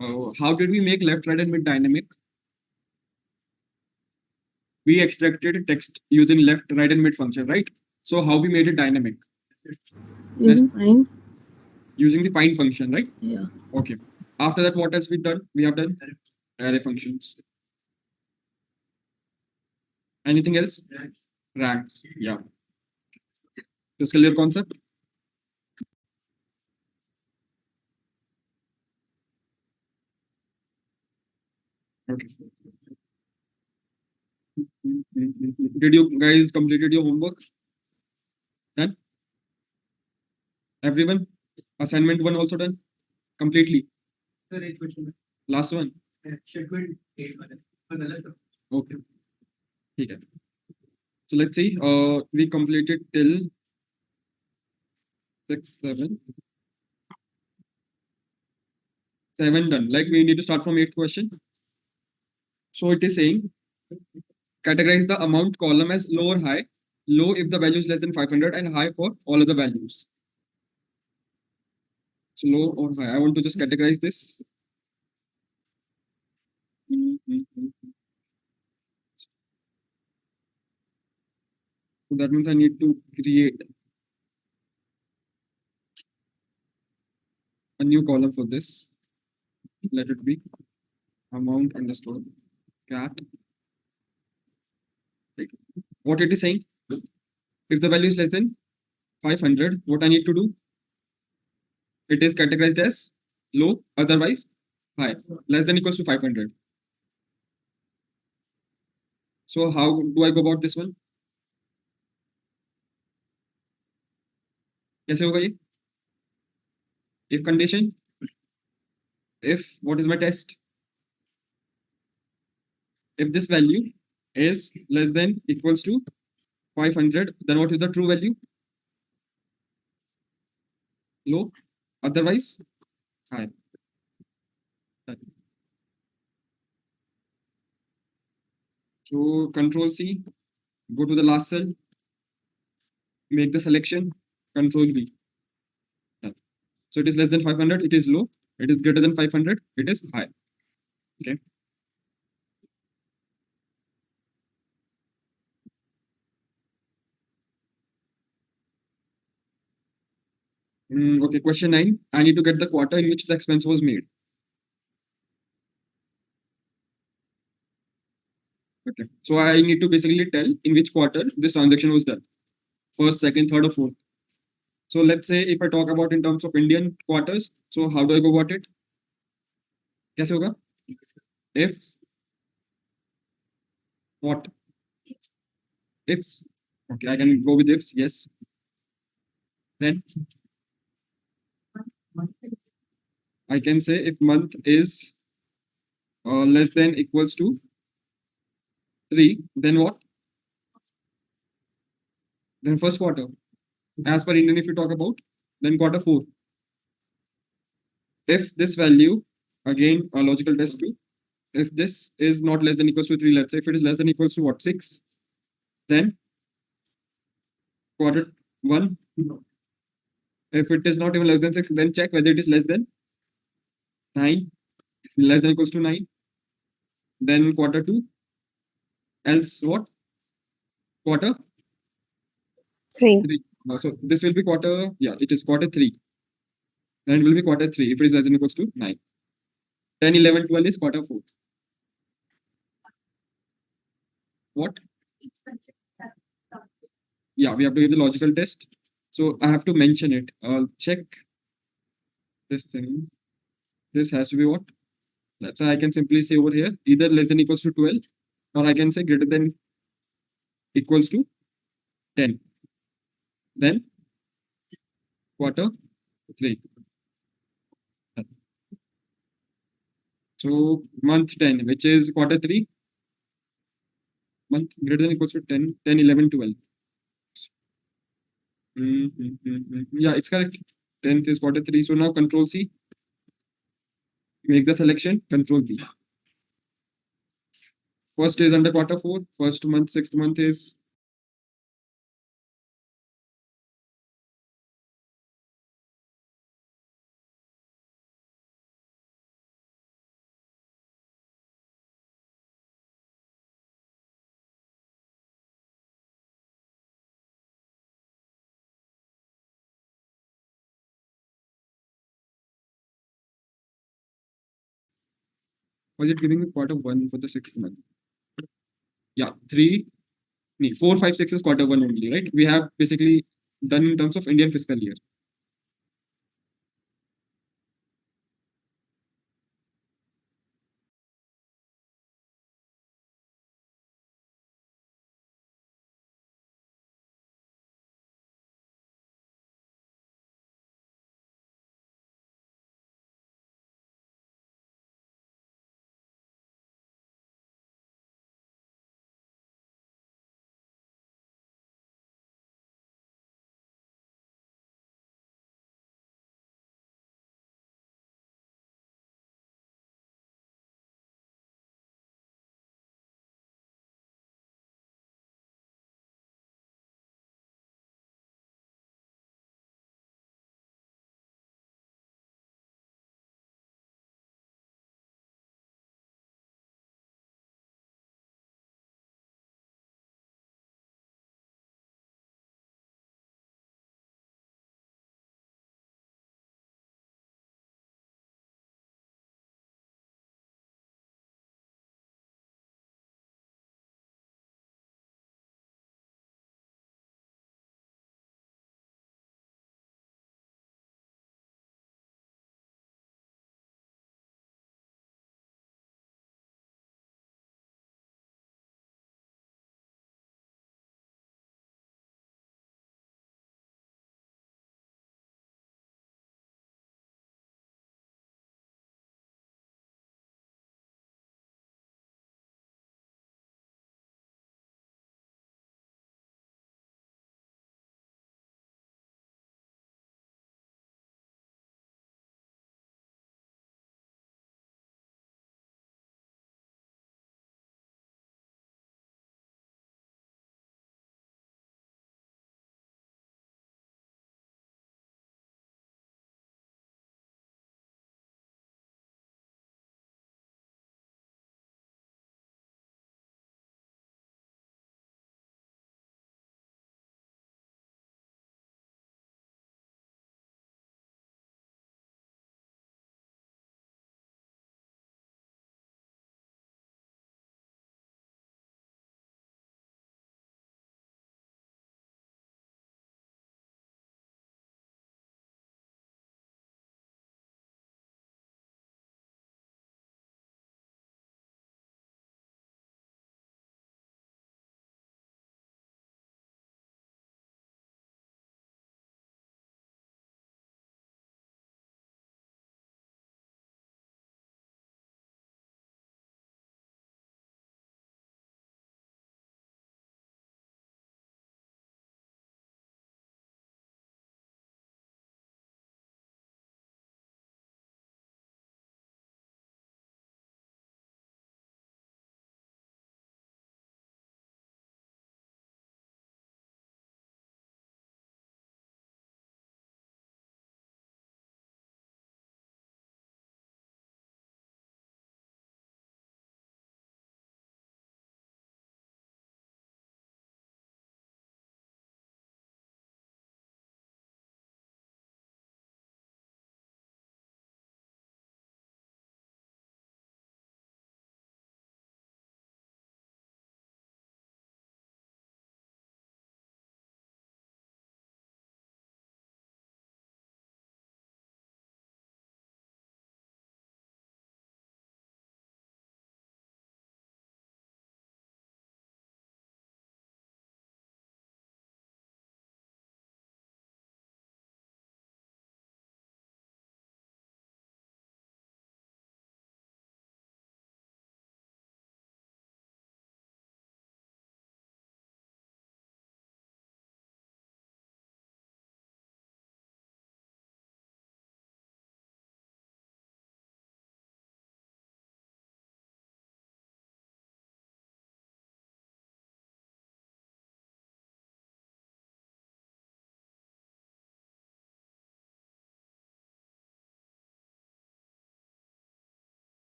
How did we make left, right, and mid dynamic? We extracted text using left, right, and mid function, right? So how we made it dynamic? Using find. Using the find function, right? Yeah. Okay. After that, what else we done? We have done array functions. Anything else? Ranks. Yeah. Just clear concept. Okay. Did you guys completed your homework? Done? Everyone? Assignment one also done? Completely? Last one? Okay. ठीक है. So let's see. We completed till 6, 7. 7 done. Like we need to start from 8th question. So it is saying categorize the amount column as low or high. Low if the value is less than 500 and high for all other values. So low or high. I want to just categorize this. So that means I need to create a new column for this. Let it be amount underscore cat. What it is saying? If the value is less than 500, what I need to do? It is categorized as low, otherwise high, less than equals to 500. So how do I go about this one? कैसे होगा ये? If condition, if what is my test? If this value is less than equals to 500, then what is the true value? Low, otherwise high. So Control C, go to the last cell, make the selection, Control V. So it is less than 500, it is low. It is greater than 500, it is high. Okay. Okay, question 9. I need to get the quarter in which the expense was made. Okay. So I need to basically tell in which quarter this transaction was done. First, second, third, or fourth. So let's say if I talk about in terms of Indian quarters, so how do I go about it? कैसे होगा? If what? Ifs. Okay, I can go with ifs. Yes. Then I can say if month is less than equals to 3, then what? Then first quarter. As per Indian, if you talk about, then quarter 4. If this value, again, a logical test 2, if this is not less than equals to 3, let's say if it is less than equals to what, 6, then quarter 1. If it is not even less than 6, then check whether it is less than 9, less than equals to 9, then quarter 2, else what? Quarter Three. 3. So this will be quarter, yeah, it is quarter 3. Then it will be quarter 3 if it is less than equals to 9. 10, 11, 12 is quarter 4. What? Yeah, we have to give the logical test. So I have to mention it. I'll check this thing. This has to be what? Let's say I can simply say over here either less than equals to 12 or I can say greater than equals to 10. Then quarter 3. So month 10, which is quarter 3, month greater than equals to 10, 10, 11, 12. Yeah, it's correct. 10th is quarter 3. So now Control C, make the selection, Control V. First is under quarter 4, first month, 6th month is Was it giving me quarter 1 for the 6th month? Yeah, 3, no, 4, 5, 6 is quarter 1 only, right? We have basically done in terms of Indian fiscal year.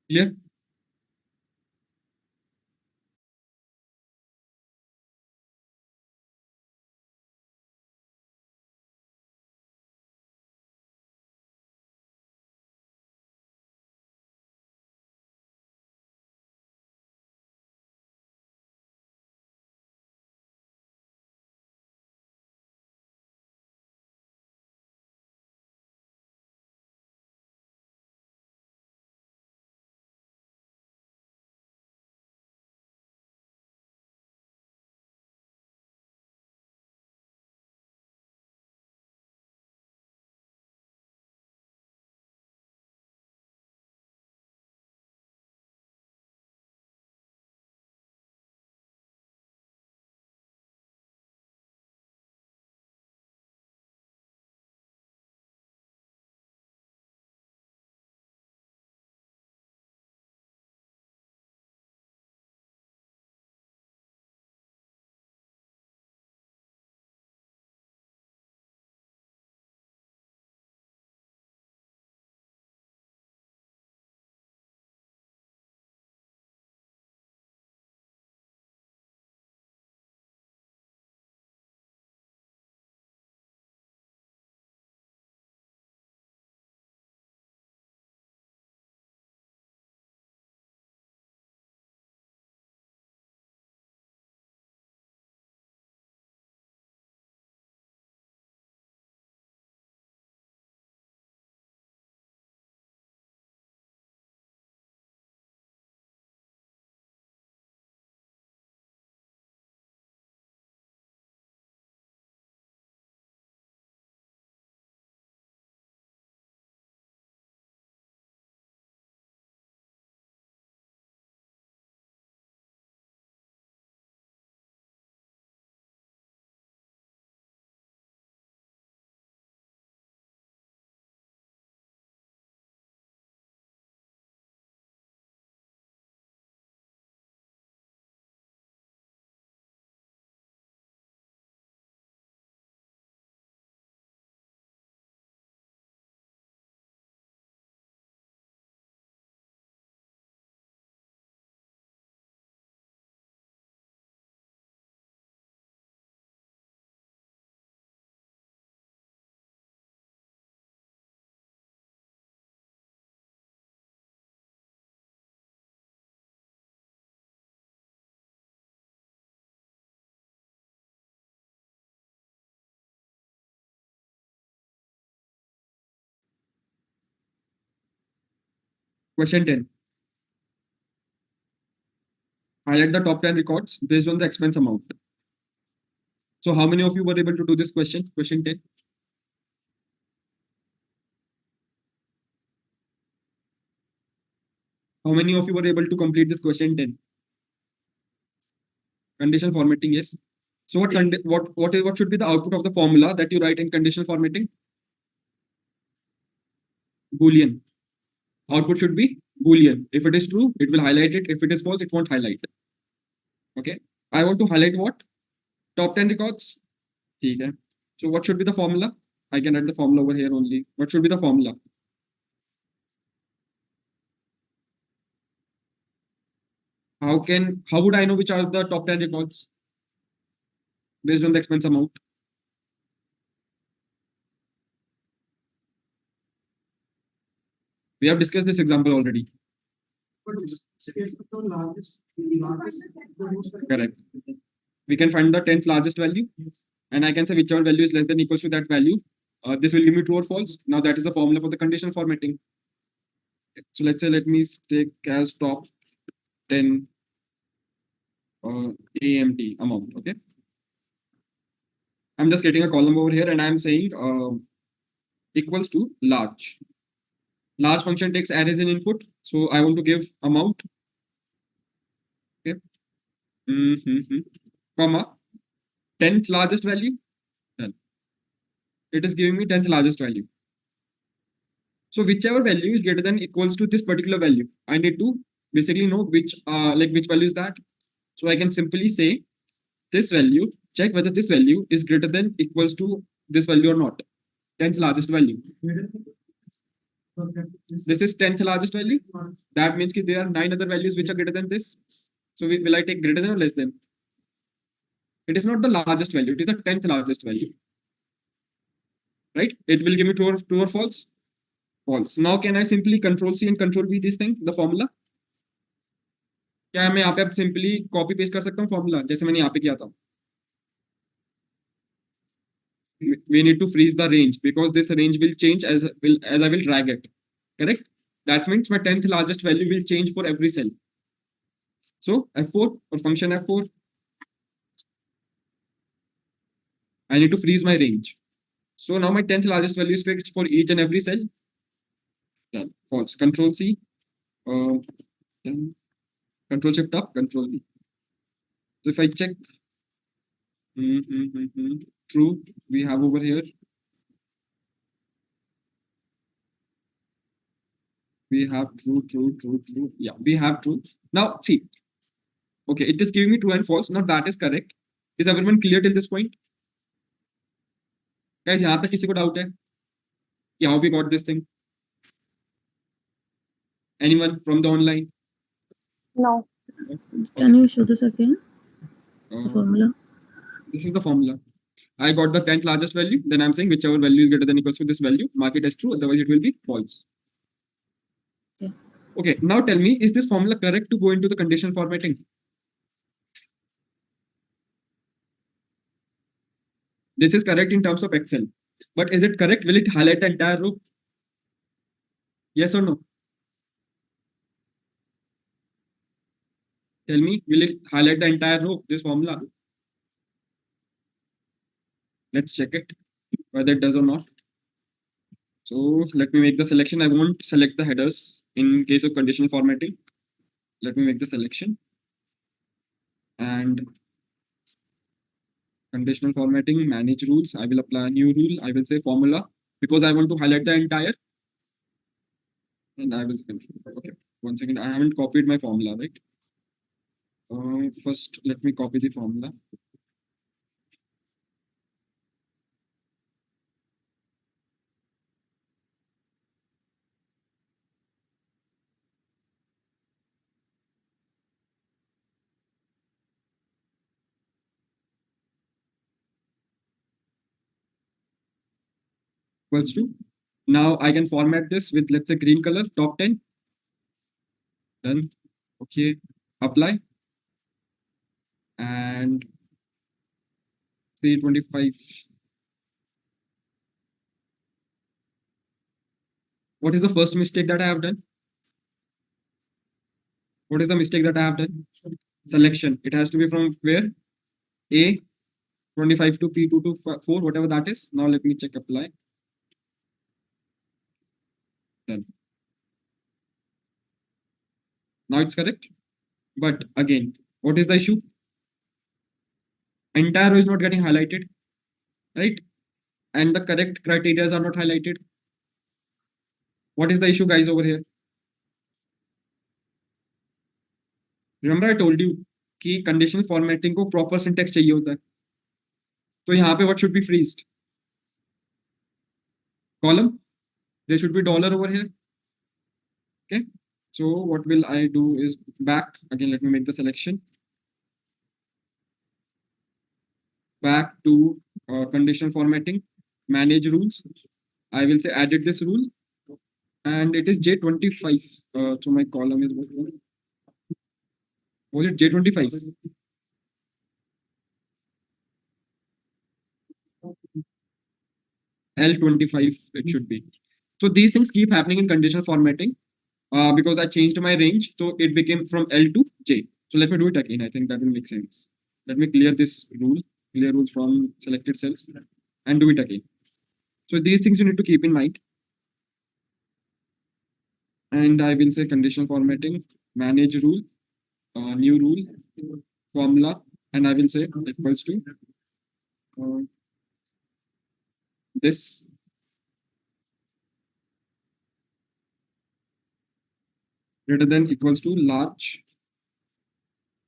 Clear? Question 10. Highlight the top 10 records based on the expense amount. So how many of you were able to do this question? Question 10. How many of you were able to complete this question 10? Conditional formatting, yes. So what should be the output of the formula that you write in conditional formatting? Boolean. Output should be Boolean. If it is true, it will highlight it. If it is false, it won't highlight. Okay. I want to highlight what? Top 10 records. Okay. So what should be the formula? I can write the formula over here only. What should be the formula? How would I know which are the top 10 records based on the expense amount? We have discussed this example already. Correct. We can find the 10th largest value, and I can say whichever value is less than equals to that value. This will give me true or false. Now that is the formula for the conditional formatting. So let's say let me take as top 10 AMT amount. Okay. I'm just getting a column over here and I'm saying equals to large. Large function takes arrays in input. So I want to give amount. Okay. Comma 10th largest value. Then it is giving me 10th largest value. So whichever value is greater than equals to this particular value, I need to basically know which value is that. So I can simply say this value, check whether this value is greater than equals to this value or not. 10th largest value. This is 10th largest value. That means there are 9 other values which are greater than this. So will I take greater than or less than? It is not the largest value. It is the 10th largest value. Right? It will give me true or false. False. Now can I simply control C and control V this thing, the formula? क्या मैं यहाँ पे अब simply copy paste कर सकता हूँ formula जैसे मैंने यहाँ पे किया था? We need to freeze the range because this range will change as I will drag it. Correct? That means my 10th largest value will change for every cell. So F4 or function F4, I need to freeze my range. So now my 10th largest value is fixed for each and every cell. Done. False. Control C. Then Control Shift up. Control V. So if I check, true, we have over here. We have true. Yeah, we have true. Now see. Okay, it is giving me true and false. Now that is correct. Is everyone clear till this point? Guys, यहाँ पे किसी को doubt है? How we got this thing? Anyone from the online? No. Can you show this again? The formula. This is the formula. I got the 10th largest value. Then I'm saying whichever value is greater than equals to this value, mark it as true. Otherwise, it will be false. Okay. Okay. Now tell me, is this formula correct to go into the conditional formatting? This is correct in terms of Excel. But is it correct? Will it highlight the entire row? Yes or no? Tell me, will it highlight the entire row, this formula? Let's check it, whether it does or not. So let me make the selection. I won't select the headers in case of conditional formatting. Let me make the selection. And conditional formatting, manage rules. I will apply a new rule. I will say formula because I want to highlight the entire. And I will control. Okay, 1 second. I haven't copied my formula, right? First, let me copy the formula. Equals to. Now I can format this with, let's say, green color, top 10. Done. Okay, apply. And 325. What is the first mistake that I have done? What is the mistake that I have done? Selection. It has to be from where? A 25 to P2 to 4, whatever that is. Now let me check apply. Done. Now it's correct. But again, what is the issue? Entire row is not getting highlighted, right? And the correct criteria are not highlighted. What is the issue, guys, over here? Remember I told you कि conditional formatting को proper syntax चाहिए होता है. तो यहाँ पे what should be freezed? Column. There should be dollar over here. Okay. So what will I do is back again. Let me make the selection. Back to conditional formatting, manage rules. I will say added this rule, and it is J25. So my column is what one? Was it J25? L25 it should be. So these things keep happening in conditional formatting because I changed my range, so it became from L to J. So let me do it again. I think that will make sense. Let me clear this rule, clear rules from selected cells, and do it again. So these things you need to keep in mind. And I will say conditional formatting, manage rule, new rule, formula, and I will say equals to this greater than equals to large.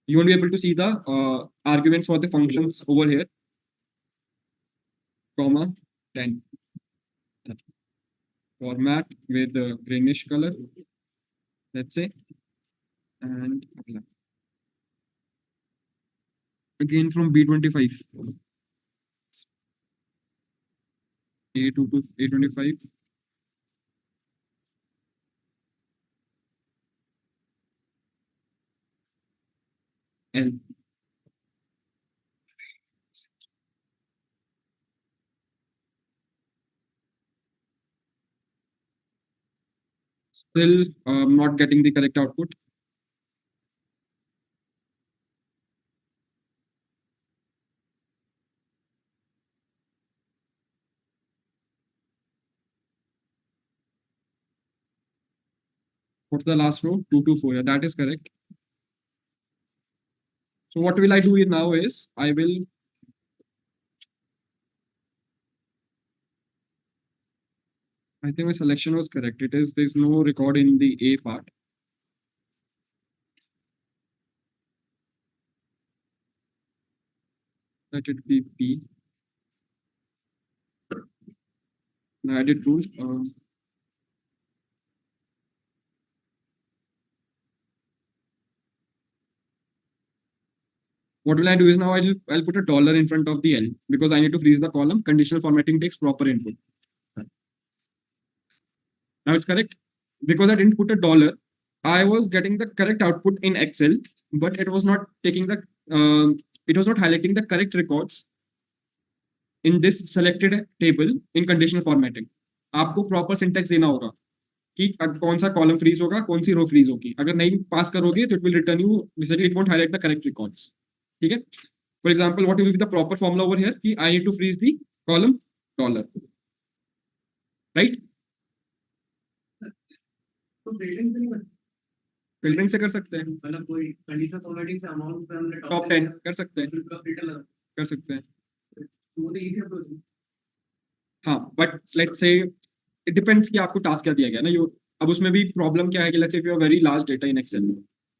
You won't be able to see the arguments for the functions over here, comma 10. format with the greenish color, let's say, and apply. Again from B25, A2 to A25. L. Still not getting the correct output. What's the last row? 2 to 4. Yeah, that is correct. So what will I do now is I think my selection was correct. There's no record in the A part. Let it be P. Now edit rule. What will I do is now I'll put a dollar in front of the L because I need to freeze the column. Conditional formatting takes proper input. Now it's correct. Because I didn't put a dollar, I was getting the correct output in Excel, but it was not taking the it was not highlighting the correct records in this selected table in conditional formatting. आपको proper syntax देना होगा कि कौन सा column freeze होगा, कौन सी row freeze होगी. अगर नहीं pass करोगे तो it will return you basically it won't highlight the correct records. ठीक है? For example, what will be the proper formula over here? कि I need to freeze the column dollar. Right? Filtering से कर सकते हैं, मतलब कोई कंडीशनल फॉर्मेटिंग से अमाउंट पे हमने टॉप 10 कर सकते हैं, कर सकते हैं, तो वो इजी अप्रोच है. हाँ, but let's say it depends कि आपको टास्क क्या दिया गया ना. यू अब उसमें भी प्रॉब्लम क्या है कि let's say if you have very large data in Excel,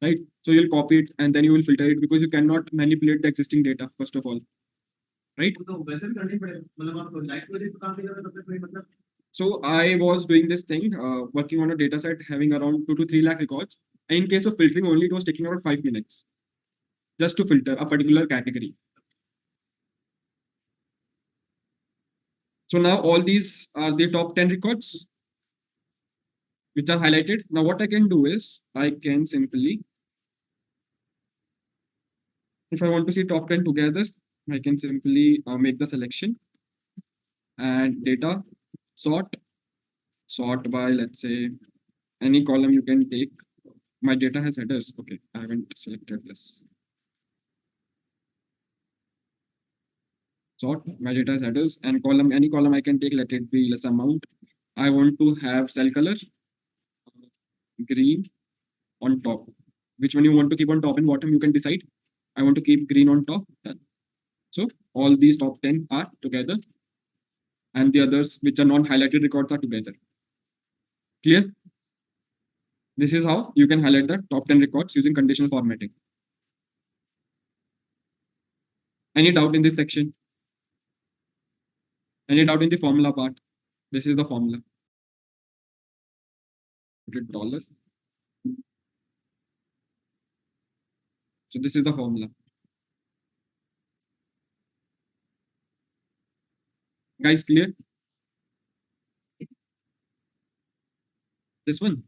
right, so you will copy it and then you will filter it because you can not manipulate the existing data first of all, right. तो वैसे भी करना ही पड़ेगा, मतलब आप light project पे काम नहीं कर रहे तब तक कोई मतलब. So I was doing this thing, working on a data set having around 2 to 3 lakh records. In case of filtering only, it was taking about 5 minutes just to filter a particular category. So now all these are the top 10 records which are highlighted. Now what I can do is I can simply, if I want to see top 10 together, I can simply make the selection and data sort by, let's say, any column you can take. My data has headers. Okay, I haven't selected this. Sort my data as headers and column, any column I can take, let it be, let's amount. I want to have cell color green on top. Which one you want to keep on top and bottom, you can decide. I want to keep green on top. Done. So all these top 10 are together and the others which are non-highlighted records are together. Clear? This is how you can highlight the top 10 records using conditional formatting. Any doubt in this section? Any doubt in the formula part? This is the formula. $. So this is the formula. Guys, clear? This one.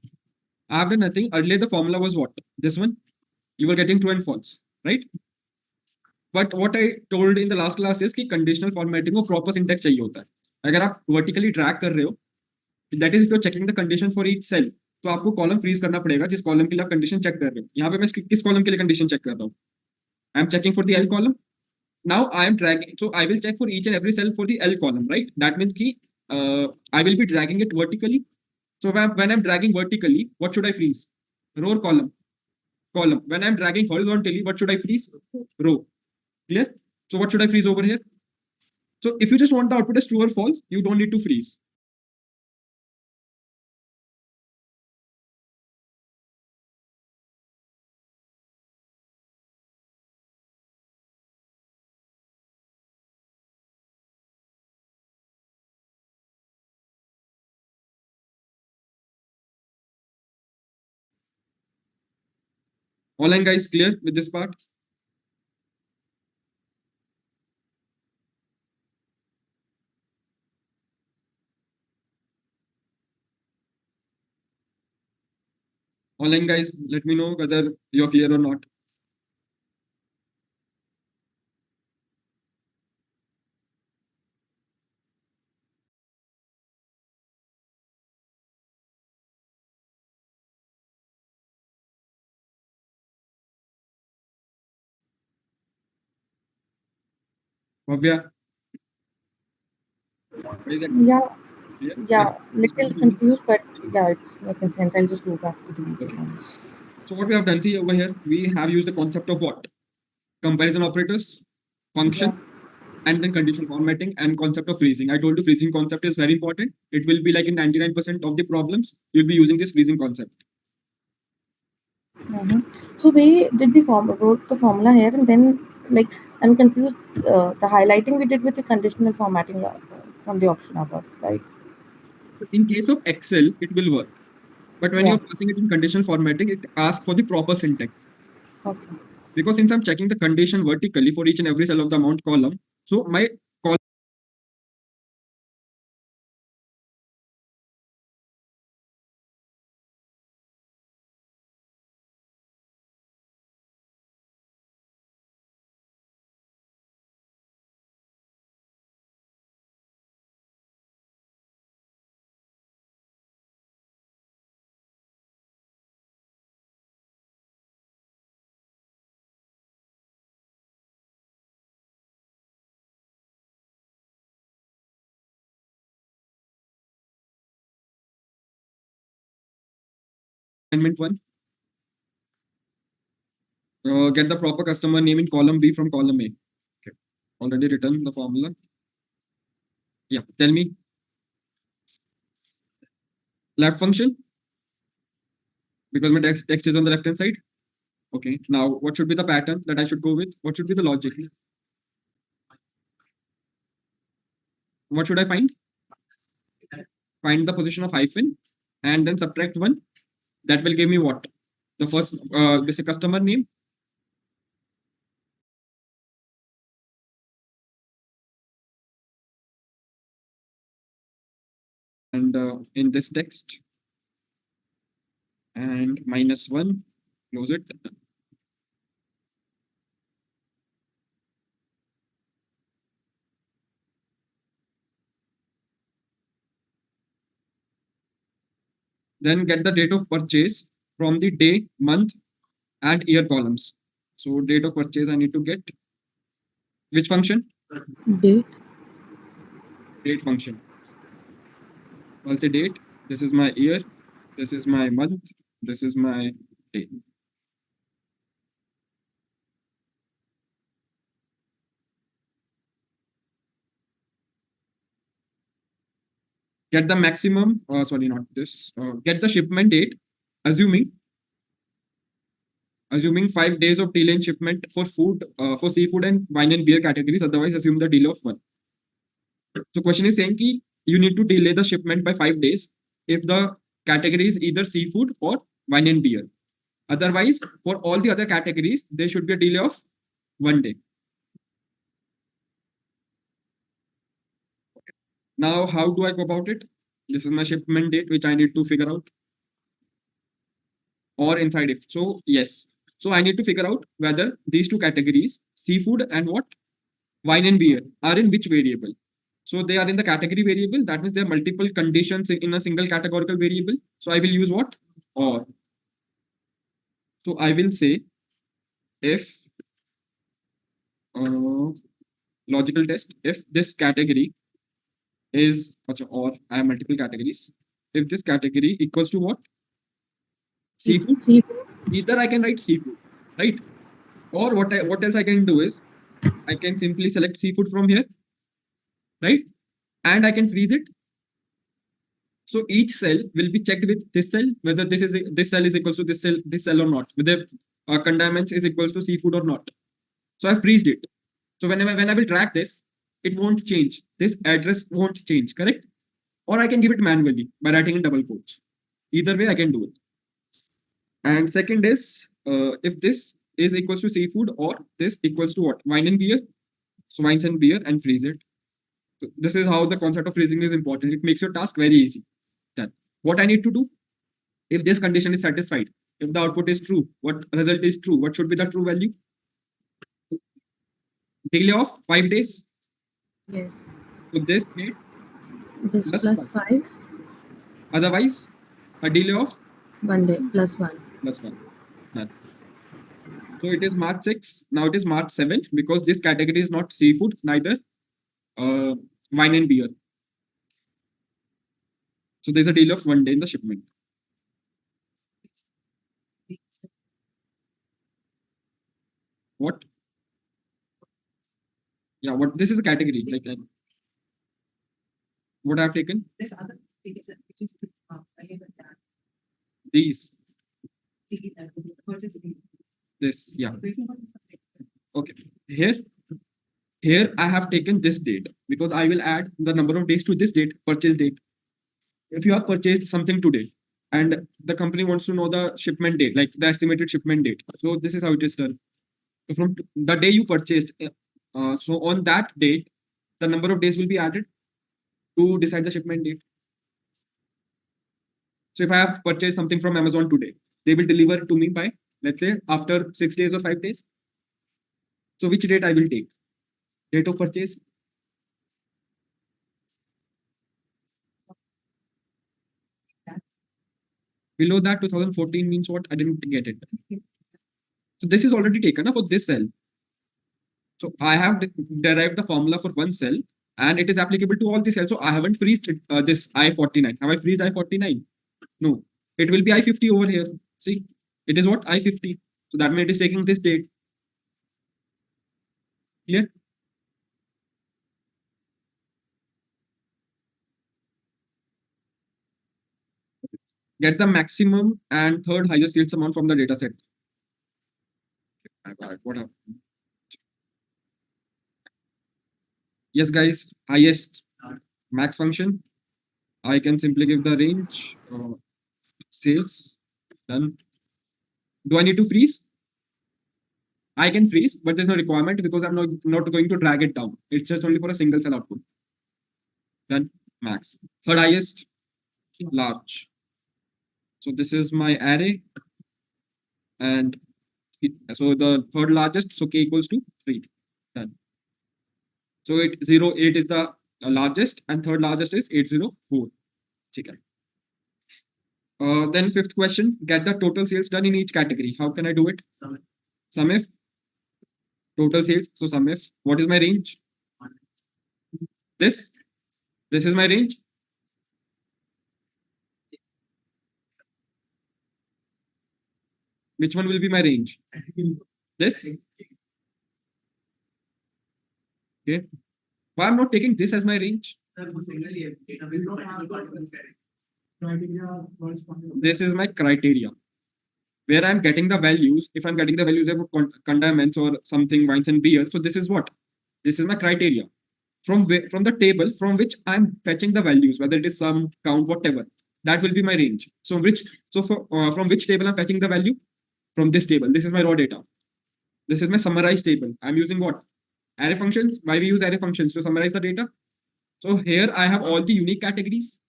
I have done nothing. Earlier the formula was what? This one. You were getting true and false, right? But what I told in the last class is कि conditional formatting को proper syntax चाहिए होता है. अगर आप vertically drag कर रहे हो, that is if you're checking the condition for each cell, तो आपको column freeze करना पड़ेगा जिस column के लिए आप condition check कर रहे हो. यहाँ पे मैं किस column के लिए condition check कर रहा हूँ? I am checking for the L column. Now I am dragging, so I will check for each and every cell for the L column, right? That means कि I will be dragging it vertically. So when I'm dragging vertically, what should I freeze? Row or column? Column. When I'm dragging horizontally, what should I freeze? Row. Clear? So what should I freeze over here? So if you just want the output as true or false, you don't need to freeze. Online guys, clear with this part? Online guys, let me know whether you're clear or not. Bhavya? Are you getting this? Yeah, Clear? yeah, This little particular- confused, but yeah, it's making sense. I'll just go back to the Okay. ones. So what we have done, see over here, we have used the concept of what? Comparison operators, functions, and then conditional formatting and concept of freezing. I told you freezing concept is very important. It will be like in 99% of the problems, you'll be using this freezing concept. So we did wrote the formula here, and then like I'm confused. The highlighting we did with the conditional formatting from the option above, right? In case of Excel, it will work. But when Yeah. you're passing it in conditional formatting, it asks for the proper syntax. Okay. Because since I'm checking the condition vertically for each and every cell of the amount column, so my column assignment 1, get the proper customer name in column B from column A. Okay. Already written the formula. Yeah, tell me. Left function, because my text is on the left hand side. Okay, now what should be the pattern that I should go with? What should be the logic? What should I find? Find the position of hyphen and then subtract 1. That will give me what? The first basic customer name. And in this text, and -1, close it. Then get the date of purchase from the day, month, and year columns. So date of purchase I need to get. Which function? Date. Date function. I'll say date. This is my year. This is my month. This is my day. Get the maximum, sorry, not this. Get the shipment date, assuming 5 days of delay in shipment for food, for seafood and wine and beer categories. Otherwise, assume the delay of 1. So question is saying ki you need to delay the shipment by 5 days if the category is either seafood or wine and beer. Otherwise, for all the other categories, there should be a delay of 1 day. Now, how do I go about it? This is my shipment date, which I need to figure out. Or inside if. So, yes. So, I need to figure out whether these two categories, seafood and what? Wine and beer, are in which variable. So, they are in the category variable. That means there are multiple conditions in a single categorical variable. So, I will use what? Or. So, I will say if logical test, if this category is, or I have multiple categories. If this category equals to what? Seafood. Seafood. Either I can write seafood, right? Or what else I can do is I can simply select seafood from here, right? And I can freeze it. So each cell will be checked with this cell, whether this cell is equals to this cell or not, whether condiments is equals to seafood or not. So I freezed it. So when I will track this, it won't change. This address won't change, correct? Or I can give it manually by writing in double quotes. Either way, I can do it. And second is if this is equals to seafood or this equals to what? Wine and beer. So wines and beer and freeze it. So this is how the concept of freezing is important. It makes your task very easy. Done. What I need to do? If this condition is satisfied, if the output is true, what result is true? What should be the true value? Delay of 5 days. Yes. So this date This plus plus 1. 5, Otherwise, a delay of 1 day, plus 1. plus 1. Done. So it is March 6. Now it is March 7 because this category is not seafood, neither wine and beer. So there's a delay of 1 day in the shipment. What? Yeah, what? This is a category. Like what I've taken? There's other things which is These. purchase deal. This. Yeah. There's no- Okay. Here I have taken this date because I will add the number of days to this date, purchase date. If you have purchased something today and the company wants to know the shipment date, like the estimated shipment date. So this is how it is done. So from the day you purchased, so on that date, the number of days will be added to decide the shipment date. So if I have purchased something from Amazon today, they will deliver to me by, let's say, after 6 days or 5 days. So which date I will take? Date of purchase. Below that, 2014 means what? I didn't get it. So this is already taken for this cell. So I have derived the formula for one cell and it is applicable to all the cells. So I haven't freezed this I-49. Have I freezed I-49? No. It will be I-50 over here. See, it is what? I-50. So that means it is taking this date. Clear? Get the maximum and third highest sales amount from the data set. What happened? Yes, guys, highest max function. I can simply give the range sales. Done. Do I need to freeze? I can freeze, but there's no requirement because I'm not going to drag it down. It's just only for a single cell output. Then max. Third highest, large. So this is my array. And so the third largest, so k equals to 3. Done. So 808 is the largest and third largest is 804. Okay. Then fifth question, get the total sales done in each category. How can I do it? Sum if. Total sales. So sum if. What is my range? This is my range. Which one will be my range? This. Okay. Why I'm not taking this as my range? This is my criteria. Where I'm getting the values. If I'm getting the values of condiments or something, wines and beer. So this is what? This is my criteria. From the table from which I'm fetching the values, whether it is sum, count, whatever. That will be my range. So from which table I'm fetching the value? From this table. This is my raw data. This is my summarized table. I'm using what? Array functions. Why we use array functions? To summarize the data. So here I have all the unique categories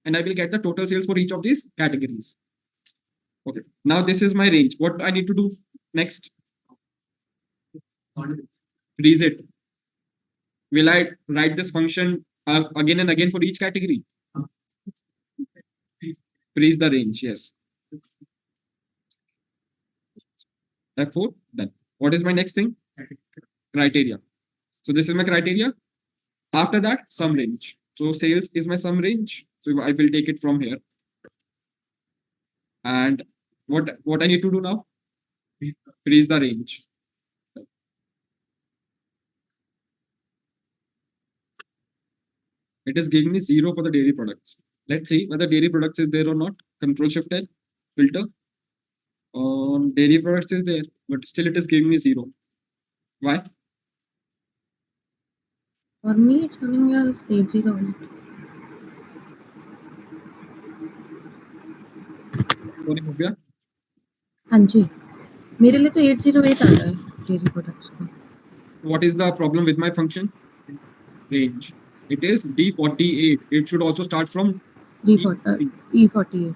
and I will get the total sales for each of these categories. Okay. Now this is my range. What I need to do next? Freeze it. Will I write this function again and again for each category? Freeze the range. Yes. F4. Done. What is my next thing? Criteria. So this is my criteria. After that, sum range. So sales is my sum range. So I will take it from here. And what I need to do now? Freeze the range. It is giving me 0 for the dairy products. Let's see whether dairy products is there or not. Control Shift L, filter. Dairy products is there, but still it is giving me 0. Why? For me, it's coming as 808. Sorry, Bhavya. Anji. मेरे लिए तो 808 आ रहा है dairy products का. What is the problem with my function? Range. It is D48. It should also start from E48. E48.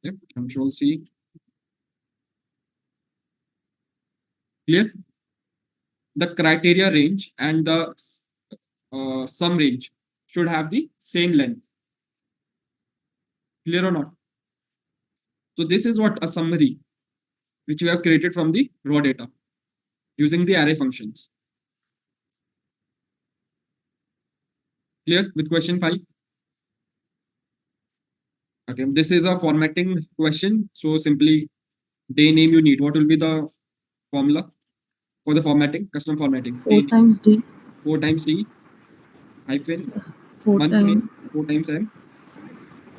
Yep, Control C. Clear? The criteria range and the sum range should have the same length. Clear or not? So this is what a summary which we have created from the raw data using the array functions. Clear with question 5? Okay, this is a formatting question. So simply day name you need. What will be the formula for the formatting, custom formatting? 4 times D. 4 times D hyphen 4 month name, times. 4 times M,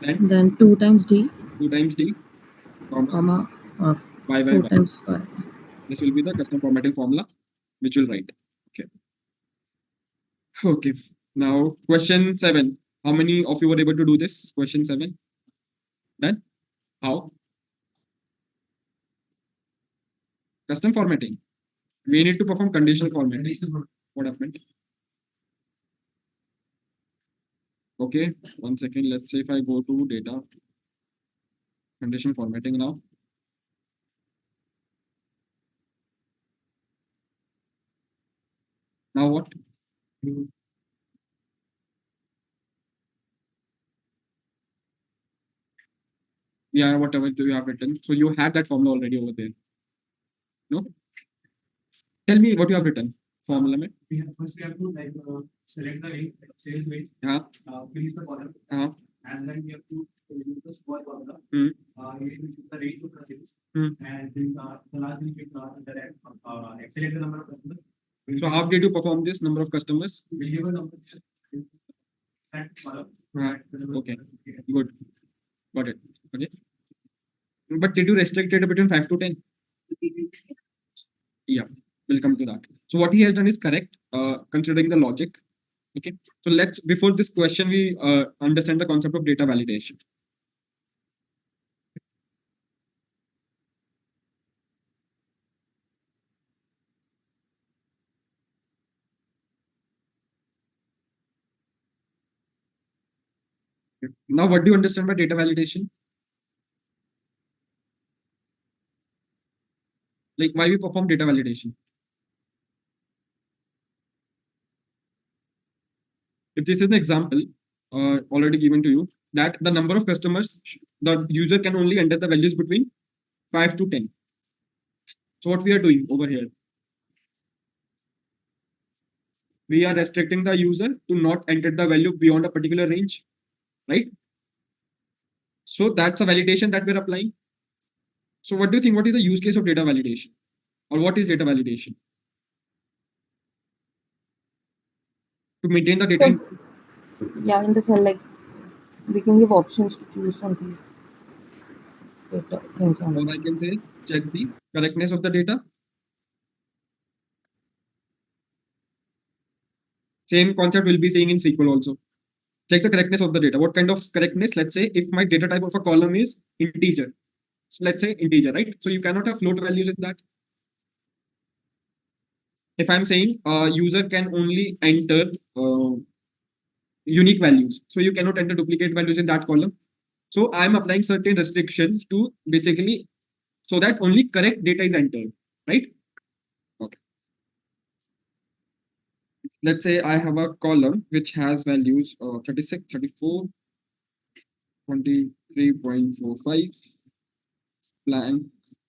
and Then 2 times D. 2 times D, Comma. Y, 4 times Y. This will be the custom formatting formula which will write. Okay. Okay. Now question 7. How many of you were able to do this? Question 7. Done? How? Custom formatting. We need to perform conditional formatting. What happened? Okay. 1 second. Let's say if I go to data, conditional formatting now. Now what? Yeah, whatever you have written. So you have that formula already over there. No? Tell me what you have written. Formula mein. First we have to select the range, sales range, Yeah. fill the column, Uh-huh. and then we have to use the square formula. Hmm. We need to use the range of the sales, Hmm. and then the last thing is select the number of customers. So how did you perform this number of customers? We'll give a number. That column. Okay. Good. Got it. Okay. But did you restrict it between 5 to 10? Yeah, we'll come to that. So what he has done is correct, considering the logic. Okay. So let's, before this question, we understand the concept of data validation. Okay. Now, what do you understand by data validation? Like why we perform data validation? If this is an example already given to you, that the number of customers, the user can only enter the values between 5 to 10. So what we are doing over here, we are restricting the user to not enter the value beyond a particular range, right? So that's a validation that we're applying. So what do you think? What is the use case of data validation? Or what is data validation? To maintain the data. So, yeah, in the cell, like we can give options to choose from these data things on Or it. I can say check the correctness of the data. Same concept will be saying in SQL also. Check the correctness of the data. What kind of correctness? Let's say if my data type of a column is integer. So let's say integer, right? So you cannot have float values in that. If I'm saying user can only enter unique values, so you cannot enter duplicate values in that column. So I'm applying certain restrictions to basically so that only correct data is entered, right? Okay. Let's say I have a column which has values 36, 34, 23.45, blank,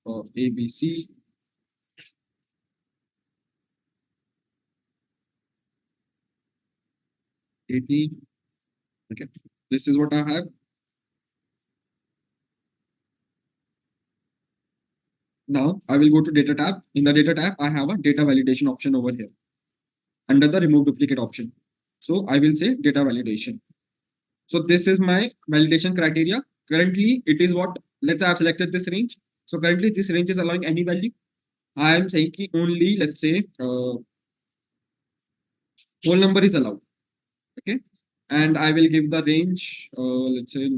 ABC, 18. Okay, this is what I have. Now I will go to data tab. In the data tab, I have a data validation option over here under the remove duplicate option. So I will say data validation. So this is my validation criteria. Currently, it is what, let's say I've selected this range. So currently this range is allowing any value. I am saying only, let's say, whole number is allowed. Okay. And I will give the range, let's say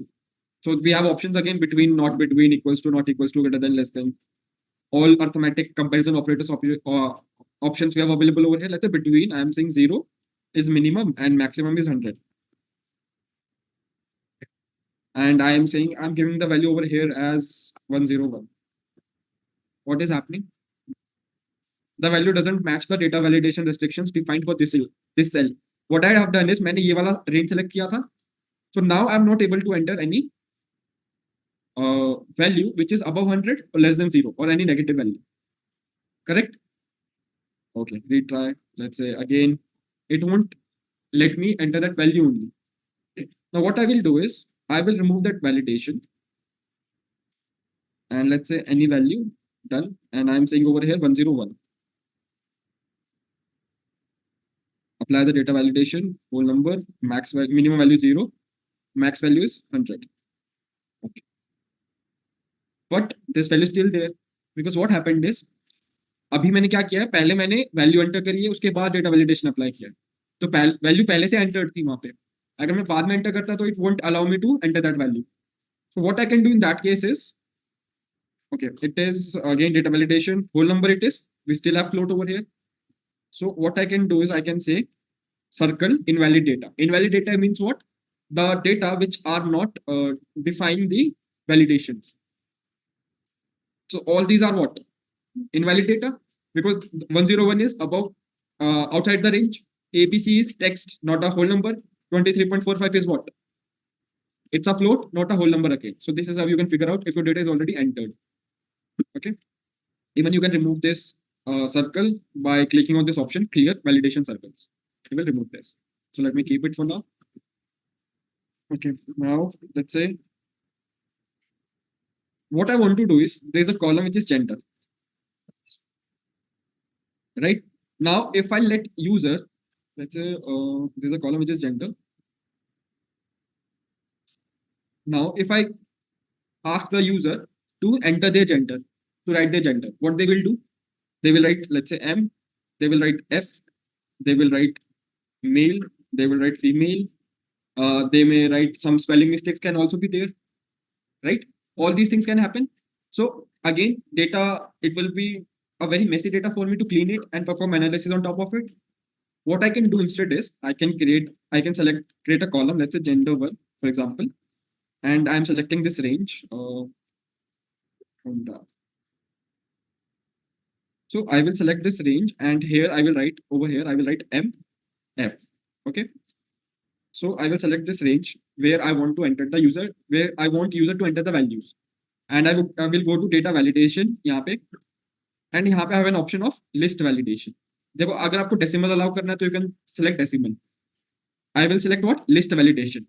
So we have options again between, not between, equals to, not equals to, greater than, less than. All arithmetic comparison operators options we have available over here. Let's say between, I am saying 0 is minimum and maximum is 100. And I am saying I'm giving the value over here as 101. What is happening? The value doesn't match the data validation restrictions defined for this cell. What I have done is मैंने ये वाला range select किया था. So now I'm not able to enter any value which is above 100 or less than 0 or any negative value. Correct? Okay, retry. Let's say again, it won't let me enter that value only. Okay. Now what I will do is I will remove that validation. And let's say any value, done. And I'm saying over here 101. Apply the data validation, whole number, minimum value 0, max value is 100. Okay. But this value is still there because what happened is, अभी मैंने क्या किया है, पहले मैंने value enter करी है, उसके बाद डेटा वैलिडेशन अप्लाई किया है. तो वैल्यू पहले से एंटर्ड थी वहां पे. अगर मैं बाद में एंटर करता तो it won't allow me to enter that value. So what I can do in that case is, okay, it is again data validation, whole number it is, we still have float over here. So what I can do is I can say circle invalid data. Invalid data means what? The data which are not defining the validations. So all these are what? Invalid data, because 101 is above, outside the range. ABC is text, not a whole number. 23.45 is what? It's a float, not a whole number again. So this is how you can figure out if your data is already entered. Okay. Even you can remove this circle by clicking on this option, clear validation circles. I will remove this. So let me keep it for now. Okay, now let's say what I want to do is there's a column which is gender. Right now, if I let user, let's say there's a column which is gender. Now, if I ask the user to enter their gender, to write their gender, what they will do? They will write, let's say M, they will write F, they will write male, they will write female, they may write some spelling mistakes can also be there, right? All these things can happen. So again, data, it will be a very messy data for me to clean it and perform analysis on top of it. What I can do instead is I can create a column, let's say gender 1, for example, and I'm selecting this range. So I will select this range, and here I will write over here, I will write M, F. Okay. So I will select this range where I want to enter the user, where I want user to enter the values. And I will go to data validation यहाँ पे, and यहाँ पे I have an option of list validation. देखो अगर आपको decimal allow करना है तो you can select decimal. I will select what? List validation.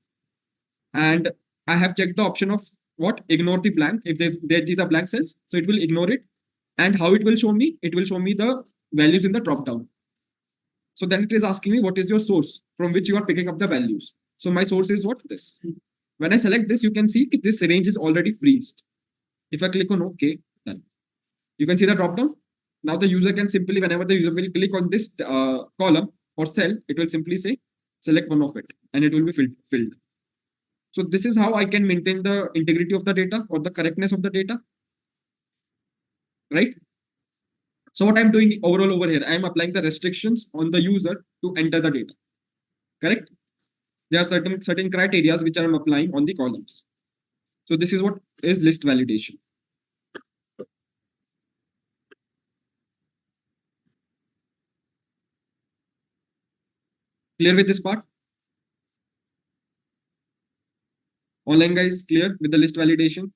And I have checked the option of what? Ignore the blank. If these are blank cells, so it will ignore it. And how it will show me? It will show me the values in the drop down. So then it is asking me what is your source from which you are picking up the values. So my source is what? This. When I select this, you can see this range is already freezed. If I click on OK, done. You can see the drop down. Now the user can simply, whenever the user will click on this column or cell, it will simply say select one of it, and it will be filled. So this is how I can maintain the integrity of the data or the correctness of the data, right? So what I'm doing overall over here, I'm applying the restrictions on the user to enter the data, correct? There are certain criteria which I'm applying on the columns. So this is what is list validation. Clear with this part? Online guys, clear with the list validation?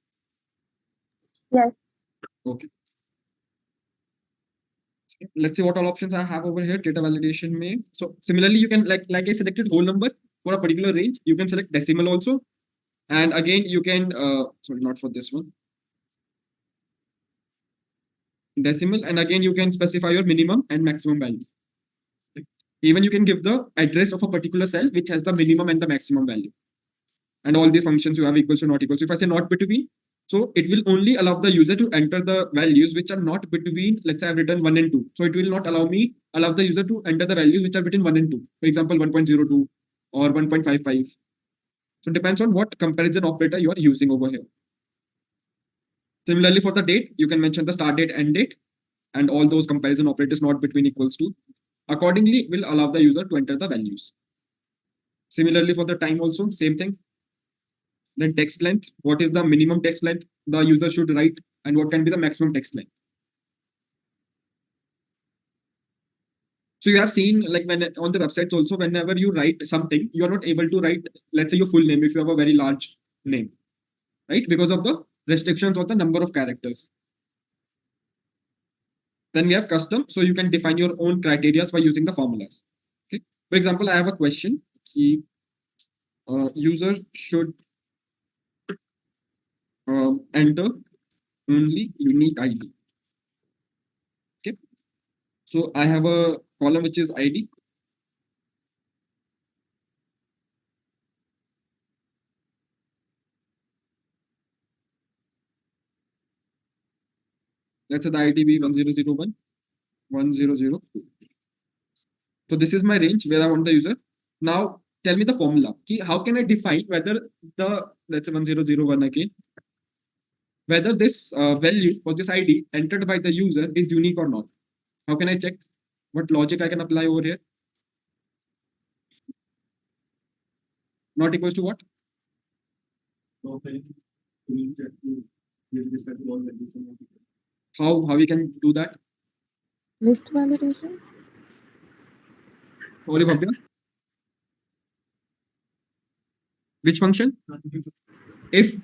Yes. Okay. Let's see what all options I have over here. Data validation may. So similarly, you can like I selected whole number for a particular range. You can select decimal also. And again, you can sorry, not for this one. Decimal, and again you can specify your minimum and maximum value. Even you can give the address of a particular cell which has the minimum and the maximum value. And all these functions you have equals to not equals. So if I say not between, so it will only allow the user to enter the values which are not between, let's say I've written 1 and 2. So it will not allow the user to enter the values which are between 1 and 2. For example, 1.02 or 1.55. So it depends on what comparison operator you are using over here. Similarly, for the date, you can mention the start date, end date, and all those comparison operators not between equals to. Accordingly, it will allow the user to enter the values. Similarly, for the time also, same thing. Then text length, what is the minimum text length the user should write, and what can be the maximum text length. So you have seen, like, when on the websites also, whenever you write something, you are not able to write, let's say, your full name if you have a very large name, right? Because of the restrictions on the number of characters. Then we have custom, so you can define your own criteria by using the formulas. Okay. For example, I have a question. User should enter only unique ID. Okay. So I have a column which is ID. Let's say the ID be 1001, 1002. So this is my range where I want the user. Now tell me the formula. How can I define whether the, let's say 1001 again, whether this value or this ID entered by the user is unique or not? How can I check? What logic I can apply over here? Not equals to what? So then you need to give respect to all values. How we can do that? List validation. Sorry, Bhavya. Which function? If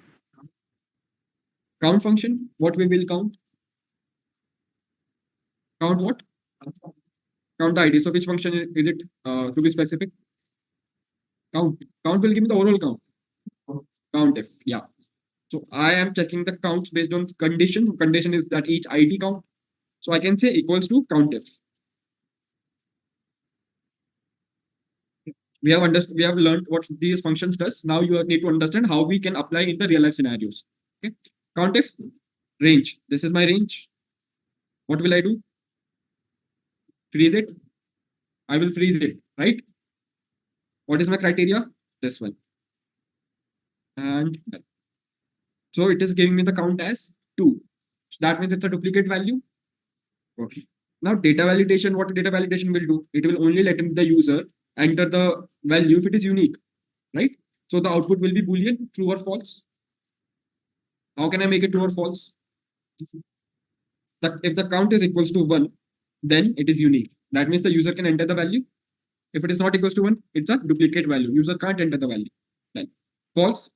count function, what we will count? Count what? Count the ID. So which function is it to be specific? Count. Count will give me the overall count. Count if, yeah. So I am checking the counts based on condition. Condition is that each ID count. So I can say equals to count if. We have learned what these functions does. Now you need to understand how we can apply in the real life scenarios. Okay. Count if range. This is my range. What will I do? Freeze it. I will freeze it, right? What is my criteria? This one. And so it is giving me the count as 2. So that means it's a duplicate value. Okay. Now data validation, what data validation will do? It will only let the user enter the value if it is unique, right? So the output will be Boolean, true or false. How can I make it true or false? If the count is equals to 1, then it is unique. That means the user can enter the value. If it is not equals to 1, it's a duplicate value. User can't enter the value. Then false,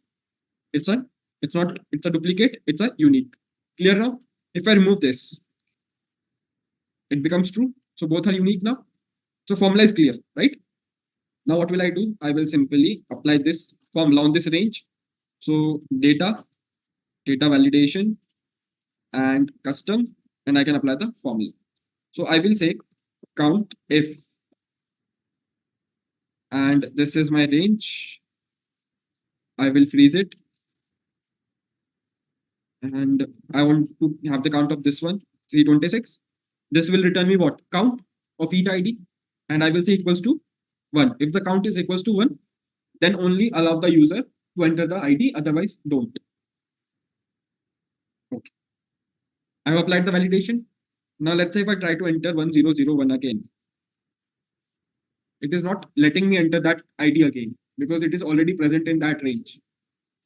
it's a duplicate, it's a unique. Clear now? If I remove this, it becomes true. So both are unique now. So formula is clear, right? Now what will I do? I will simply apply this formula on this range. So data validation, and custom, and I can apply the formula. So I will say count if, and this is my range. I will freeze it. And I want to have the count of this one, C26. This will return me what? Count of each ID. And I will say equals to 1. If the count is equals to 1, then only allow the user to enter the ID, otherwise don't. Okay. I have applied the validation. Now let's say if I try to enter 1001 again. It is not letting me enter that ID again because it is already present in that range.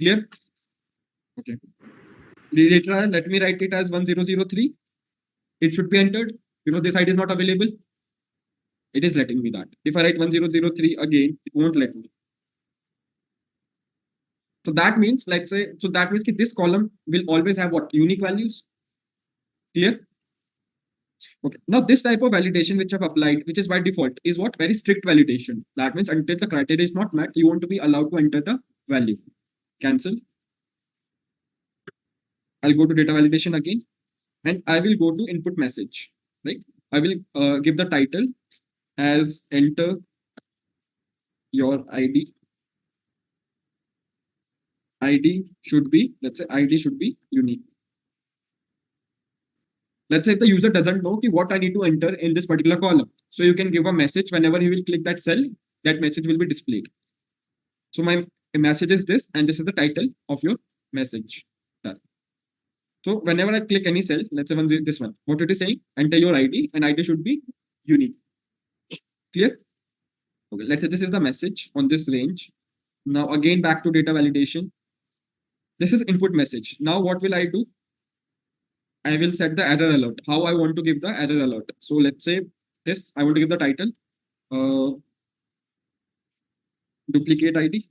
Clear? Okay. Later, let me write it as 1003. It should be entered. This ID is not available. It is letting me that. If I write 1003 again, it won't let me. So that means, let's say, that this column will always have what? Unique values. Clear? Okay. Now this type of validation which I've applied, which is by default, is what? Very strict validation. That means until the criteria is not met, you want to be allowed to enter the value. Cancel. I'll go to data validation again, and I will go to input message. Right? I will give the title as enter your ID. ID should be, let's say ID should be unique. Let's say if the user doesn't know what I need to enter in this particular column. So you can give a message whenever he will click that cell, that message will be displayed. So my a message is this, and this is the title of your message. Done. So whenever I click any cell, let's say this one, what it is saying, enter your ID, and ID should be unique. Clear? Okay, let's say this is the message on this range. Now again back to data validation. This is input message. Now what will I do? I will set the error alert. How I want to give the error alert. So let's say this, I want to give the title, duplicate ID.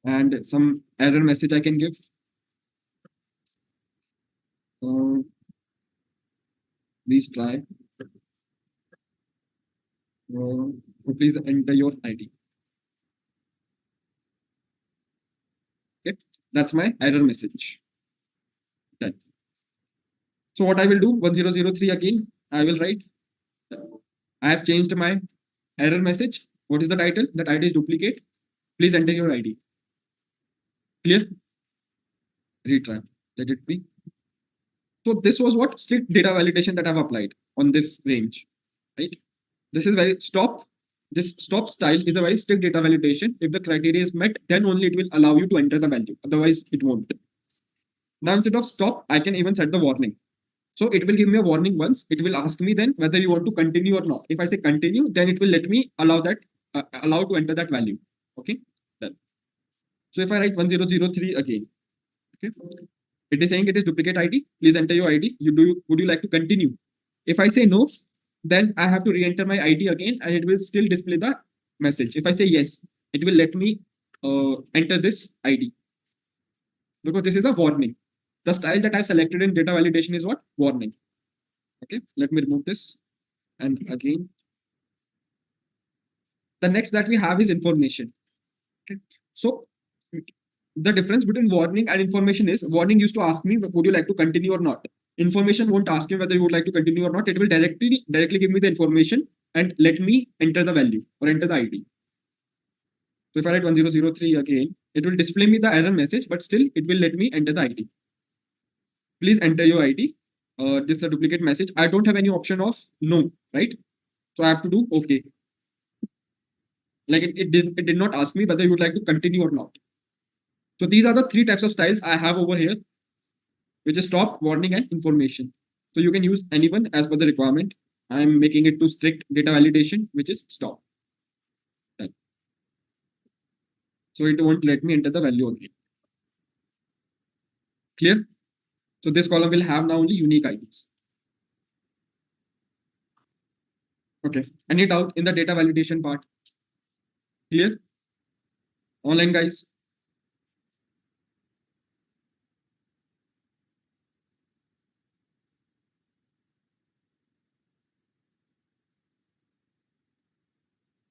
And some error message I can give. Please try. Please enter your ID. Okay, that's my error message. Done. So what I will do, 1003 again, I will write, I have changed my error message. What is the title? That ID is duplicate. Please enter your ID. Clear? Retry. Let it be. So this was what strict data validation that I've applied on this range, right? This is very stop. This stop style is a very strict data validation. If the criteria is met, then only it will allow you to enter the value. Otherwise, it won't. Now, instead of stop, I can even set the warning. So it will give me a warning once. It will ask me then whether you want to continue or not. If I say continue, then it will let me allow that allow to enter that value. Okay, done. So if I write 1003 again, okay, it is saying it is duplicate ID. Please enter your ID. Would you like to continue? If I say no, then I have to re-enter my ID again, and it will still display the message. If I say yes, it will let me enter this ID because this is a warning. The style that I've selected in data validation is what? Warning. Okay, let me remove this. And again, the next that we have is information. Okay, so the difference between warning and information is warning used to ask me, would you like to continue or not? Information won't ask me whether you would like to continue or not. It will directly give me the information and let me enter the value or enter the ID. So if I write 1003 again, it will display me the error message, but still it will let me enter the ID. Please enter your ID. This is a duplicate message. I don't have any option of no, right? So I have to do okay. Like it did not ask me whether you would like to continue or not. So these are the three types of styles I have over here, which is stop, warning, and information. So you can use anyone as per the requirement. I'm making it to strict data validation, which is stop. Done. So it won't let me enter the value again. Clear? So this column will have now only unique IDs. Okay. Any doubt in the data validation part? Clear? Online guys?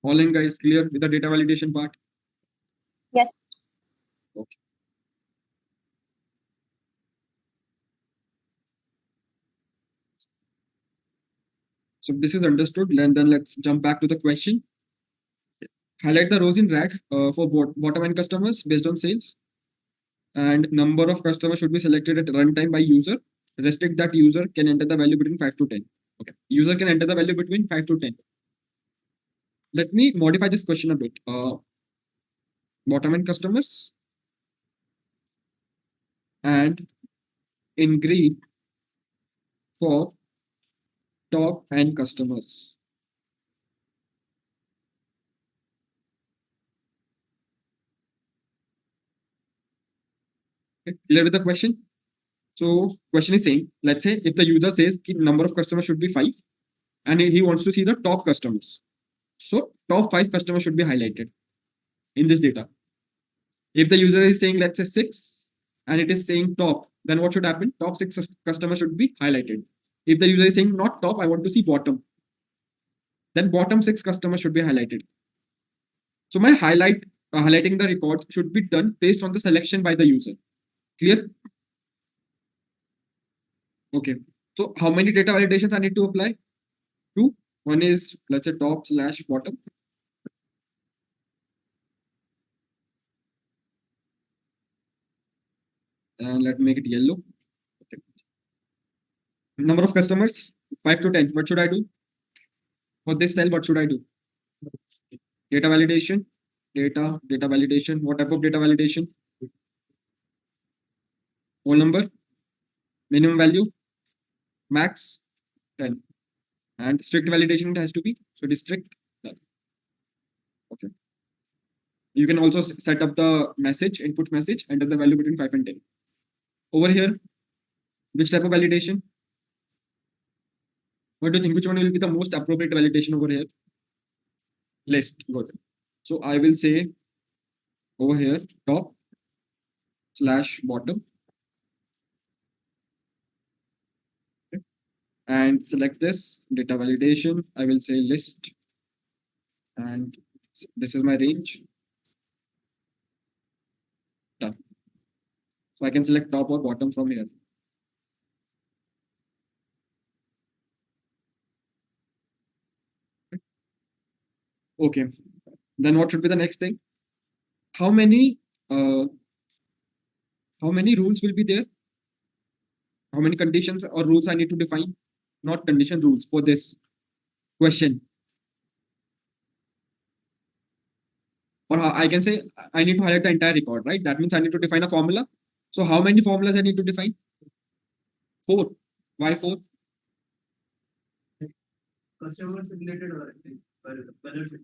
Online guys, clear with the data validation part? Yes. Okay. So this is understood, and then let's jump back to the question. Highlight the rows in red for bottom end customers based on sales. And number of customers should be selected at runtime by user. Restrict that user can enter the value between 5 to 10. Okay. User can enter the value between 5 to 10. Let me modify this question a bit. Bottom end customers and in green for top end customers. Okay. Clear with the question? So question is saying, let's say if the user says the number of customers should be 5 and he wants to see the top customers. So top 5 customers should be highlighted in this data. If the user is saying, let's say 6 and it is saying top, then what should happen? Top 6 customers should be highlighted. If the user is saying not top, I want to see bottom, then bottom 6 customers should be highlighted. So my highlighting the records should be done based on the selection by the user. Clear? Okay. So how many data validations I need to apply? 2. One is, let's say, top / bottom. And let me make it yellow. Okay. Number of customers, 5 to 10. What should I do? For this cell, what should I do? Data validation. Data validation. What type of data validation? Whole number, minimum value, max, 10. And strict validation it has to be. So it is strict. Okay. You can also set up the message, input message, enter the value between 5 and 10. Over here, which type of validation? What do you think? Which one will be the most appropriate validation over here? List. Good. So I will say over here, top / bottom. Okay. And select this data validation. I will say list. And this is my range. Done. So I can select top or bottom from here. Okay. Then what should be the next thing? How many rules will be there? How many conditions or rules I need to define? Not condition, rules for this question. Or I can say I need to highlight the entire record, right? That means I need to define a formula. So how many formulas I need to define? 4. Why 4? Customers related or anything. Benefit.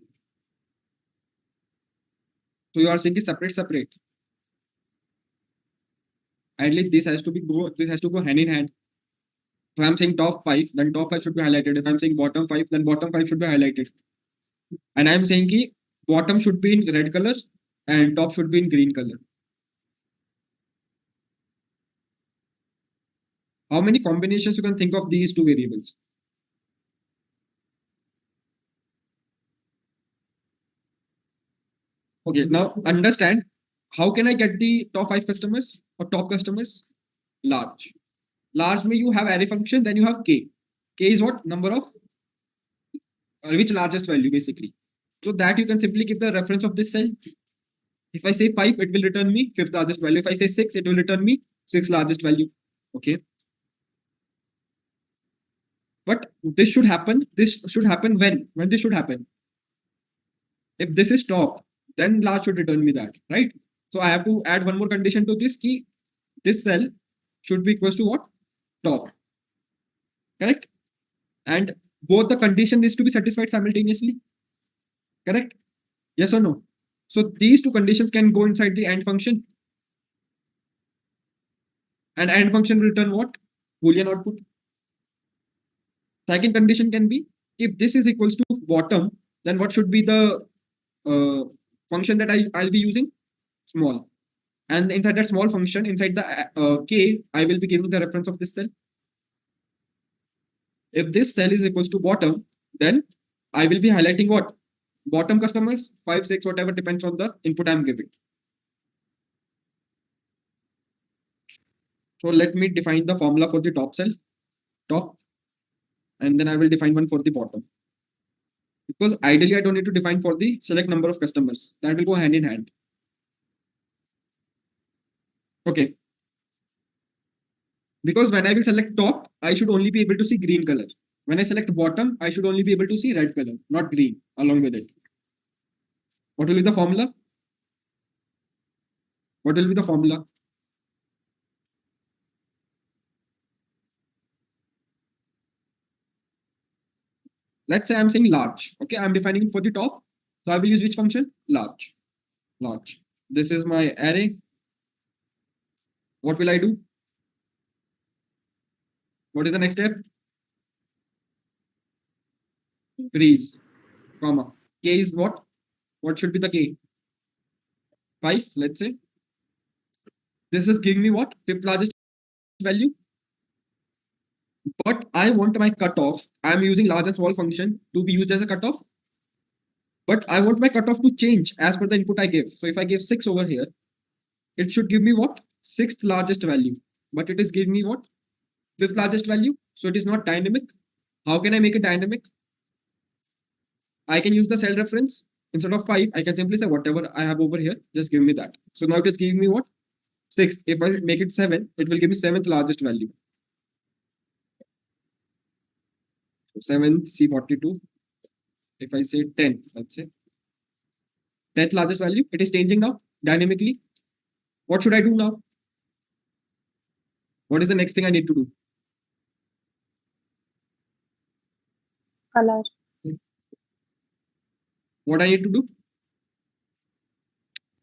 So you are saying separate. Ideally, this has to go hand in hand. If I'm saying top 5, then top 5 should be highlighted. If I'm saying bottom 5, then bottom 5 should be highlighted. And I'm saying ki bottom should be in red color and top should be in green color. How many combinations you can think of these two variables? Okay, now understand, how can I get the top 5 customers or top customers? Large. Large may you have array function, then you have k. K is what? Number of which largest value basically. So that you can simply give the reference of this cell. If I say 5, it will return me 5th largest value. If I say 6, it will return me 6th largest value. Okay. But this should happen. This should happen when? When this should happen? If this is top, then large should return me that, right? So I have to add one more condition to this key. This cell should be equals to what? Top. Correct? And both the condition is to be satisfied simultaneously. Correct? Yes or no? So these two conditions can go inside the AND function. And AND function will return what? Boolean output. Second condition can be, if this is equals to bottom, then what should be the function that I'll be using? Small. And inside that small function, inside the k, I will be giving the reference of this cell. If this cell is equals to bottom, then I will be highlighting what? Bottom customers, 5, 6, whatever, depends on the input I'm giving. So let me define the formula for the top cell, top, and then I will define one for the bottom. Because ideally, I don't need to define for the select number of customers. That will go hand in hand. Okay. Because when I will select top, I should only be able to see green color. When I select bottom, I should only be able to see red color, not green, along with it. What will be the formula? What will be the formula? Let's say I'm saying large. Okay, I'm defining it for the top. So I will use which function? Large. Large. This is my array. What will I do? What is the next step? Freeze, comma. K is what? What should be the K? 5, let's say. This is giving me what? 5th largest value. But I want my cutoff. I'm using large and small function to be used as a cutoff. But I want my cutoff to change as per the input I give. So if I give 6 over here, it should give me what? 6th largest value. But it is giving me what? 5th largest value. So it is not dynamic. How can I make it dynamic? I can use the cell reference. Instead of 5, I can simply say whatever I have over here, just give me that. So now it is giving me what? 6. If I make it 7, it will give me 7th largest value. 7th C42. If I say 10, let's say 10th largest value, it is changing now dynamically. What should I do now? What is the next thing I need to do? Color. What I need to do?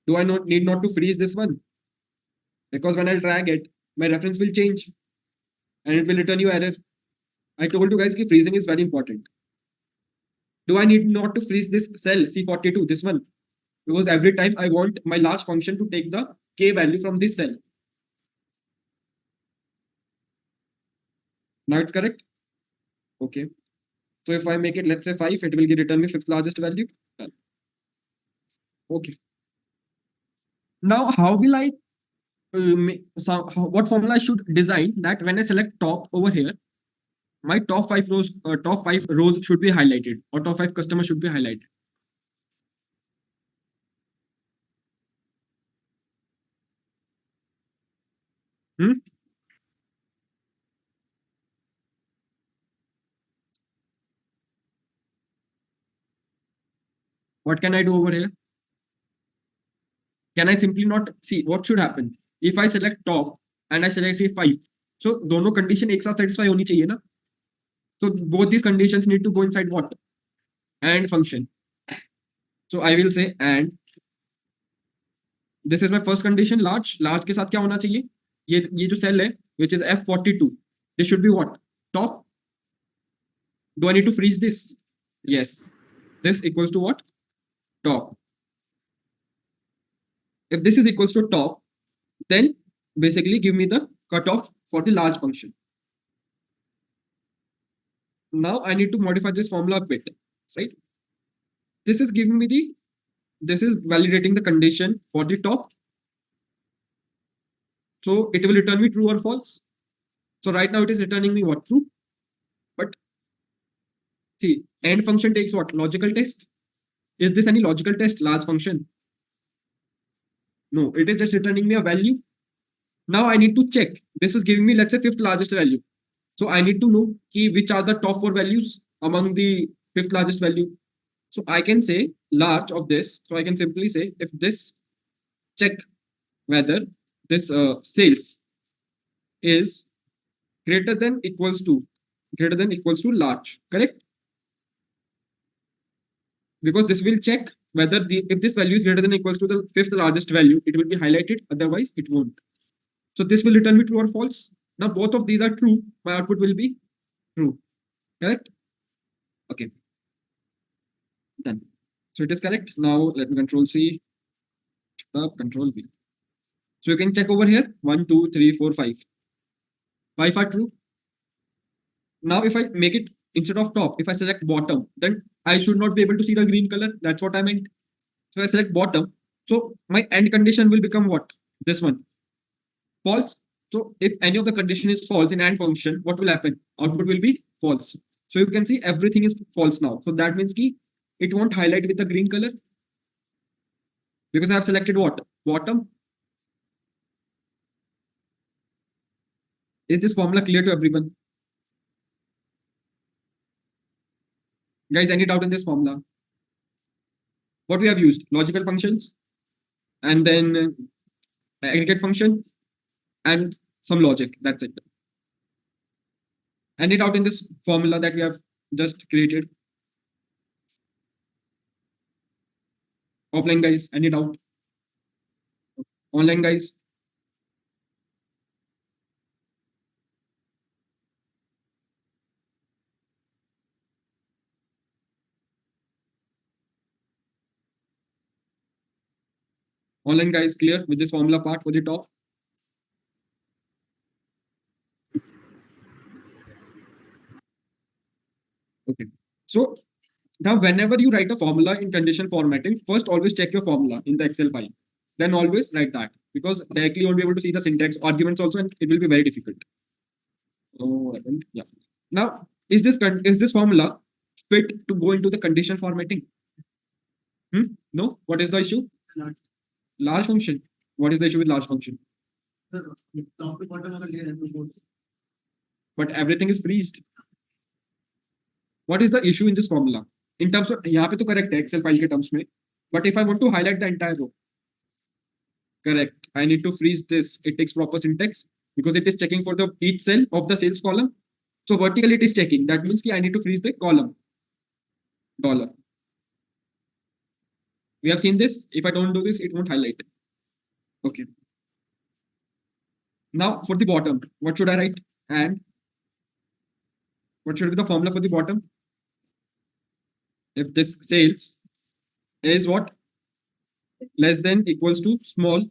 Do I not need not to freeze this one? Because when I drag it, my reference will change and it will return you error. I told you guys that freezing is very important. Do I need not to freeze this cell C42, this one? Because every time I want my large function to take the k value from this cell. Now it's correct? Okay. So if I make it, let's say 5, it will return me 5th largest value. Okay. Now, how will I, what formula I should design that when I select top over here, my top 5 rows should be highlighted, or top 5 customers should be highlighted. What can I do over here? Can I simply not see what should happen? If I select top and I select say 5, so दोनों condition एक साथ satisfy होनी चाहिए ना? So both these conditions need to go inside what? And function. So I will say and this is my first condition, large के साथ क्या होना चाहिए? ये जो cell है, which is F42, this should be what? Top. Do I need to freeze this? Yes. This equals to what? Top. If this is equals to top, then basically give me the cutoff for the large function. Now I need to modify this formula a bit, right? This is giving me this is validating the condition for the top. So it will return me true or false. So right now it is returning me what? True. But see, end function takes what? Logical test. Is this any logical test, large function? No, it is just returning me a value. Now I need to check. This is giving me, let's say, 5th largest value. So I need to know which are the top 4 values among the 5th largest value. So I can say large of this. So I can simply say if this check whether this sales is greater than equals to large, correct? Because this will check whether if this value is greater than equals to the 5th largest value, it will be highlighted, otherwise it won't. So this will return me true or false. Now both of these are true, my output will be true, correct? Okay, done. So it is correct. Now let me control C, control V. So you can check over here, 1, 2, 3, 4, 5. 5 are true. Now if I make it instead of top, if I select bottom, then I should not be able to see the green color. That's what I meant. So I select bottom. So my end condition will become what? This one. False. So if any of the condition is false in AND function, what will happen? Output will be false. So you can see everything is false now. So that means it won't highlight with the green color because I have selected what? Bottom. Is this formula clear to everyone? Guys, any doubt in this formula? What we have used? Logical functions and then aggregate function and some logic. That's it. Any doubt in this formula that we have just created? Offline guys, any doubt? Online guys? Online guys, clear with this formula part for the top? Okay. So now whenever you write a formula in condition formatting, first always check your formula in the Excel file. Then always write that, because directly you won't be able to see the syntax arguments also, and it will be very difficult. Oh, yeah. Now, is this formula fit to go into the condition formatting? No? What is the issue? Large function. What is the issue with large function? Top to bottom of the layer and both. But everything is freezed. what is the issue in this formula? In terms of, यहाँ पे तो correct है Excel file के terms में, but if I want to highlight the entire row, correct, I need to freeze this. It takes proper syntax because it is checking for the each cell of the sales column. So vertically it is checking. That means I need to freeze the column. $. We have seen this. If I don't do this, it won't highlight. Okay. Now for the bottom, what should I write? And what should be the formula for the bottom? If this sales is what? Less than equals to small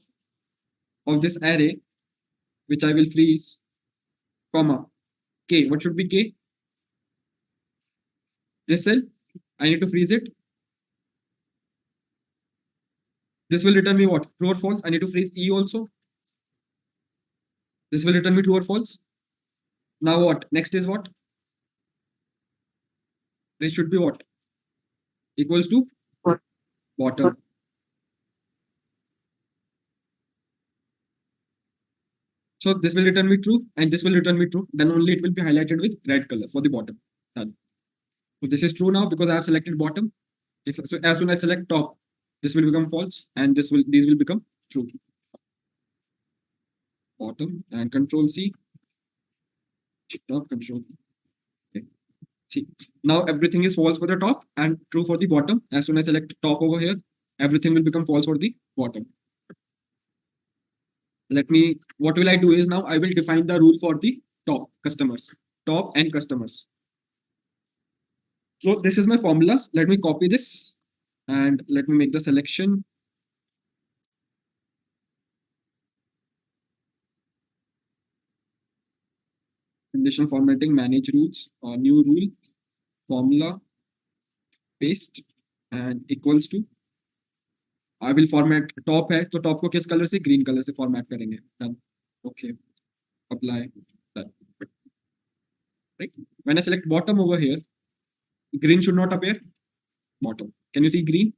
of this array, which I will freeze, comma, K. What should be K? This cell, I need to freeze it. This will return me what? True or false? I need to freeze E also. This will return me true or false. Now what? Next is what? This should be what? Equals to bottom. So this will return me true and this will return me true. Then only it will be highlighted with red color for the bottom. Done. So this is true now because I have selected bottom. So as soon as I select top, this will become false and these will become true. Bottom and Control C. Top, Control. Okay. See, now everything is false for the top and true for the bottom. As soon as I select top over here, everything will become false for the bottom. What will I do is now I will define the rule for the top and customers. So this is my formula. Let me copy this and let me make the selection. Conditional formatting, manage rules, new rule, formula, paste and equals to. I will format top है तो top को किस color से? Green color से format करेंगे. Done. Okay. Apply. Done. Right. When I select bottom over here, green should not appear. Bottom. Can you see green?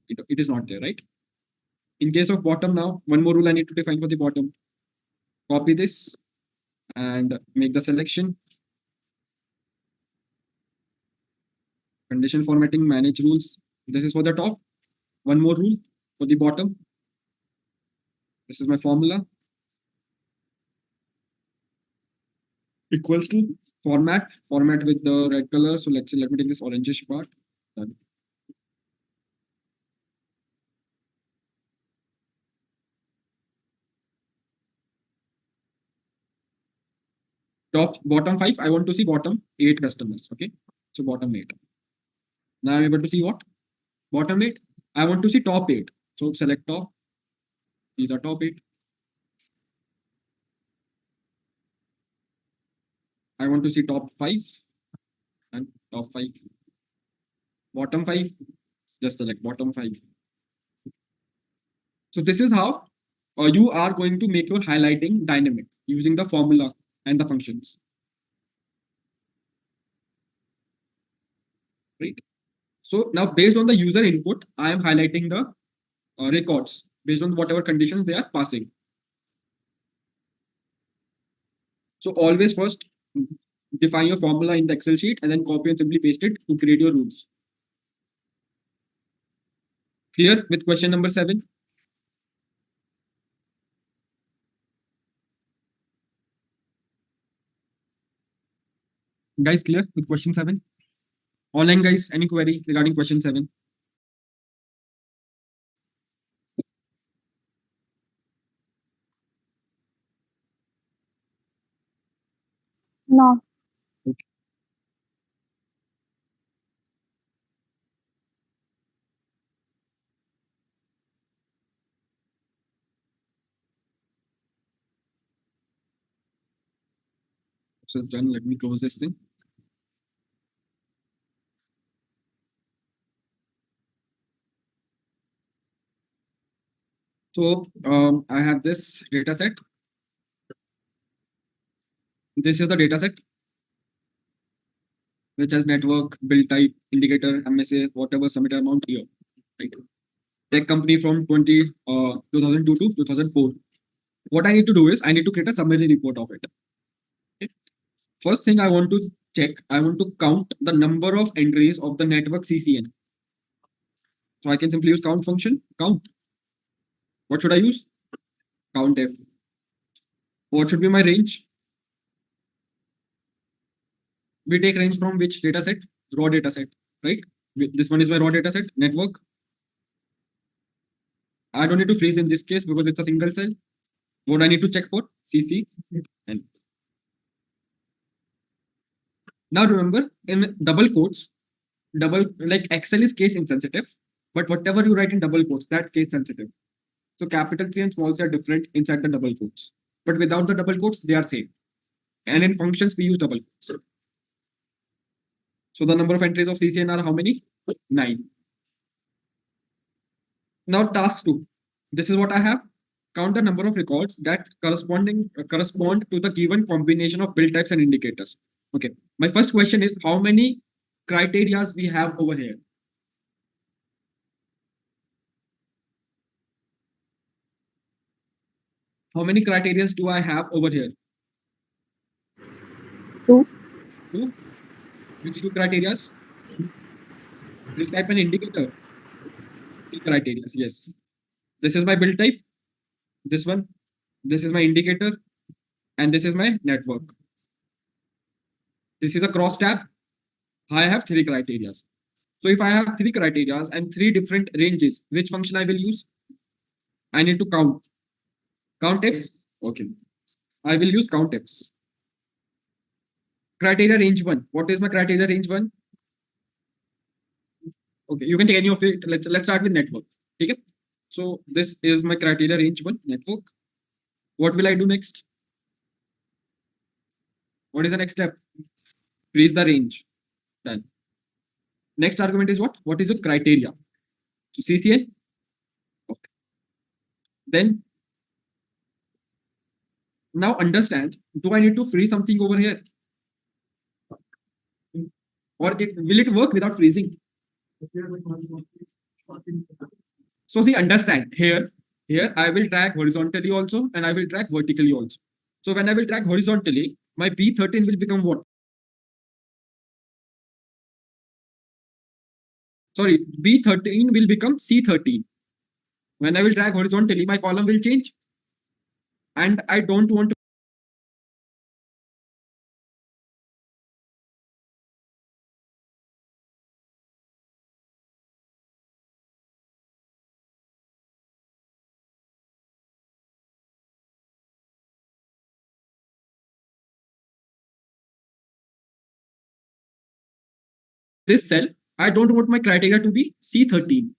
It is not there, right? In case of bottom now, one more rule I need to define for the bottom. Copy this and make the selection. Condition formatting, manage rules. This is for the top. One more rule for the bottom. This is my formula. Equals to format with the red color. So let me take this orangish part. Done. Bottom 5, I want to see bottom 8 customers. Okay, so bottom 8. Now I'm able to see what? Bottom 8. I want to see top 8. So select top. These are top 8. I want to see top 5 and top 5. Bottom 5. Just select bottom 5. So this is how you are going to make your highlighting dynamic using the formula and the functions. Right. So now based on the user input, I am highlighting the records based on whatever conditions they are passing. So always first define your formula in the Excel sheet and then copy and simply paste it to create your rules. Clear with question number 7? Guys, clear with question 7? Online guys, any query regarding question 7? No. Okay. So it's done. Let me close this thing. So I have this data set. This is the data set, which has network, bill type, indicator, MSA, whatever submit amount here. Right. Tech company from 2002 to 2004. What I need to do is I need to create a summary report of it. Okay. First thing I want to check, I want to count the number of entries of the network CCN. So I can simply use count function, count. What should I use? Count F. What should be my range? We take range from which data set? Raw data set, right? This one is my raw data set, network. I don't need to freeze in this case because it's a single cell. What do I need to check for? CC. And now remember, in double quotes, like Excel is case insensitive, but whatever you write in double quotes, that's case sensitive. So capital C and small c are different inside the double quotes, but without the double quotes, they are same. And in functions, we use double quotes. So the number of entries of CCN are how many? 9. Now task 2. This is what I have. Count the number of records that correspond to the given combination of build types and indicators. Okay. My first question is how many criterias we have over here? How many criterias do I have over here? 2. 2. Which 2 criterias? Build type and indicator. 2 criterias. Yes. This is my build type. This one. This is my indicator. And this is my network. This is a cross tab. I have 3 criterias. So if I have 3 criterias and 3 different ranges, which function I will use? I need to count. Count X. Okay. I will use count X. Criteria range 1. What is my criteria range 1? Okay, you can take any of it. Let's start with network. Okay. So this is my criteria range 1, network. What will I do next? What is the next step? Freeze the range. Done. Next argument is what? What is the criteria? So CCN. Okay. Then now understand, do I need to freeze something over here? Or will it work without freezing? So see, understand here I will drag horizontally also and I will drag vertically also. So when I will drag horizontally, my B13 will become what? Sorry, B13 will become C13. When I will drag horizontally, my column will change. And I don't want to. This cell, I don't want my criteria to be C13,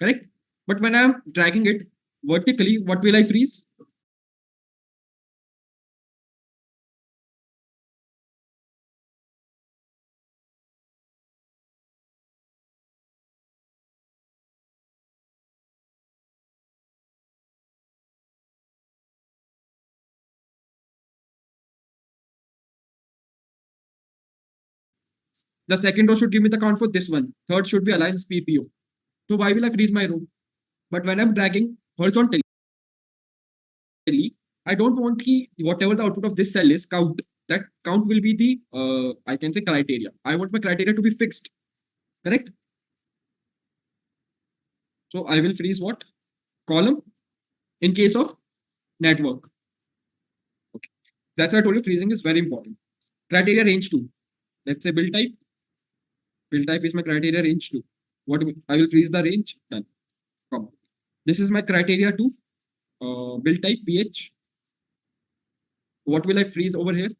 correct? But when I'm dragging it vertically, what will I freeze? The second row should give me the count for this one. Third should be alliance PPO. So why will I freeze my row? But when I'm dragging horizontally, I don't want whatever the output of this cell is, count. That count will be the, I can say criteria. I want my criteria to be fixed, correct? So I will freeze what? Column in case of network. Okay. That's why I told you freezing is very important. Criteria range 2. Let's say build type. Build type is my criteria range 2. What I will freeze the range. Done. Come. This is my criteria 2. Build type PH. What will I freeze over here?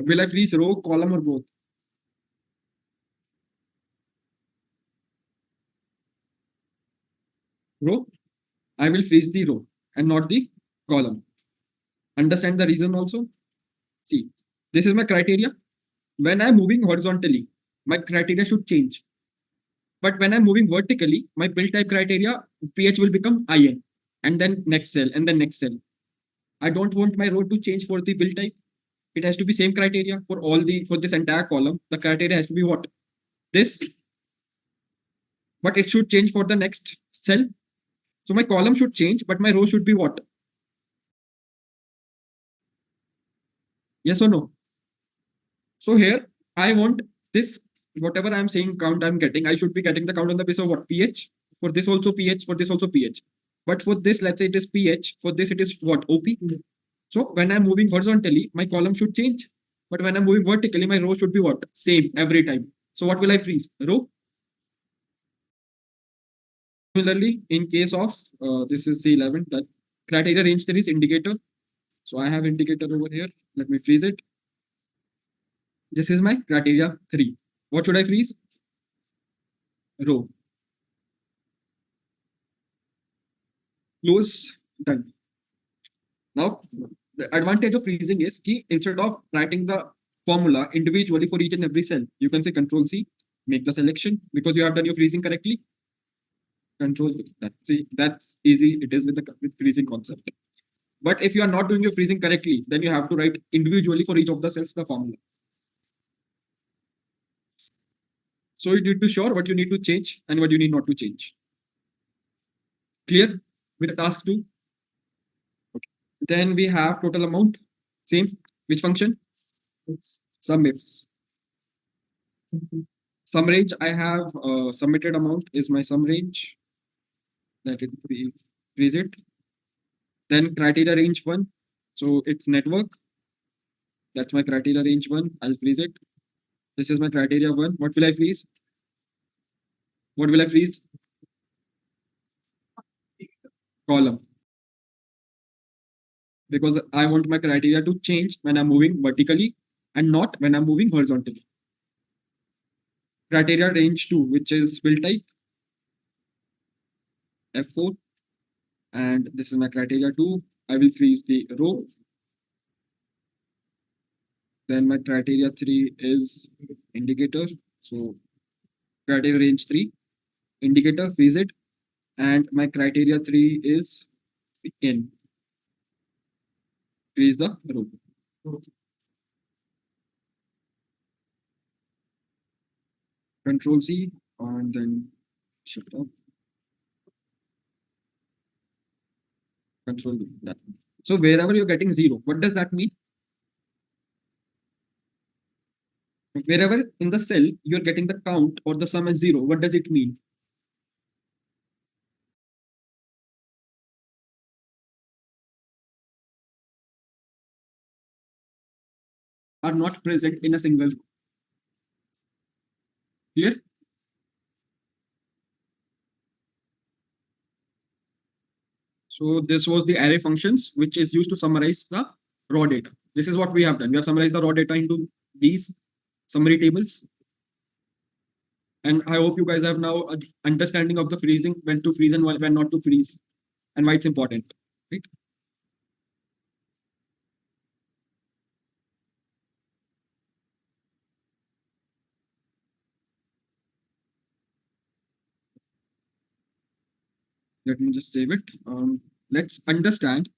Will I freeze row, column, or both? Row. I will freeze the row and not the column. Understand the reason also? See, this is my criteria. When I'm moving horizontally, my criteria should change. But when I'm moving vertically, my build type criteria, PH will become IN, and then next cell, and then next cell. I don't want my row to change for the build type. It has to be same criteria for this entire column. The criteria has to be what? This. But it should change for the next cell. So my column should change, but my row should be what? Yes or no? So here I want this, whatever I'm saying count I'm getting, I should be getting the count on the basis of what? pH. For this also pH, for this also pH. But for this, let's say it is pH. For this, it is what? OP. So when I'm moving horizontally, my column should change. But when I'm moving vertically, my row should be what? Same every time. So what will I freeze? Row. Similarly, in case of this is C11, that criteria range 3 is indicator. So I have indicator over here. Let me freeze it. This is my criteria 3. What should I freeze? Row. Close, done. Now, the advantage of freezing is key instead of writing the formula individually for each and every cell, you can say Control C, make the selection because you have done your freezing correctly. Control V. That's easy. It is with the freezing concept. But if you are not doing your freezing correctly, then you have to write individually for each of the cells the formula. So you need to show what you need to change and what you need not to change. Clear with the task 2? Okay. Then we have total amount. Same. Which function? Sum ifs. Sum range, I have submitted amount is my sum range. Let it be, freeze it. Then criteria range 1. So it's network. That's my criteria range 1. I'll freeze it. This is my criteria 1. What will I freeze? What will I freeze? Column. Because I want my criteria to change when I'm moving vertically and not when I'm moving horizontally. Criteria range 2, which is fill type, F4. And this is my criteria 2. I will freeze the row. Then my criteria 3 is indicator. So criteria range 3, indicator, freeze it. And my criteria 3 is in, freeze the row. Control C and then shift up. Control V. Done. So wherever you're getting 0, what does that mean? Wherever in the cell you're getting the count or the sum as 0, what does it mean? Are not present in a single row. Clear? So this was the array functions, which is used to summarize the raw data. This is what we have done. We have summarized the raw data into these summary tables. And I hope you guys have now an understanding of the freezing, when to freeze and when not to freeze, and why it's important, right? Let me just save it. Let's understand.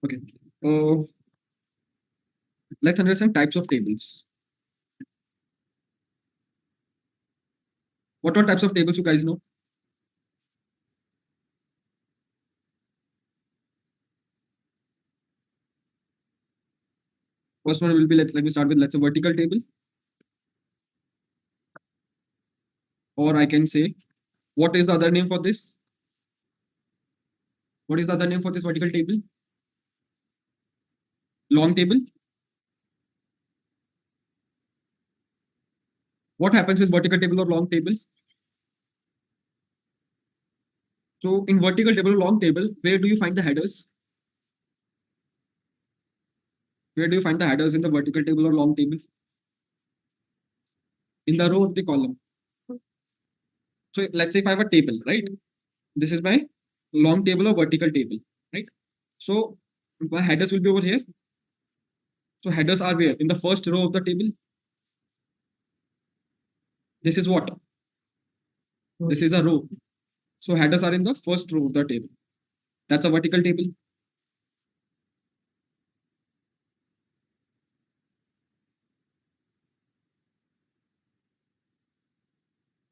Okay. Let's understand types of tables. What are types of tables you guys know? First one will be, let me start with, let's say, vertical table. Or I can say, what is the other name for this? What is the other name for this vertical table? Long table. What happens with vertical table or long table? So in vertical table or long table, where do you find the headers? Where do you find the headers in the vertical table or long table? In the row of the column. So let's say if I have a table, right? This is my long table or vertical table, right? So my headers will be over here. So headers are where? In the first row of the table. This is what? This is a row. So headers are in the first row of the table. That's a vertical table.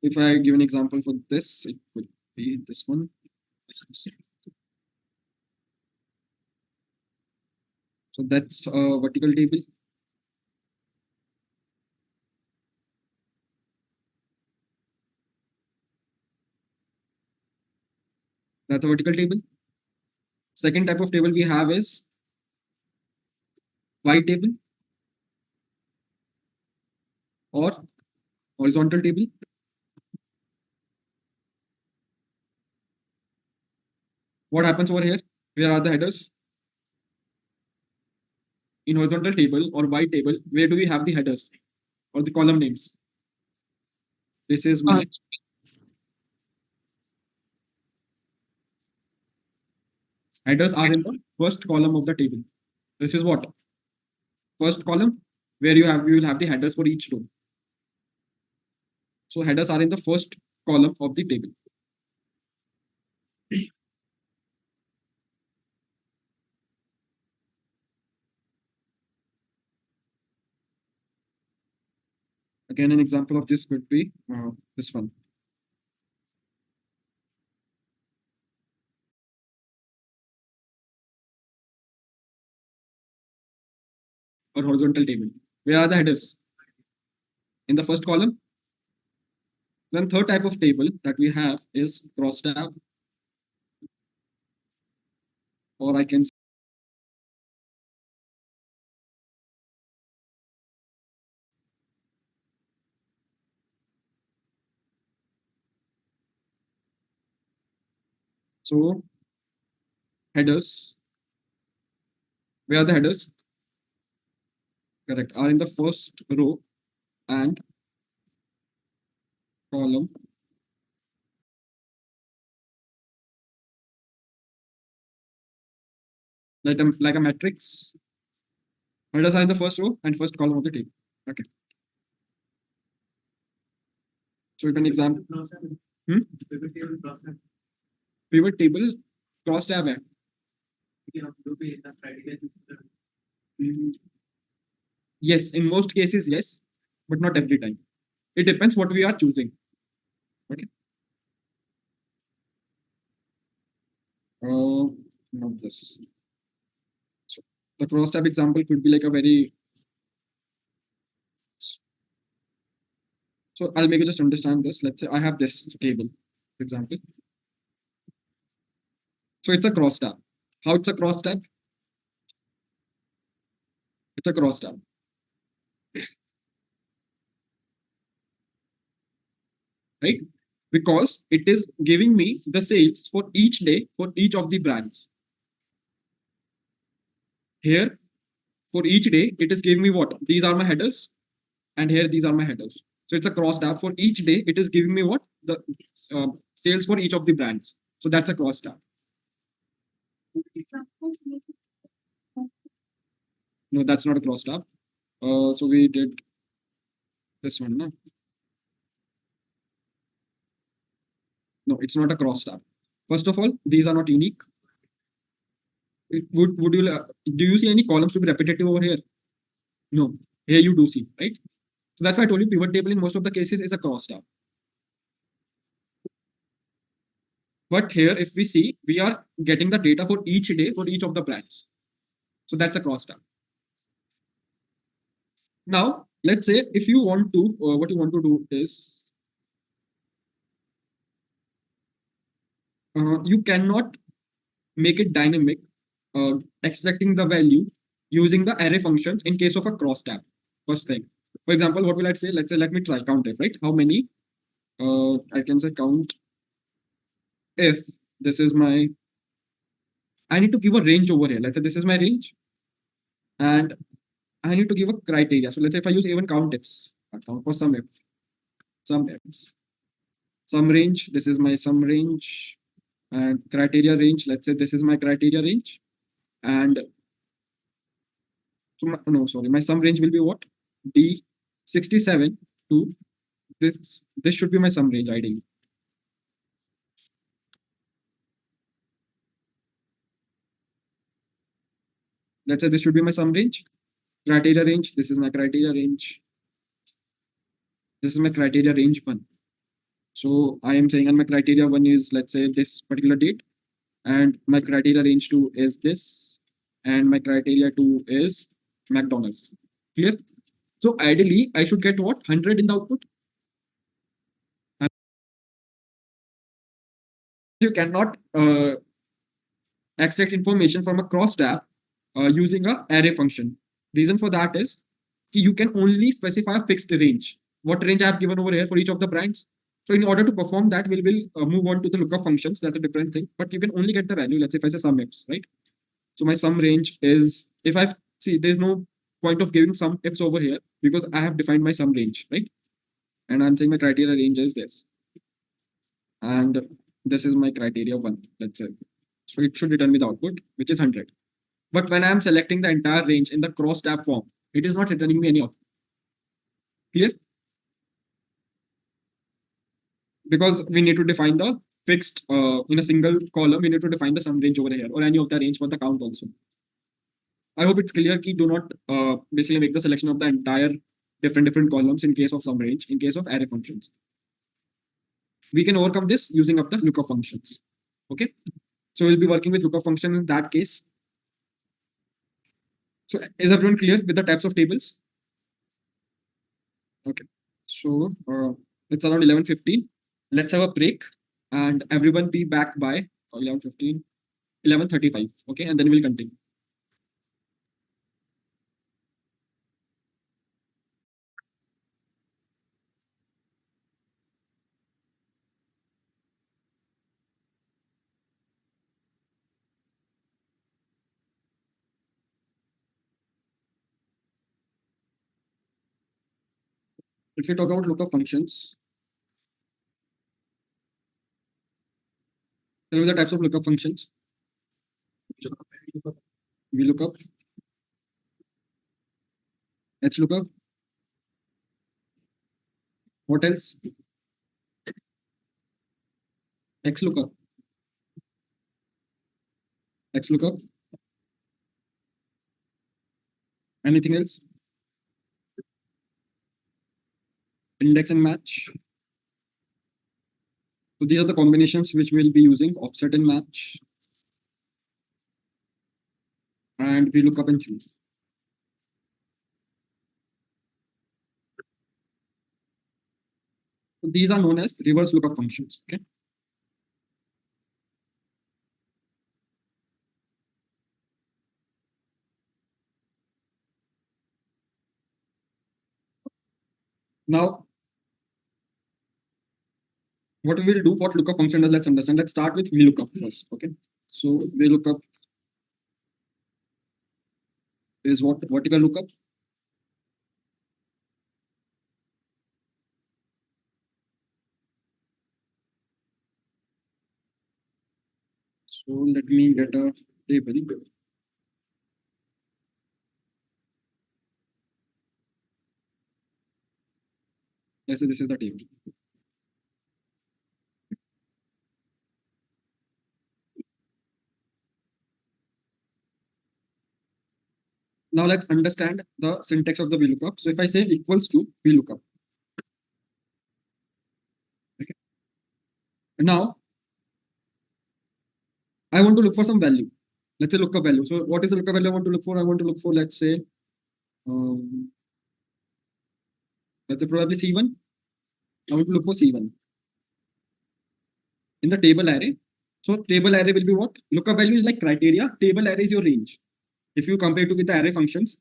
If I give an example for this, it would be this one. So that's a vertical table. That's a vertical table. Second type of table we have is Y table or horizontal table. What happens over here? Where are the headers? In horizontal table or Y table, where do we have the headers or the column names? This is my headers are in the first column of the table. This is what? First column where you will have the headers for each row. So headers are in the first column of the table. Again, an example of this could be this one. Or horizontal table. Where are the headers? In the first column. Then third type of table that we have is cross tab, or I can so headers. Where are the headers? Correct. Are in the first row and column. Like a matrix. Headers are in the first row and first column of the table. Okay. So you can example. Pivot table cross tab. Pivot table cross tab है. Yes, in most cases, yes, but not every time. It depends what we are choosing. Okay. Not this. So the cross tab example could be like a very. So I'll make you just understand this. Let's say I have this table, for example. So it's a cross tab. How it's a cross tab? It's a cross tab. Right? Because it is giving me the sales for each day for each of the brands. Here, for each day, it is giving me what? These are my headers, and here these are my headers. So it's a cross tab. For each day, it is giving me what? The sales for each of the brands. So that's a cross tab. No, that's not a cross tab. So we did this one, no? No, it's not a cross tab. First of all, these are not unique. Would you do you see any columns to be repetitive over here? No. Here you do see, right? So that's why I told you pivot table in most of the cases is a cross tab. But here, if we see, we are getting the data for each day for each of the brands. So that's a cross tab. Now, let's say if you want to, what you want to do is, you cannot make it dynamic, extracting the value using the array functions in case of a cross tab. First thing. For example, what will I say? Let's say, let me try count it, right? How many? I can say count if this is my, I need to give a range over here. Let's say this is my range. And I need to give a criteria. So let's say if I use even count ifs, count for some if, some ifs, some range, this is my sum range, and criteria range, let's say this is my criteria range. And so no, sorry, my sum range will be what? D67 to this should be my sum range ideally. Let's say this should be my sum range. Criteria range, this is my criteria range. This is my criteria range 1. So I am saying, and my criteria 1 is, let's say, this particular date, and my criteria range 2 is this, and my criteria 2 is McDonald's. Clear? So ideally, I should get what? 100 in the output. You cannot extract information from a cross tab using a array function. Reason for that is you can only specify a fixed range. What range I have given over here for each of the brands. So in order to perform that, we will move on to the lookup functions. That's a different thing. But you can only get the value. Let's say if I say sum ifs, right? So my sum range is, if I see, there's no point of giving sum ifs over here because I have defined my sum range, right? And I'm saying my criteria range is this. And this is my criteria 1, let's say. So it should return me the output, which is 100. But when I'm selecting the entire range in the cross tab form, it is not returning me any output. Clear? Because we need to define the fixed, in a single column, we need to define the sum range over here, or any of the range for the count also. I hope it's clear. Do not basically make the selection of the entire different columns in case of sum range, in case of array functions. We can overcome this using up the lookup functions. Okay. So we'll be working with lookup function in that case. So is everyone clear with the types of tables? Okay. So it's around 11:15. Let's have a break and everyone be back by 11:15, 11:35. Okay, and then we'll continue. If we talk about lookup functions, tell me the types of lookup functions. Vlookup, Hlookup. What else? Xlookup. Xlookup. Anything else? Index and match. So these are the combinations which we'll be using: offset and match. And Vlookup and choose. So these are known as reverse lookup functions. Okay. Now, what we will do, what lookup function does, let's understand. Let's start with Vlookup first. Okay. So Vlookup is what? Vertical lookup. So let me get a table. Let's say this is the table. Now let's understand the syntax of the Vlookup. So if I say equals to Vlookup. Okay. Now I want to look for some value. Let's say lookup value. So what is the lookup value I want to look for? I want to look for, let's say probably C1. I want to look for C1 in the table array. So table array will be what? Lookup value is like criteria. Table array is your range. If you compare it with the array functions,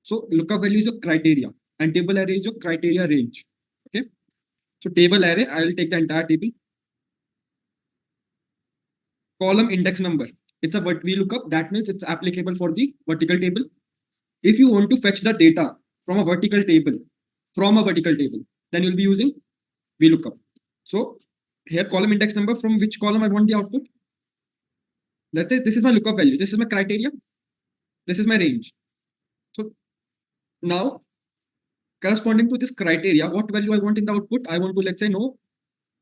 so lookup value is your criteria and table array is your criteria range. Okay. So table array, I will take the entire table. Column index number. It's a Vlookup. That means it's applicable for the vertical table. If you want to fetch the data from a vertical table, then you'll be using Vlookup. So here column index number, from which column I want the output. Let's say this is my lookup value. This is my criteria. This is my range. So now corresponding to this criteria, what value I want in the output? I want to, let's say, know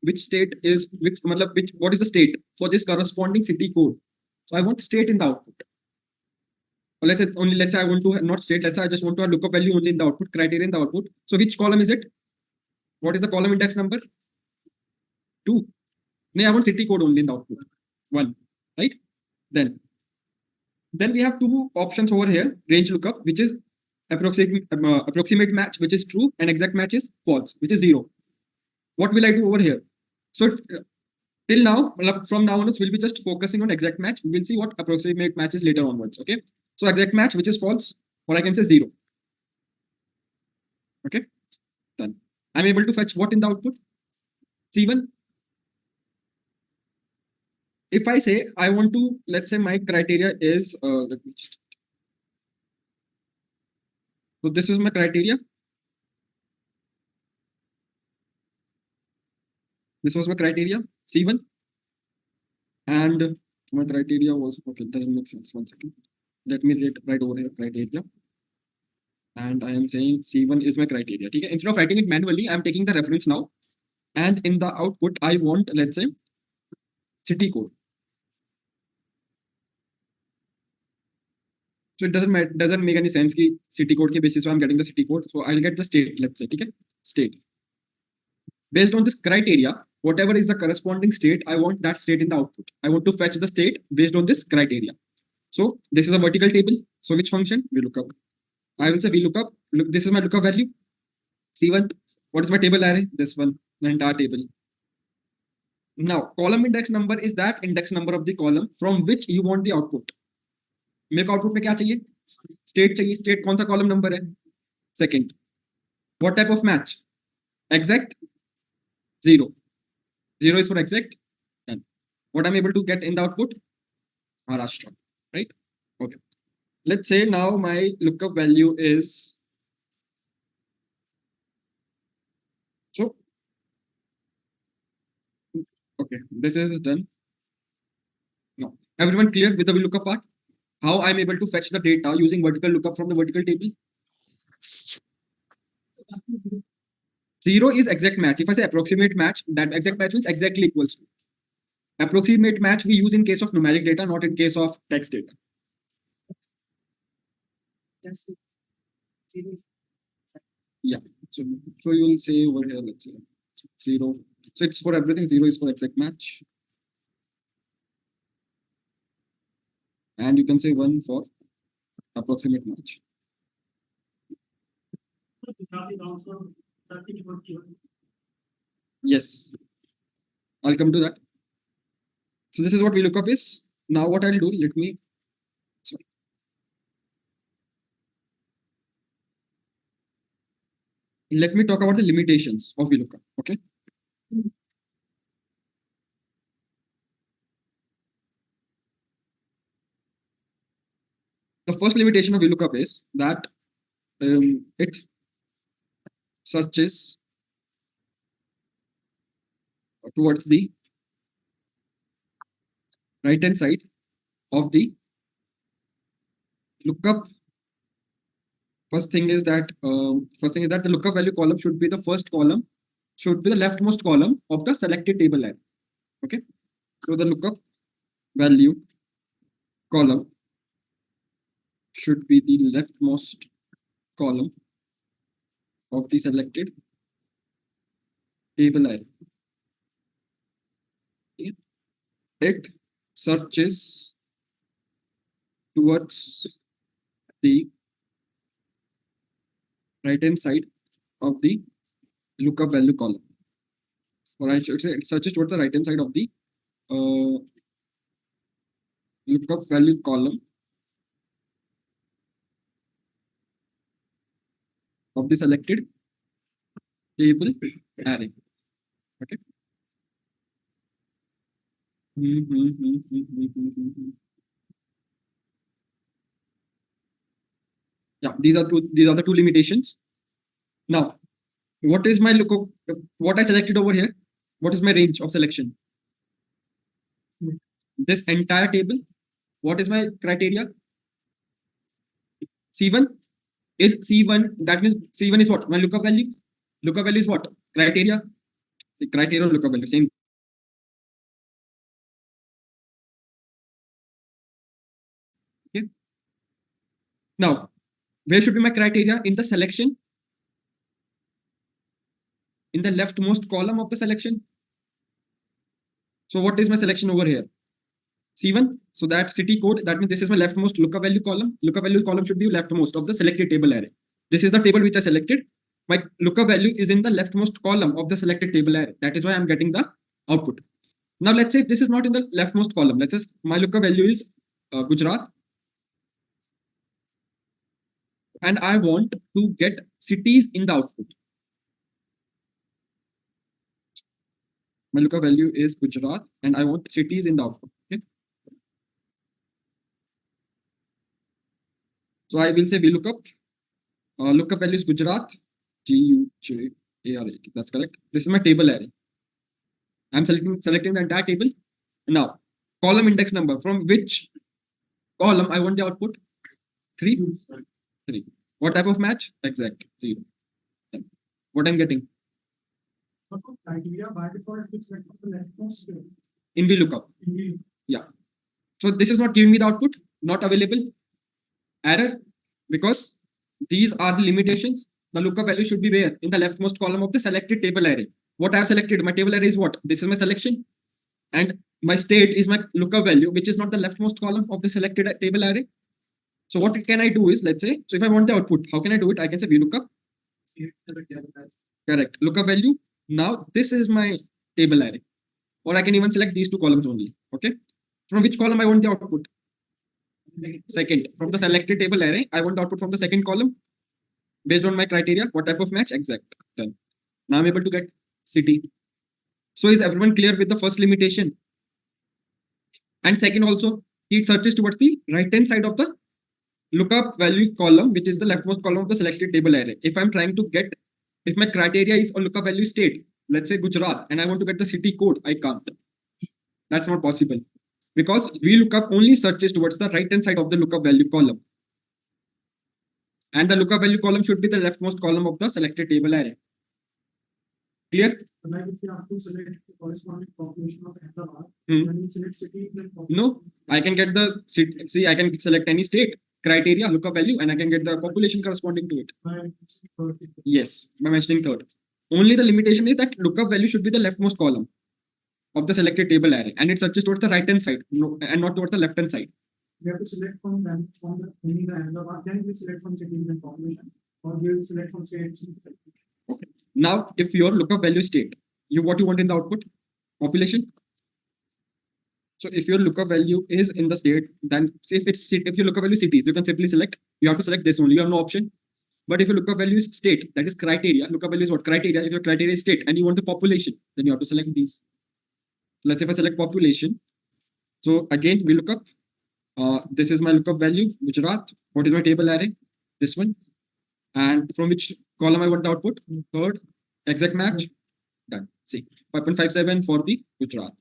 which state is what is the state for this corresponding city code. So I want state in the output. Or let's say I want to not state. Let's say I just want to have lookup value only in the output, criteria in the output. So which column is it? What is the column index number? 2. No, I want city code only in the output. 1, right? Then we have two options over here. Range lookup, which is approximate match, which is true, and exact match is false, which is 0. What will I do over here? So till now, from now onwards, we'll be just focusing on exact match. We will see what approximate match is later onwards. Okay. So exact match, which is false, or I can say 0. Okay. Done. I'm able to fetch what in the output? C1. If I say I want to, let's say my criteria is, let me just, so this is my criteria. This was my criteria, C1. And my criteria was, okay, it doesn't make sense. 1 second. Let me write over here criteria. And I am saying C1 is my criteria. Okay? Instead of writing it manually, I'm taking the reference now. And in the output, I want, let's say, city code. So it doesn't make any sense ki city code ke basis I'm getting the city code. So I'll get the state, let's say, okay? State. Based on this criteria, whatever is the corresponding state, I want that state in the output. I want to fetch the state based on this criteria. So this is a vertical table. So which function? Vlookup. I will say Vlookup. Look, this is my lookup value. C1. What is my table array? This one, the entire table. Now, column index number is that index number of the column from which you want the output. मेरे को output में क्या चाहिए? State चाहिए. State कौन सा column number है? Second. What type of match? Exact. 0. 0 is for exact. And what I'm able to get in the output? Maharashtra. Right? Okay. Let's say now my lookup value is, so okay, this is done. Now, everyone clear with the lookup part? How I'm able to fetch the data using vertical lookup from the vertical table? 0 is exact match. If I say approximate match, that exact match means exactly equals to. Approximate match we use in case of numeric data, not in case of text data. Just series. Yeah. So you'll say over here, let's say 0. So it's for everything. 0 is for exact match. And you can say 1 for approximate match. Yes. I'll come to that. So this is what Vlookup is. Now what I'll do, let me talk about the limitations of Vlookup. Okay. The first limitation of Vlookup is that it searches towards the right hand side of the lookup. First thing is that the lookup value column should be the first column, should be the leftmost column of the selected table array. Okay. So the lookup value column should be the leftmost column of the selected table array. Okay. It searches towards the right hand side of the lookup value column, or I should say it searches towards the right hand side of the lookup value column of the selected table array. Okay. Yeah, these are the two limitations. Now, what is my lookup? What I selected over here? What is my range of selection? This entire table. What is my criteria? C1 is C1. That means C1 is what? My lookup value. Lookup value is what? Criteria. The criteria of lookup value. Same. Okay. Now, where should be my criteria? In the selection. In the leftmost column of the selection. So what is my selection over here? C1. So that city code, that means this is my leftmost lookup value column. Lookup value column should be leftmost of the selected table array. This is the table which I selected. My lookup value is in the leftmost column of the selected table array. That is why I'm getting the output. Now let's say this is not in the leftmost column. Let's say my lookup value is Gujarat. And I want to get cities in the output. My lookup value is Gujarat and I want cities in the output. Okay. So I will say Vlookup. Lookup value is Gujarat. G-U-J-A-R-A. That's correct. This is my table array. I'm selecting the entire table. Now, column index number. From which column I want the output? 3. 3. What type of match? Exact. 0. What I'm getting? Criteria by default is like the leftmost In Vlookup. in Yeah. So this is not giving me the output. Not available. Error. Because these are the limitations. The lookup value should be where? In the leftmost column of the selected table array. What I have selected, my table array is what? This is my selection. And my state is my lookup value, which is not the leftmost column of the selected table array. So what can I do is, let's say, so if I want the output, how can I do it? I can say Vlookup. Correct. Lookup value. Now this is my table array. Or I can even select these 2 columns only. Okay. From which column I want the output? Second. From the selected table array, I want the output from the second column. Based on my criteria, what type of match? Exact. Done. Now I'm able to get city. So is everyone clear with the first limitation? And second also, it searches towards the right hand side of the lookup value column, which is the leftmost column of the selected table array. If I'm trying to get, if my criteria is a lookup value state, let's say Gujarat, and I want to get the city code, I can't. That's not possible. Because Vlookup only searches towards the right hand side of the lookup value column. And the lookup value column should be the leftmost column of the selected table array. Clear? like if you have to select the corresponding population of Ahmedabad, Hmm. when you select city, then No, I can get the city. See, I can select any state, criteria, lookup value, and I can get the population corresponding to it. Yes, by mentioning third. Only the limitation is that lookup value should be the leftmost column of the selected table array, and it searches towards the right hand side, and not towards the left hand side. You have to select from them from the only the Ahmedabad, then we select from cities and population, or you select from states. Okay. Now, if your lookup value state, what you want in the output? Population. So if your lookup value is in the state, then say if your lookup value cities, you can simply select. You have to select this only. You have no option. But if your lookup value is state, that is criteria. Lookup value is what? Criteria. If your criteria is state and you want the population, then you have to select these. Let's say if I select population. So again, we look up. This is my lookup value, Gujarat. What is my table array? This one. And from which column I want the output? Third. Exact match. Done. See, 5.57 for the Gujarat.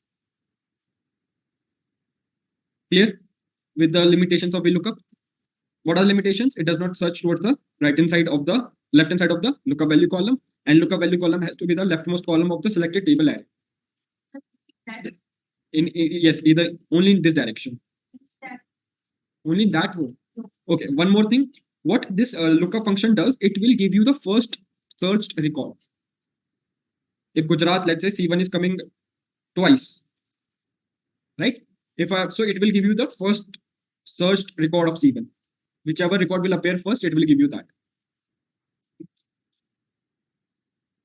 Clear with the limitations of VLOOKUP? What are the limitations? It does not search towards the right hand side of the left hand side of the lookup value column, and lookup value column has to be the leftmost column of the selected table array. Yes, either only in this direction. Only that one. Okay, one more thing. What this lookup function does, it will give you the first searched record. If Gujarat, let's say C1 is coming twice, right? So it will give you the first searched record of C1. Whichever record will appear first, it will give you that.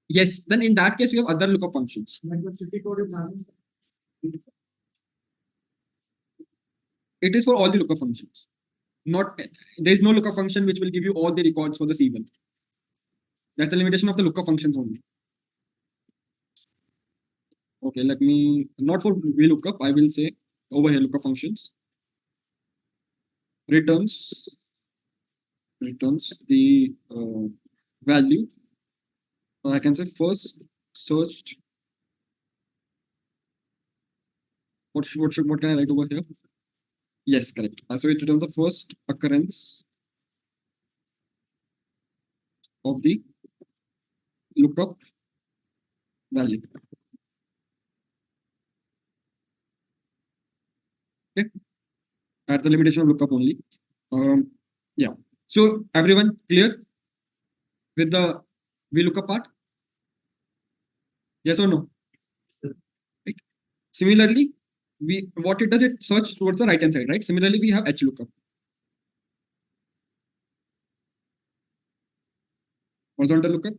Yes, then in that case, you have other lookup functions. Like the city code is having. It is for all the lookup functions. There is no lookup function which will give you all the records for the C1. That's the limitation of the lookup functions only. Okay, let me, not for VLOOKUP, I will say over here lookup functions. Returns the value. I can say first searched. What can I write over here? Yes, correct. So it returns the first occurrence of the lookup value. Okay, that's the limitation of lookup only. Yeah. So everyone clear with the VLOOKUP part? Yes or no? Right. Similarly, what it does, it search towards the right hand side, right? Similarly, we have Hlookup. Horizontal lookup.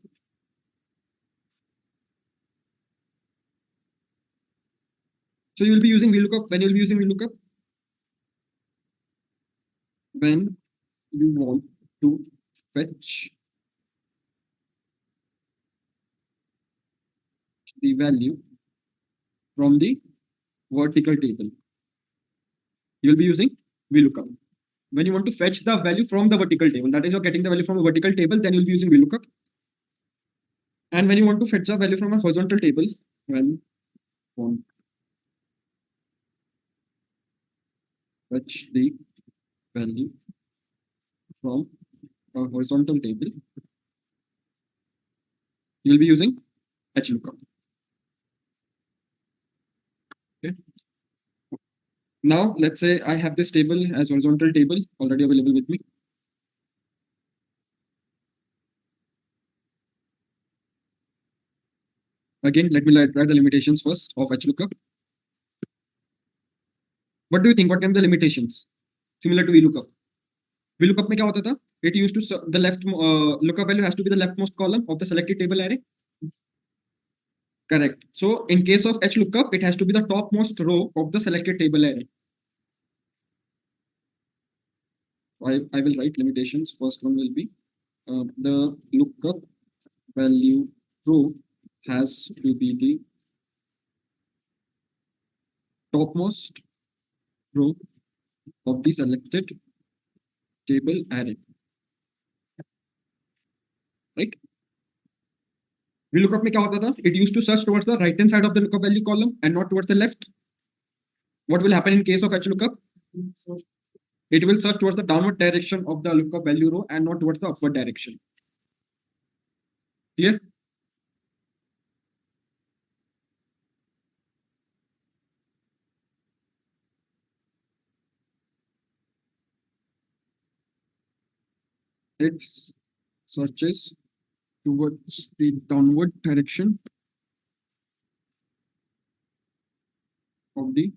So you'll be using Vlookup when you'll be using Vlookup when you want to fetch the value from the vertical table. You'll be using Vlookup. When you want to fetch the value from the vertical table, that is, you're getting the value from a vertical table, then you'll be using Vlookup. And when you want to fetch the value from a horizontal table, when want fetch the value from a horizontal table, you'll be using Hlookup. Okay. Now, let's say I have this table as horizontal table already available with me. Again, let me write the limitations first of Hlookup. What do you think? What can be the limitations? Similar to Vlookup. Vlookup में क्या होता था? It used to the left lookup value has to be the leftmost column of the selected table array. Correct. So in case of Hlookup, it has to be the topmost row of the selected table array. I will write limitations. First one will be the lookup value row has to be the topmost row of the selected table array. Right? Vlookup में क्या होता था? It used to search towards the right hand side of the lookup value column and not towards the left. What will happen in case of Hlookup? It will search towards the downward direction of the lookup value row and not towards the upward direction. Clear? It searches towards the downward direction of the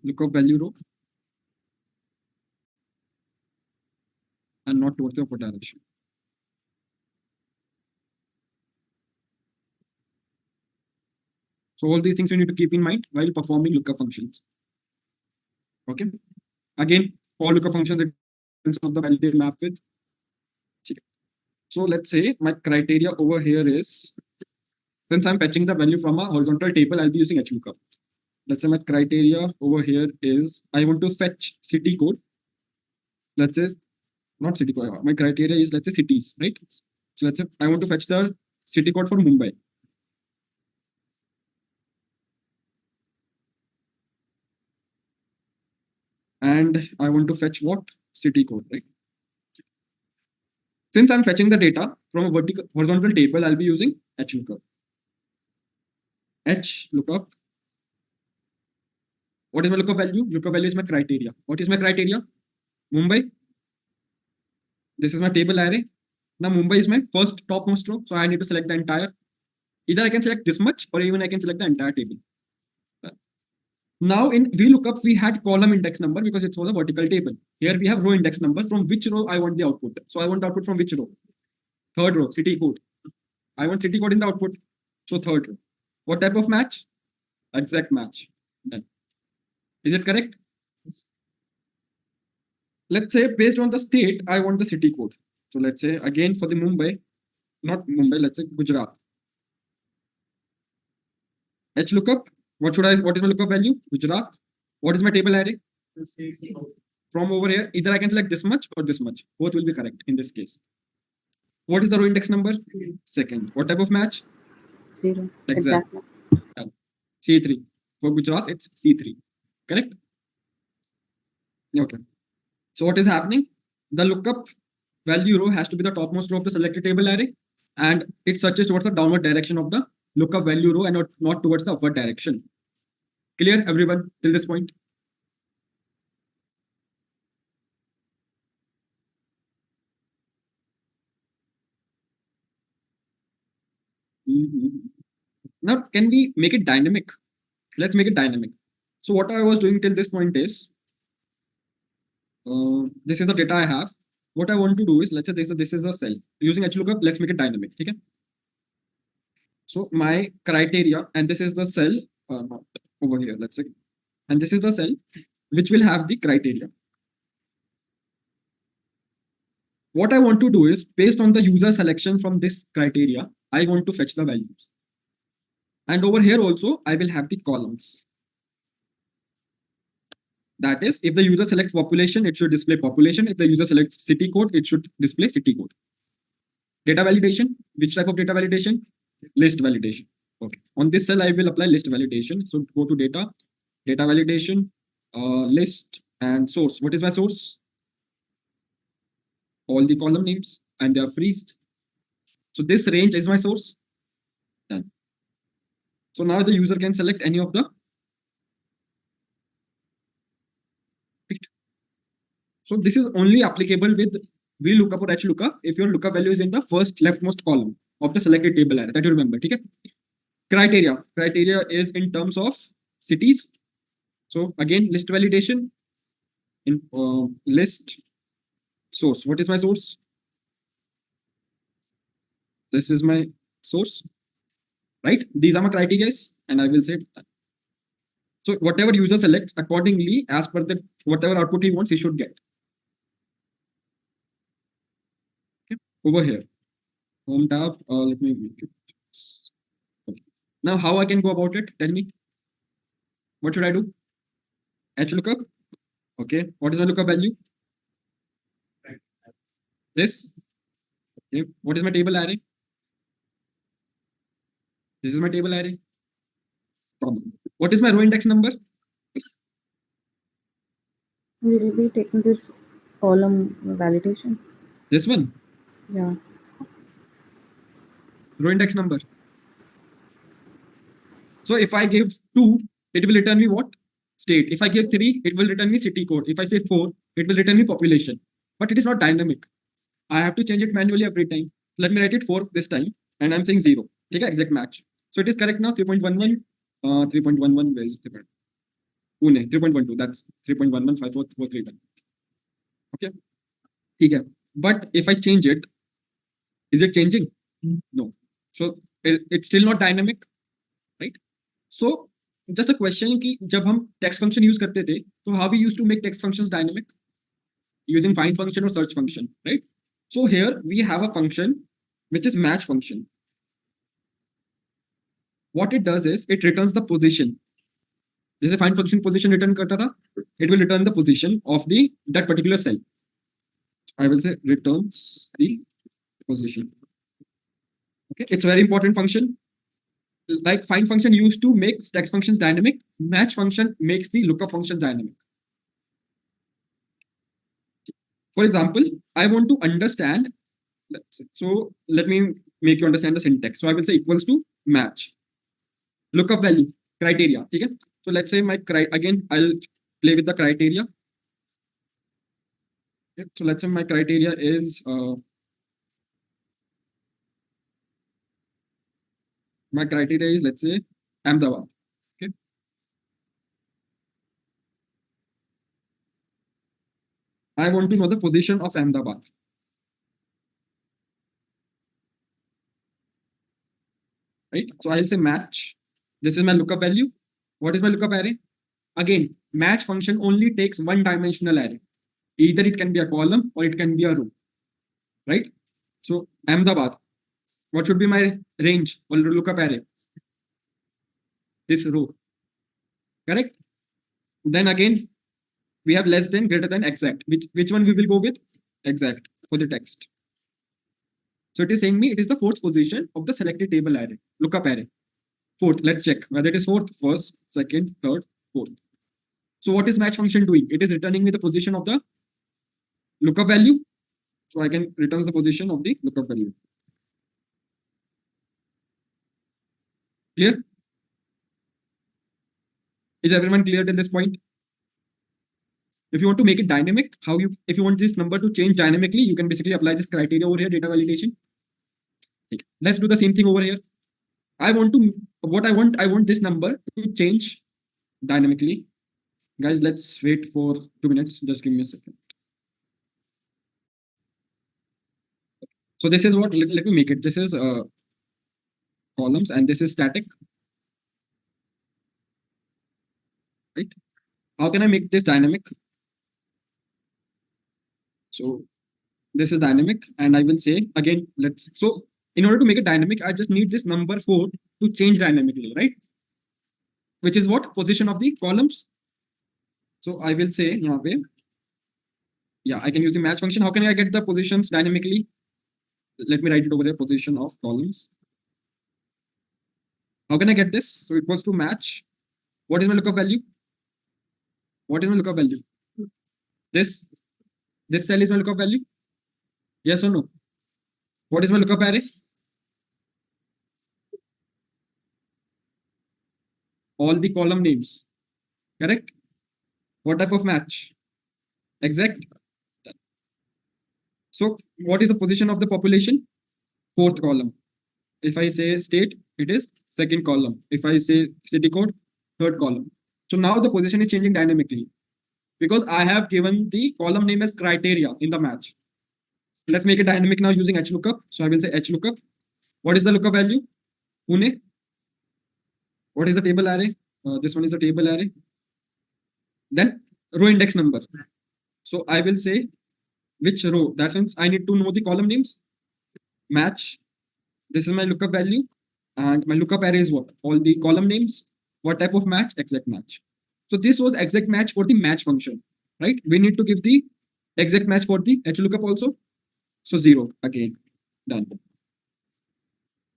lookup value row and not towards the upward direction. So all these things we need to keep in mind while performing lookup functions. Okay. Again, all lookup functions depends on the value they map with. So let's say my criteria over here is, since I'm fetching the value from a horizontal table, I'll be using Hlookup. Let's say my criteria over here is I want to fetch city code. Let's say not city code. My criteria is, let's say, cities, right? So let's say I want to fetch the city code for Mumbai. And I want to fetch what? City code, right? Since I'm fetching the data from a horizontal table, I'll be using Hlookup. Hlookup. What is my lookup value? Lookup value is my criteria. What is my criteria? Mumbai. This is my table array. Now Mumbai is my first topmost row, so I need to select the entire. Either I can select this much or even I can select the entire table. Now in Vlookup, we had column index number because it was a vertical table. Here we have row index number from which row I want the output. So I want the output from which row? Third row, city code. I want city code in the output. So third row. What type of match? Exact match. Done. Is it correct? Let's say based on the state, I want the city code. So let's say again for the Mumbai, not Mumbai, let's say Gujarat. Hlookup. What is my lookup value? Gujarat. What is my table array? From over here, either I can select this much or this much. Both will be correct in this case. What is the row index number? Second. What type of match? 0. Exact. C3. For Gujarat, it's C3. Correct? Okay. So what is happening? The lookup value row has to be the topmost row of the selected table array, and it searches towards the downward direction of the lookup value row and not towards the upward direction. Clear, everyone, till this point? Now, can we make it dynamic? let's make it dynamic. So what I was doing till this point is, this is the data I have. What I want to do is, let's say this is a cell. Using Hlookup, let's make it dynamic. Okay. So my criteria, and this is the cell over here, let's say, and this is the cell which will have the criteria. What I want to do is, based on the user selection from this criteria, I want to fetch the values. And over here also, I will have the columns. That is, if the user selects population, it should display population. If the user selects city code, it should display city code. Data validation, which type of data validation? List validation. Okay. On this cell, I will apply list validation. So go to data, data validation, list, and source. What is my source? All the column names, and they are freezed. So this range is my source. Done. So now the user can select any of the. So this is only applicable with Vlookup or Hlookup if your lookup value is in the first leftmost column of the selected table array. That you remember. Okay. Criteria. Criteria is in terms of cities. So again, list validation in list source. What is my source? This is my source, right? These are my criteria, and I will say. So whatever user selects accordingly, as per the whatever output he wants, he should get. Okay. Over here, home tab. Let me make it. Okay. Now, how I can go about it? Tell me. What should I do? Hlookup. Okay. What is my lookup value? This. Okay. What is my table array? This is my table array. What is my row index number? We will be taking this column validation. This one. Yeah. Row index number. So if I give 2, it will return me what? State. If I give 3, it will return me city code. If I say 4, it will return me population. But it is not dynamic. I have to change it manually every time. Let me write it 4 this time, and I'm saying 0. Okay, exact match. So it is correct now. 3.11. 3.11. Where is it? 3.12. That's 3.1154431. Okay. Okay. But if I change it, is it changing? No. So it's still not dynamic, right? So just a question कि जब हम text function use करते थे, तो how we used to make text functions dynamic? Using find function or search function, right? So here we have a function which is match function. What it does is it returns the position. This is a find function position return करता था. It will return the position of that particular cell. I will say returns the position. Okay, it's a very important function. Like find function used to make text functions dynamic, match function makes the lookup function dynamic. For example, I want to understand. So let me make you understand the syntax. So I will say equals to match lookup value criteria. Okay. So let's say again I'll play with the criteria. Okay. So let's say my criteria is let's say Ahmedabad. Okay. I want to know the position of Ahmedabad. Right. So I'll say match. This is my lookup value. What is my lookup array? Again, match function only takes one-dimensional array. Either it can be a column or it can be a row. Right. So Ahmedabad. What should be my range or lookup array? This row. Correct? Then again, we have less than, greater than, exact. Which one we will go with? Exact for the text. So it is saying me it is the 4th position of the selected table array, lookup array. 4th. Let's check whether it is 4th, 1st, 2nd, 3rd, 4th. So what is match function doing? It is returning me the position of the lookup value. So I can return the position of the lookup value. Clear? Is everyone clear till this point? If you want to make it dynamic, if you want this number to change dynamically, you can basically apply this criteria over here, data validation. Okay. Let's do the same thing over here. I want this number to change dynamically. Guys, let's wait for 2 minutes. Just give me a second. So this is what, let me make it. This is columns and this is static. Right? How can I make this dynamic? So this is dynamic, and I will say again, so in order to make it dynamic, I just need this number 4 to change dynamically, right? Which is what? Position of the columns. So I will say, yeah, I can use the match function. How can I get the positions dynamically? Let me write it over here, position of columns. How can I get this? So it was to match. What is my lookup value? What is my lookup value? This cell is my lookup value? Yes or no? What is my lookup array? All the column names. Correct? What type of match? Exact. So what is the position of the population? 4th column. If I say state, it is 2nd column. If I say city code, 3rd column. So now the position is changing dynamically because I have given the column name as criteria in the match. Let's make it dynamic now using Hlookup. So I will say Hlookup. What is the lookup value? Pune. What is the table array? This one is the table array. Then row index number. So I will say which row. That means I need to know the column names. Match. This is my lookup value. And my lookup array is what? All the column names. What type of match? Exact match. So this was exact match for the match function, right? We need to give the exact match for the Hlookup also. So 0 again. Done.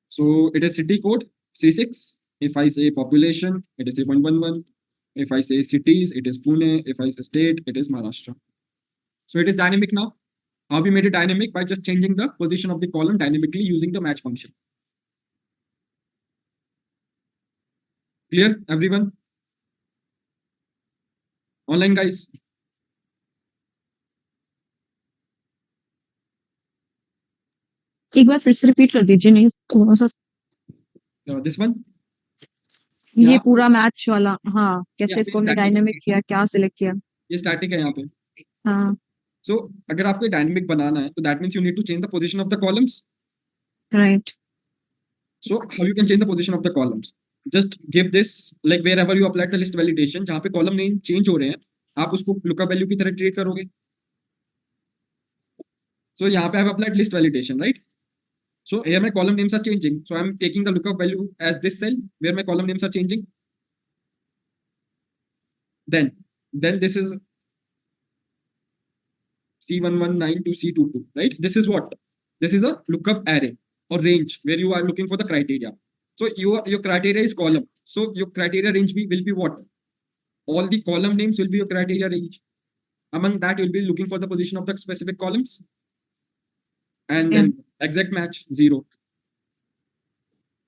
So it is city code C6. If I say population, it is 3.11. If I say cities, it is Pune. If I say state, it is Maharashtra. So it is dynamic now. How we made it dynamic? By just changing the position of the column dynamically using the match function. Clear, everyone? Online guys? एक बार फिर से repeat कर दीजिए, नहीं थोड़ा सा This one? ये यहाँ पूरा मैच वाला, हाँ कैसे यहाँ पे इसको हमने static डायनेमिक किया, क्या सिलेक्ट किया? ये स्टैटिक है यहाँ पे. हाँ So अगर आपको डायनेमिक बनाना है तो that means you need to change the position of the columns. Right. So how you can change the position of the columns? Just give this like wherever you applied the list validation, जहाँ पे column name change हो रहे हैं, आप उसको lookup value की तरह treat करोगे. So यहाँ पे I have applied list validation, right? So here my column names are changing. So I'm taking the lookup value as this cell where my column names are changing. Then this is C119 to C22, right? This is what? This is a lookup array or range where you are looking for the criteria. So your criteria is column. So your criteria range will be what? All the column names will be your criteria range. Among that, you'll be looking for the position of the specific columns. And Yeah. then exact match 0.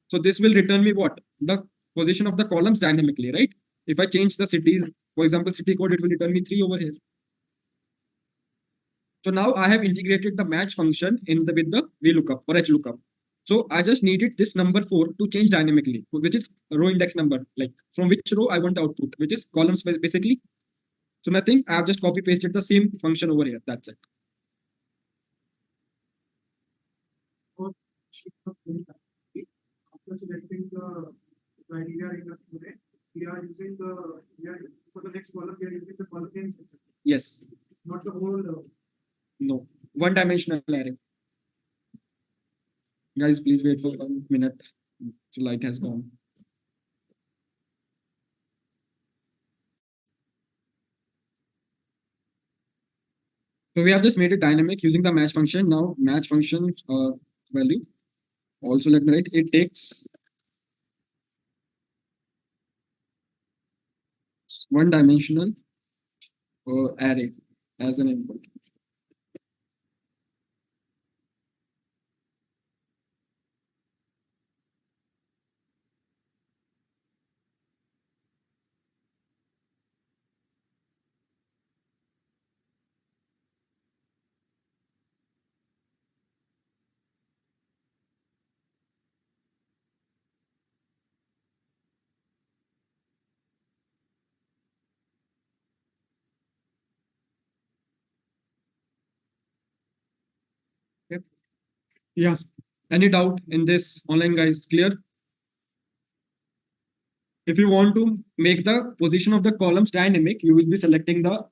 So this will return me what? The position of the columns dynamically, right? If I change the cities, for example, city code, it will return me 3 over here. So now I have integrated the match function with the Vlookup or Hlookup. So I just needed this number 4 to change dynamically, which is row index number, like from which row I want the output, which is columns basically. So nothing, I have just copy pasted the same function over here. That's it. After selecting the criteria in the today, we are using for the next column, we are using the column names, Yes. not the whole. No. One dimensional array. Guys, please wait for 1 minute. So light has gone. So we have just made it dynamic using the match function. Now match function value. Also let me write, it takes one dimensional array as an input. Yeah. Any doubt in this online, guys? Clear? If you want to make the position of the columns dynamic, you will be selecting the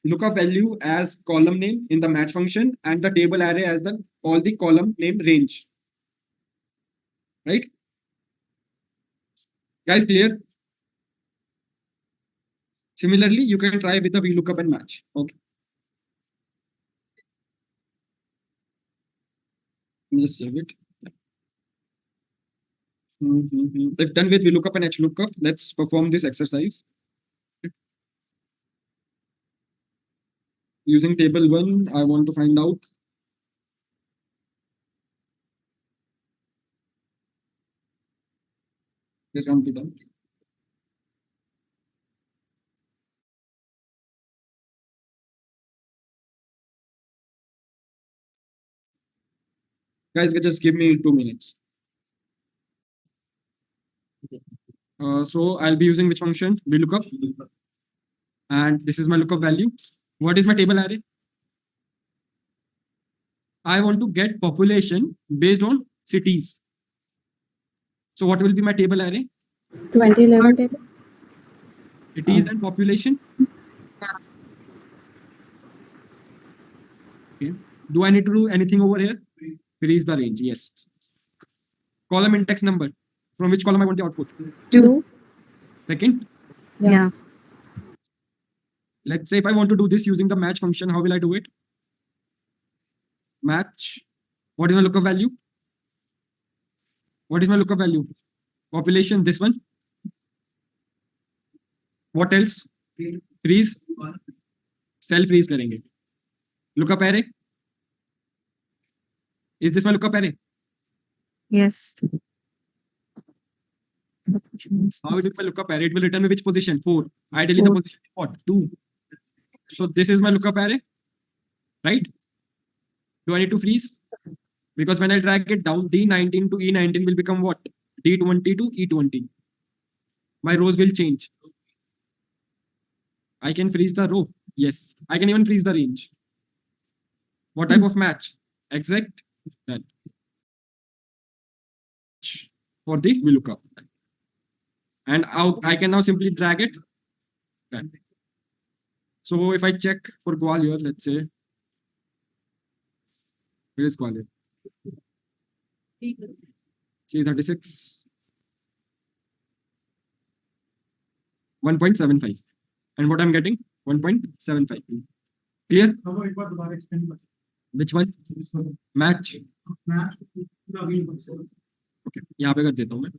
lookup value as column name in the match function and the table array as the all the column name range. Right? Guys, clear? Similarly, you can try with the Vlookup and match. Okay. Let me just save it. If done with Vlookup and Hlookup, let's perform this exercise. Using table 1, I want to find out this one to done. Guys, just give me 2 minutes. So I'll be using which function? Vlookup. And this is my lookup value. What is my table array? I want to get population based on cities. So what will be my table array? 2011 table. Cities and population. Okay. Do I need to do anything over here? Freeze the range. Yes. Column index number. From which column I want the output? 2. Second. Yeah. Let's say if I want to do this using the match function, how will I do it? Match. What is my lookup value? What is my lookup value? Population, this one. What else? Freeze. Cell freeze करेंगे. Lookup array. Is this my lookup array? Yes. How it will my lookup array? It will return me which position? 4. Ideally, the 4. position is what? 2. So this is my lookup array, right? Do I need to freeze? Because when I drag it down, D19 to E19 will become what? D20 to E20. My rows will change. I can freeze the row. Yes. I can even freeze the range. What type of match? Exact. That. For the Vlookup. And I can now simply drag it. That. So if I check for Gwalior, let's say, where is Gwalior? C36. 1.75. And what I'm getting? 1.75. Clear? Which one? Match. Okay. यहाँ पे कर देता हूँ मैं.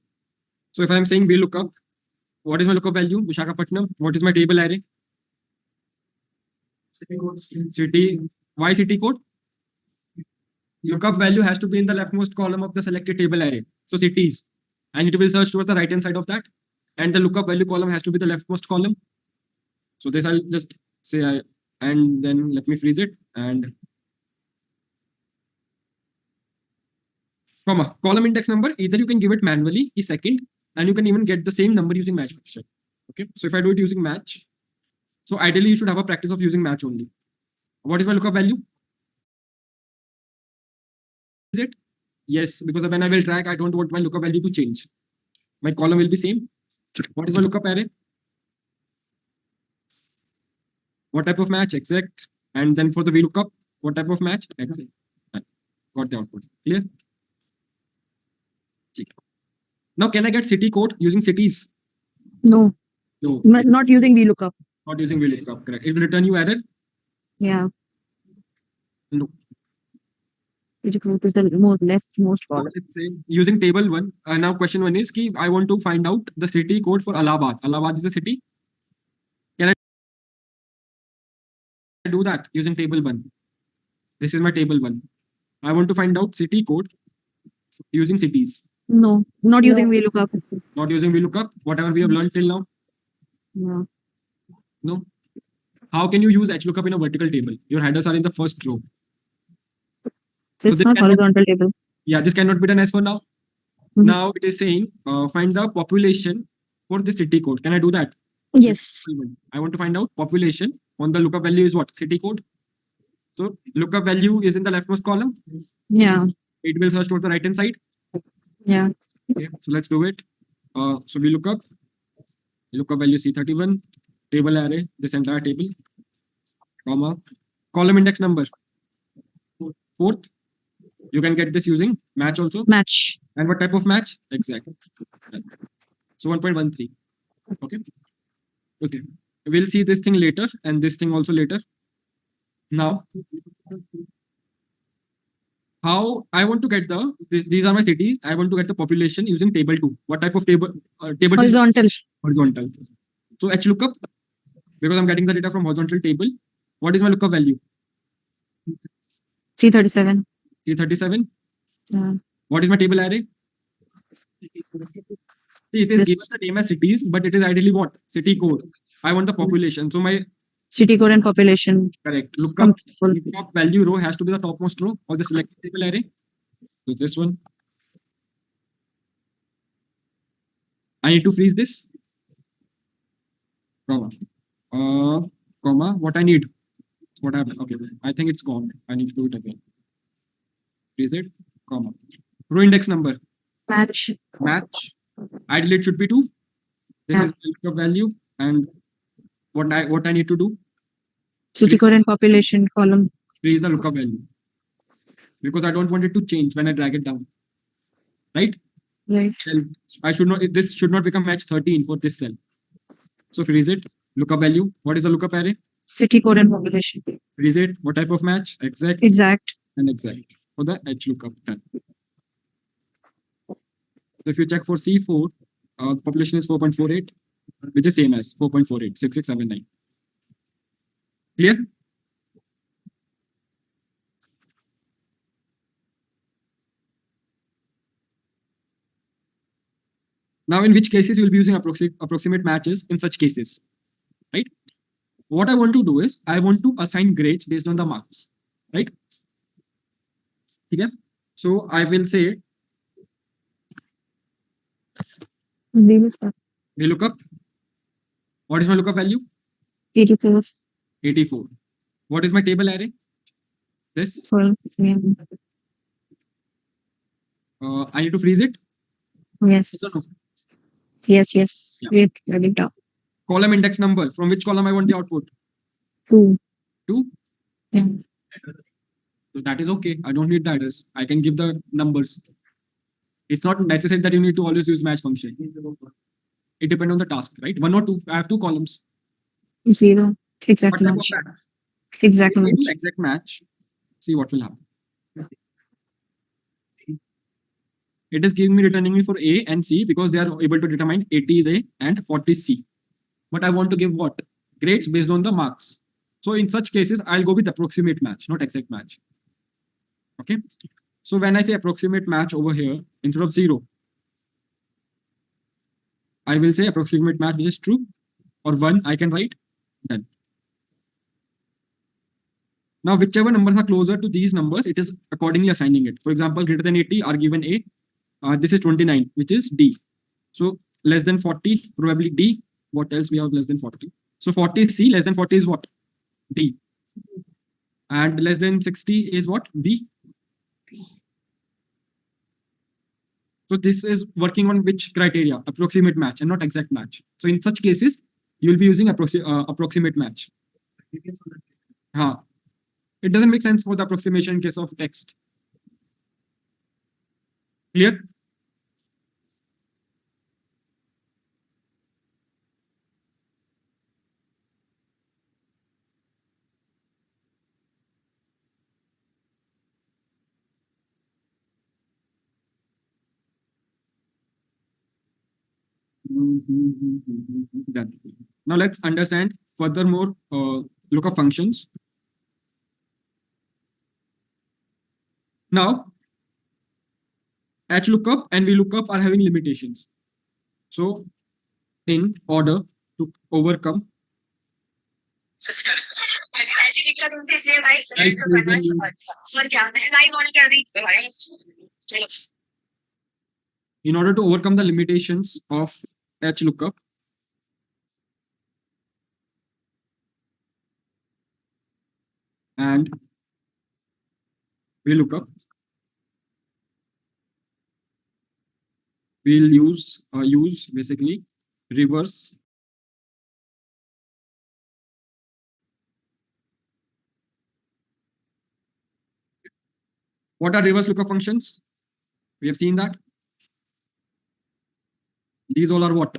So if I'm saying Vlookup, what is my lookup value? Visakhapatnam. What is my table array? City. Why city code? Lookup value has to be in the leftmost column of the selected table array. So cities. And it will search towards the right hand side of that. And the lookup value column has to be the leftmost column. So this I'll just say and then let me freeze it and comma column index number. Either you can give it manually is second, and you can even get the same number using match function. Okay, so if I do it using match, so ideally you should have a practice of using match only. What is my lookup value? Is it? Yes, because when I will drag, I don't want my lookup value to change. My column will be same. What is my lookup array? What type of match? Exact. And then for the Vlookup, what type of match? Exact. Got the output. Clear? Now, can I get city code using cities? No. No. Not using Vlookup. Not using Vlookup. Correct. It will return you error. Yeah. No. Which group is the leftmost So column? let's say using table 1. Now question 1 is ki I want to find out the city code for Allahabad. Allahabad is a city. Can I do that using table 1? This is my table 1. I want to find out city code using cities. No. Not using Vlookup. Not using Vlookup. Whatever we have learned till now. Yeah. No. How can you use Hlookup in a vertical table? Your headers are in the first row. It's this not cannot- horizontal table. Yeah, this cannot be done as for now. Mhm. Now it is saying find the population for the city code. Can I do that? Yes. I want to find out population on the lookup value is what? City code. So lookup value is in the leftmost column. Yeah. It will search towards the right hand side. Yeah. Okay, so let's do it. So we lookup value C31, table array, this entire table, comma, column index number. Fourth, you can get this using match also. Match. And what type of match? Exact. So 1.13. Okay. Okay. We'll see this thing later and this thing also later. Now, how I want to get these are my cities. I want to get the population using table 2. What type of table? Table 2 is Horizontal. horizontal. So Hlookup, because I'm getting the data from horizontal table. What is my lookup value? C37. C37. Yeah. What is my table array? See, it is given This the name as cities, but it is ideally what? City code. I want the population. So my city code and population. correct lookup Full. value row has to be the topmost row of the selected table array. So this one. I need to freeze this. Comma. Comma. What I need? What happened? Okay, I think it's gone. I need to do it again. Freeze it. Comma. Row index number. Match. Match. Ideally, it should be 2. This is the lookup value, and what I need to do? City code and population column. Freeze the lookup value because I don't want it to change when I drag it down. Right? Right. I should not. This should not become match 13 for this cell. So freeze it. Lookup value. What is the lookup array? City code and population. Freeze it. What type of match? Exact Exact. and exact for the Hlookup. Done. So if you check for C4, population is 4.48, which is same as 4.48, 6679. Clear? Now, in which cases you will be using approximate matches in such cases, right? What I want to do is I want to assign grades based on the marks, right? Okay. So I will say Vlookup. What is my lookup value? 84. 84. What is my table array? This. Yeah. I need to freeze it. Yes. No. Yes. Yes. Yeah. Wait. Column index number. From which column I want the output? 2. 2. Yeah. So that is okay. I don't need the address. I can give the numbers. It's not necessary that you need to always use match function. It depends on the task, right? 1 or 2. I have 2 columns. 0. Exact What type of match. match? Exact If we match. do exact match, see what will happen. It is giving me returning me for A and C because they are able to determine 80 is A and 40 is C. But I want to give what? Grades based on the marks. So in such cases, I'll go with approximate match, not exact match. Okay. So when I say approximate match over here, instead of 0, I will say approximate match which is true, or 1 I can write. Done. Now, whichever numbers are closer to these numbers, it is accordingly assigning it. For example, greater than 80 are given A. This is 29, which is D. So less than 40, probably D. What else we have less than 40? So 40 is C, less than 40 is what? D. And less than 60 is what? B. So this is working on which criteria? Approximate match and not exact match. So in such cases, you will be using approximate match. It doesn't make sense for the approximation in case of text. Clear? Done. Now let's understand furthermore lookup functions. Now, Hlookup and Vlookup are having limitations. So, in order to overcome, in order to overcome the limitations of Hlookup, and Vlookup. We'll use basically reverse What are reverse lookup functions? We have seen that. These all are what?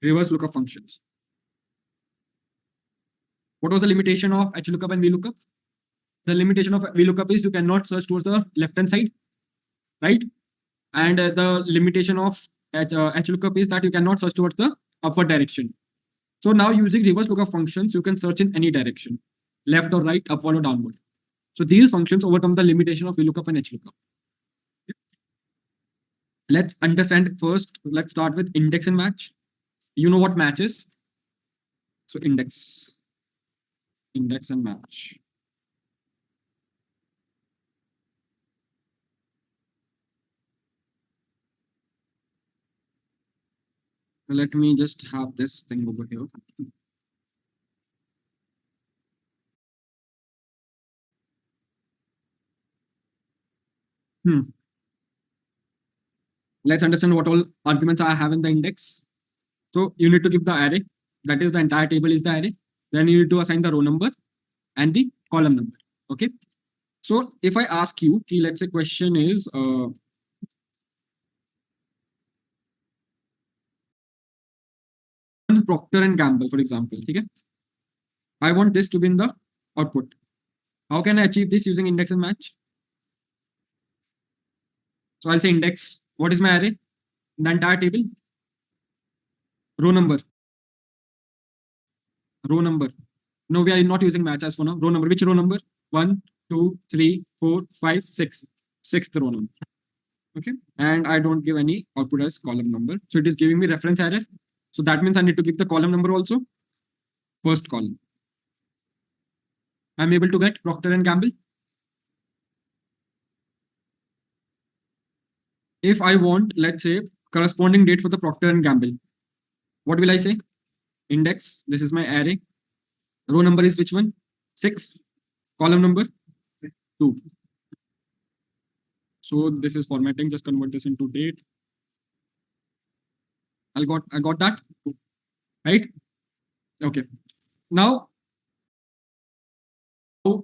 Reverse lookup functions. What was the limitation of Hlookup and Vlookup? The limitation of Vlookup is you cannot search towards the left-hand side, right? And the limitation of Hlookup is that you cannot search towards the upward direction. So now using reverse lookup functions, you can search in any direction, left or right, upward or downward. So these functions overcome the limitation of Vlookup and Hlookup. Let's understand first. Let's start with index and match. You know what match is? So index and match. Let me just have this thing over here. Let's understand what all arguments I have in the index. So you need to give the array. That is, the entire table is the array. Then you need to assign the row number and the column number. Okay. So if I ask you, let's say question is Procter and Gamble, for example. Okay. I want this to be in the output. How can I achieve this using index and match? So I'll say index. What is my array? The entire table. Row number. Row number. No, we are not using match as for now. Row number. Which row number? 1, 2, 3, 4, 5, 6. Sixth row number. Okay. And I don't give any output as column number. So it is giving me reference array. So that means I need to give the column number also. First column. I'm able to get Procter and Gamble. If I want, let's say, corresponding date for the Procter and Gamble, what will I say? Index. This is my array. Row number is which one? 6. Column number 2. So this is formatting. Just convert this into date. I got that, right? Okay. Now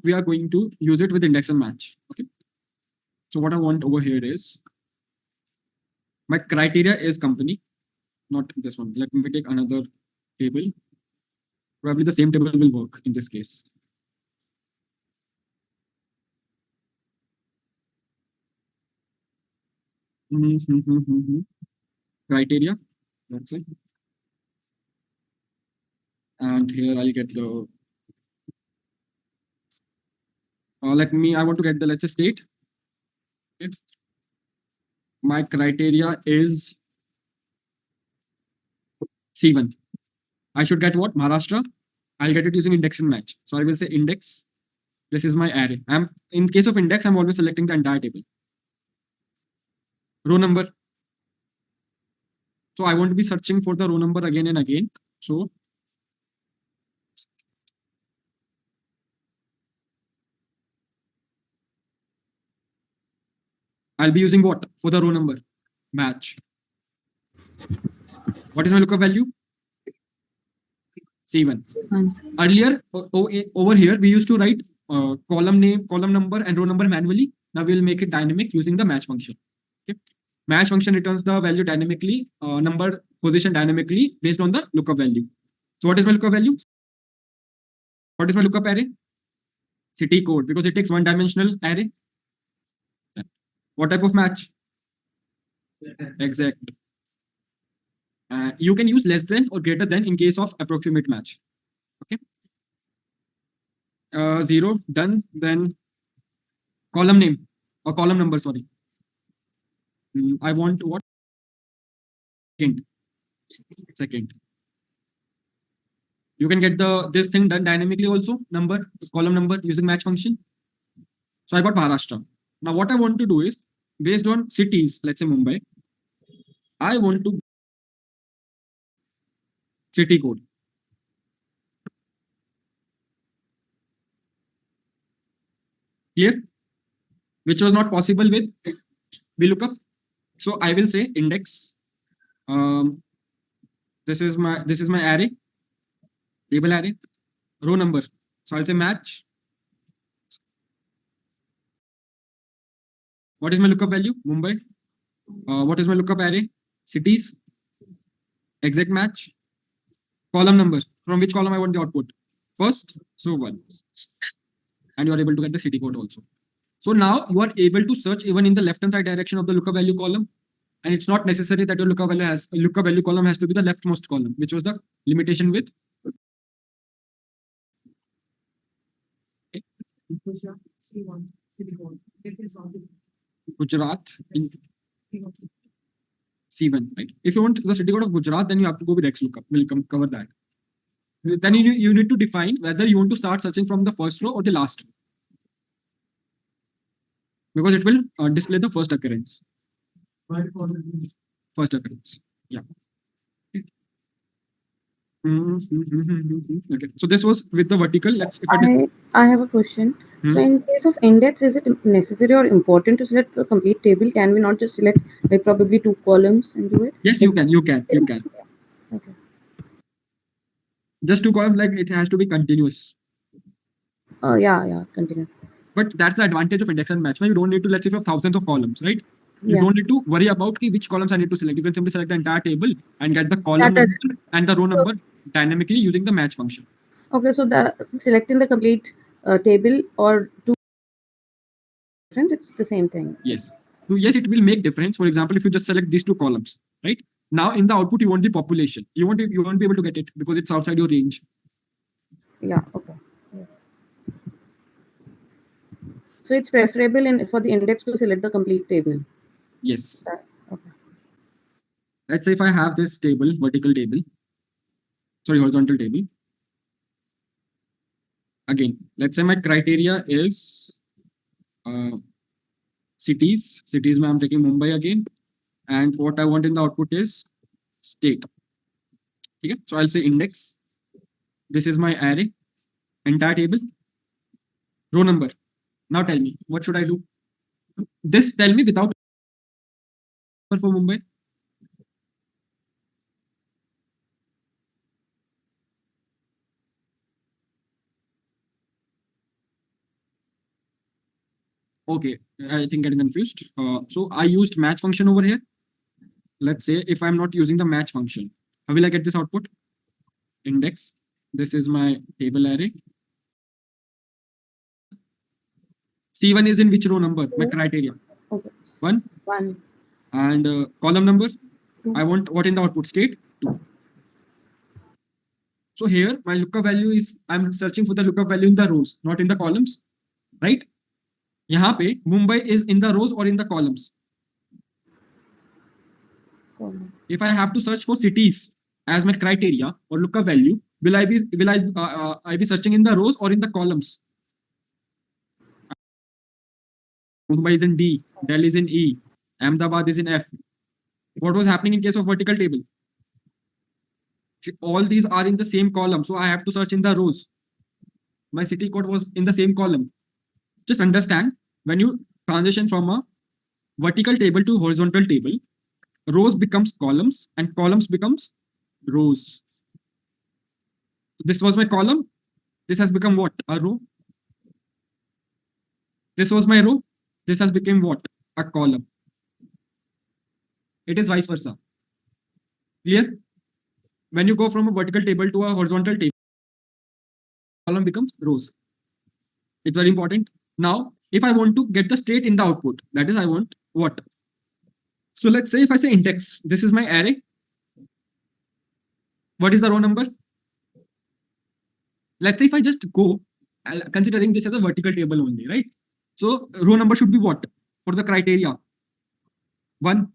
we are going to use it with index and match. Okay. So what I want over here is my criteria is company, not this one. Let me take another table. Probably the same table will work in this case. Criteria. That's it. And here I'll get the. I want to get the, let's say, state. Okay. My criteria is C1. I should get what? Maharashtra. I'll get it using index and match. So I will say index. This is my array. In case of index, I'm always selecting the entire table. Row number. So I want to be searching for the row number again and again. So I'll be using what for the row number? Match. What is my lookup value? C1. Earlier, over here, we used to write column name, column number, and row number manually. Now we'll make it dynamic using the match function. Okay. Match function returns the value dynamically, number position dynamically based on the lookup value. So what is my lookup value? What is my lookup array? City code, because it takes one-dimensional array. What type of match? Exact. You can use less than or greater than in case of approximate match. Okay. 0 done. Then column name or column number. Sorry. I want what? Second. You can get this thing done dynamically also. Column number using match function. So I got Maharashtra. Now what I want to do is based on cities. Let's say Mumbai. I want to city code. Clear? which was not possible with Vlookup. So I will say index. This is my array, table array, row number. So I'll say match. What is my lookup value? Mumbai. What is my lookup array? Cities. Exact match. Column number. From which column I want the output? First. So 1. And you are able to get the city code also. So now you are able to search even in the left hand side direction of the lookup value column. And it's not necessary that your lookup value column has to be the leftmost column, which was the limitation with C1, city code. It is not the Gujarat in C1. C1, right? If you want the city code of Gujarat, then you have to go with Hlookup. We'll cover that. Then you need to define whether you want to start searching from the first row or the last row, because it will display the first occurrence. By default, First occurrence. Yeah. Okay. So this was with the vertical. Let's. If I have a question. So in case of index, is it necessary or important to select the complete table? Can we not just select like probably 2 columns and do it? Yes, you can. Okay. Just 2 columns, like it has to be continuous. Yeah, continue. But that's the advantage of index and match. You don't need to, let's say, if you have thousands of columns, right? You Yeah. don't need to worry about which columns I need to select. You can simply select the entire table and get the column does number and the row number dynamically using the match function. Okay, so the selecting the complete table or 2 difference, it's the same thing. Yes. So yes, it will make difference. For example, if you just select these 2 columns, right? Now in the output, you want the population. You won't be able to get it because it's outside your range. Yeah, okay. Yeah. So it's preferable for the index to select the complete table. Yes. Okay. Let's say if I have this table, horizontal table. Again, let's say my criteria is cities. Cities, I'm taking Mumbai again. And what I want in the output is state. Okay, so I'll say index. This is my array, entire table, row number. Now tell me, what should I do? This tell me without for Mumbai. Okay, I think getting confused. So I used match function over here. Let's say if I'm not using the match function, how will I get this output? Index. This is my table array. C1 is in which row number? My criteria. Okay. 1. 1. And column number. 2. I want what in the output? State 2. So here my lookup value is, I'm searching for the lookup value in the rows, not in the columns, right? यहाँ पे Mumbai is in the rows or in the columns. If I have to search for cities as my criteria or lookup value, will I be searching in the rows or in the columns? Mumbai is in D, Delhi is in E, Ahmedabad is in F. What was happening in case of vertical table? All these are in the same column, so I have to search in the rows. My city code was in the same column. Just understand, when you transition from a vertical table to horizontal table, rows becomes columns and columns becomes rows. This was my column. This has become what? A row. This was my row. This has become what? A column. It is vice versa. Clear? When you go from a vertical table to a horizontal table, column becomes rows. It's very important. Now, if I want to get the state in the output, that is, I want what? So let's say if I say index, this is my array. What is the row number? Let's say if I just go, considering this as a vertical table only, right? So row number should be what? For the criteria. 1.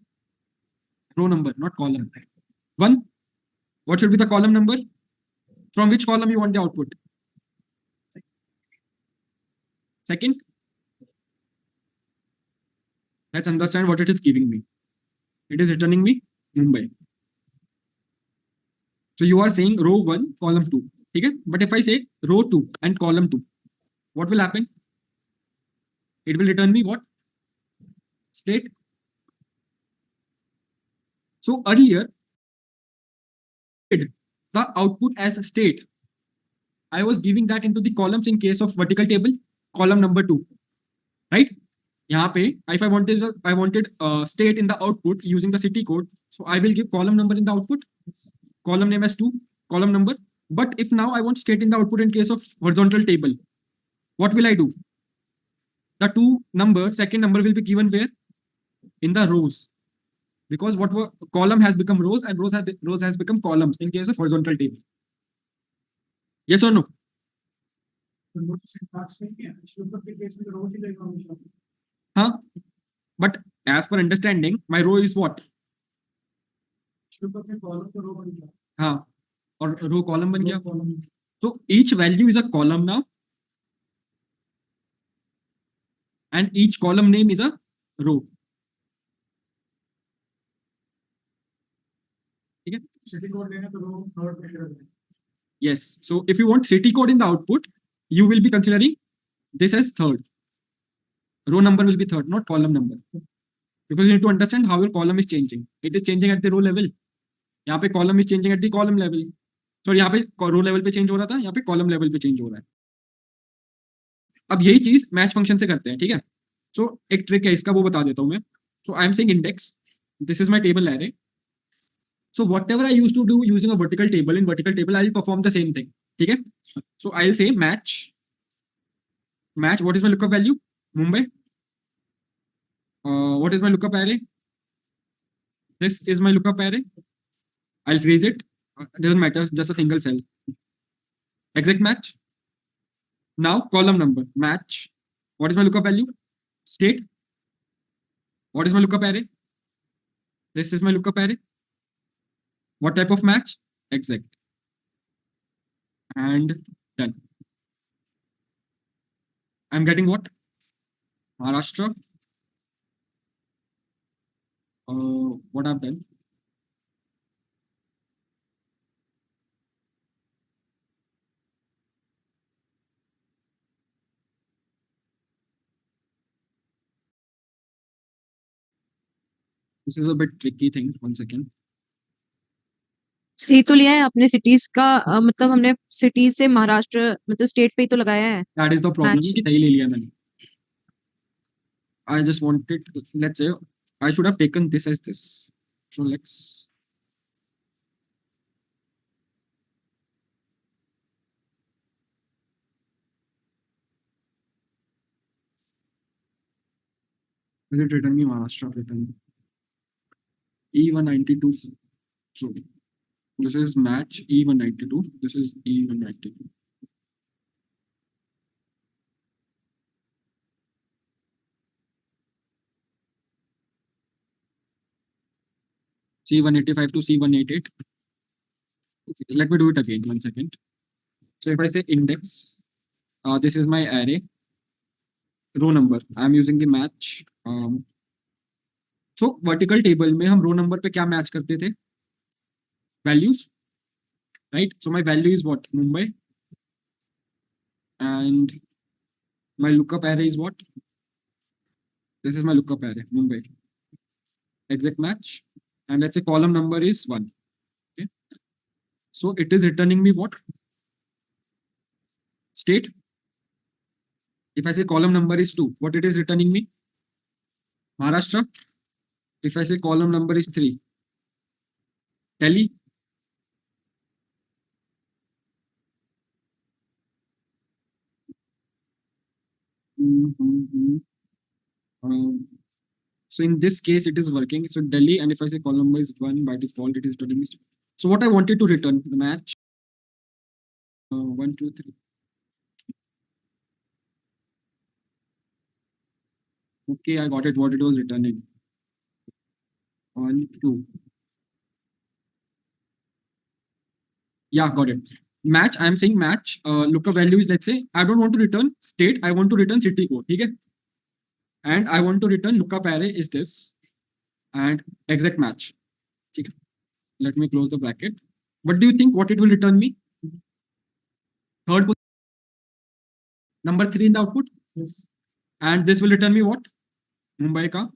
Row number, not column. 1. What should be the column number? From which column you want the output? Second. Let's understand what it is giving me. It is returning me Mumbai. So you are saying row 1, column 2. Okay? But if I say row 2 and column 2, what will happen? It will return me what? state. So earlier, the output as a state, I was giving that into the columns in case of vertical table, column number 2, right? यहाँ पे, if I wanted state in the output using the city code, so I will give column number in the output, column name as 2, column number. But if now I want state in the output in case of horizontal table, what will I do? The 2 number, second number will be given where? In the rows, because what were column has become rows and rows has become columns in case of horizontal table. Yes or no? तो note से पास में क्या Hlookup के case में तो रोज ही लगेगा हमेशा Huh? But as per understanding, my row is what? Hlookup में कॉलम तो रो बन गया हाँ, और row column बन गया. Column So each value is a column now, and each column name is a row. Okay? City code लेना तो रो नोट में कर Yes. So if you want city code in the output, you will be considering this as third. Row number will be third, not column number. Because you need to understand how your column is changing. It is changing at the row level. यहाँ पे column is changing at the column level. So यहाँ पे row level पे change हो रहा था, यहाँ पे column level पे change हो रहा है. अब यही चीज मैच फंक्शन से करते हैं, ठीक है? So एक ट्रिक है इसका, वो बता देता हूँ मैं. So I am saying index. This is my table array. So whatever I used to do using a vertical table, in vertical table I will perform the same thing. ठीक है? So I'll say match. What is my lookup value? Mumbai. What is my lookup array? This is my lookup array. I'll freeze it. Doesn't matter, just a single cell. Exact match. Now column number match. What is my lookup value? State. What is my lookup array? This is my lookup array. What type of match? Exact. And done. I'm getting what? Maharashtra. What I've done? This is a bit tricky thing. 1 second. सही तो लिया है आपने cities का, मतलब हमने cities से महाराष्ट्र मतलब स्टेट पे ही तो लगाया है. That is the problem. Match. कि सही ले लिया मैंने. I just wanted, let's say, I should have taken this as this. So let's. Is it written me Maharashtra written? E192. So this is match E192. This is E192. C185 to C188. Let me do it again. 1 second. So if I say index, this is my array. Row number. I'm using the match. So vertical table में हम row number पे क्या match करते थे? Values, right? So my value is what? Mumbai. And my lookup array is what? This is my lookup array, Mumbai. Exact match. And let's say column number is 1. Okay. So it is returning me what? State. If I say column number is 2, what it is returning me? Maharashtra. If I say column number is 3, Delhi. So in this case, it is working. So Delhi, and if I say column number is 1, by default, it is returning me. So what I wanted to return, the match. 1, 2, 3. Okay, I got it. What it was returning. 1, 2. Yeah, got it. Match. I'm saying match. Lookup value is, let's say, I don't want to return state. I want to return city code. Okay. And I want to return lookup array is this. And exact match. Okay. Let me close the bracket. What do you think? What it will return me? Third position. Number 3 in the output. Yes. And this will return me what? Mumbai ka.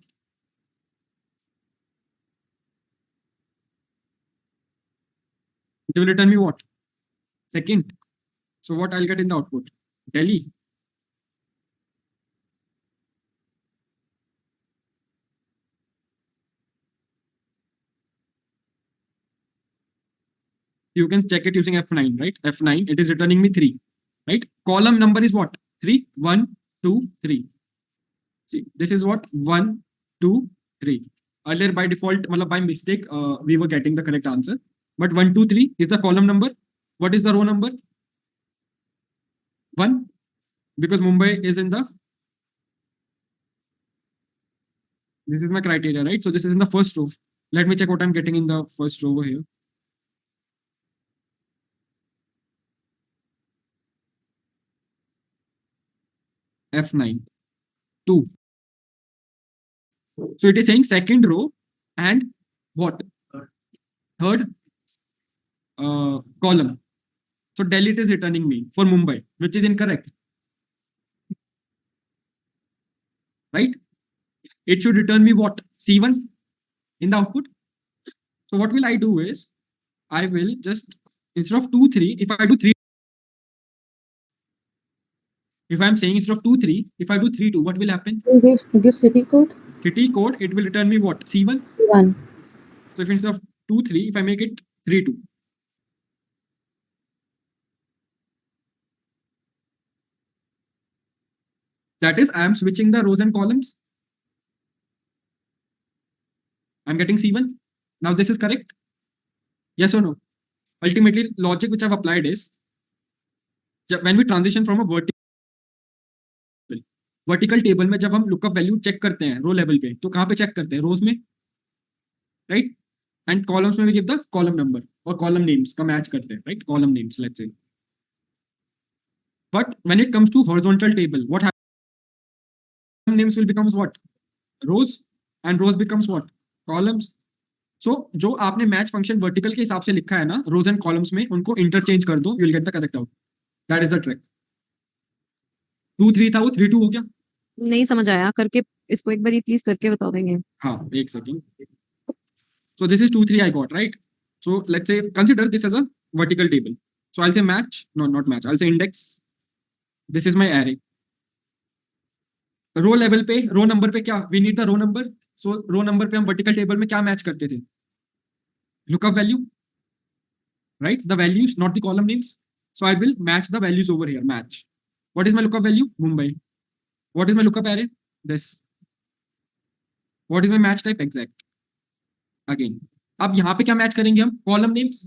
It will return me what? Second. So what I'll get in the output? Delhi. You can check it using F9, right? F9, it is returning me 3, right? Column number is what? 3, 1, 2, 3. See, this is what? 1, 2, 3. Earlier by default, by mistake, we were getting the correct answer. But 1, 2, 3 is the column number. What is the row number? 1, because Mumbai is in the... This is my criteria, right? So this is in the first row. Let me check what I'm getting in the first row over here. F9, 2. So it is saying second row and what? Third column. So Delhi it is returning me for Mumbai, which is incorrect. Right? It should return me what? C1 in the output. So what will I do is, I will just, instead of 2, 3, if I do 3, if I'm saying instead of 2, 3, if I do 3, 2, what will happen? Give city code. City code, it will return me what? C1. C1. So if instead of 2, 3, if I make it 3, 2. That is, I am switching the rows and columns. I'm getting C1. Now this is correct. Yes or no? Ultimately, logic which I've applied is, when we transition from a vertical table में जब हम lookup value check करते हैं row level पे, तो कहाँ पे check करते हैं? Rows में, right? And columns में we give the column number or column names का match करते हैं, right? Column names, let's say. But when it comes to horizontal table, what happens? Names will becomes what? Rows, and rows becomes what? Columns. So जो आपने match function vertical के हिसाब से लिखा है ना, rows and columns में, उनको interchange कर दो, you'll get the correct out. That is the trick. 2, 3 था वो 3, 2 हो गया? नहीं समझ आया, करके इसको एक बार प्लीज करके बता देंगे. हाँ, एक second. So this is 2, 3 I got, right? So let's say, consider this as a vertical table. So I'll say match, no, not match, I'll say index. This is my array. Row level पे, row number पे क्या? We need the row number. So row number पे हम vertical table में क्या match करते थे? Lookup value, right? The values, not the column names. So I will match the values over here, match. What is my lookup value? Mumbai. What is my lookup array? This. What is my match type? Exact. Again. अब यहाँ पे क्या match करेंगे हम? Column names.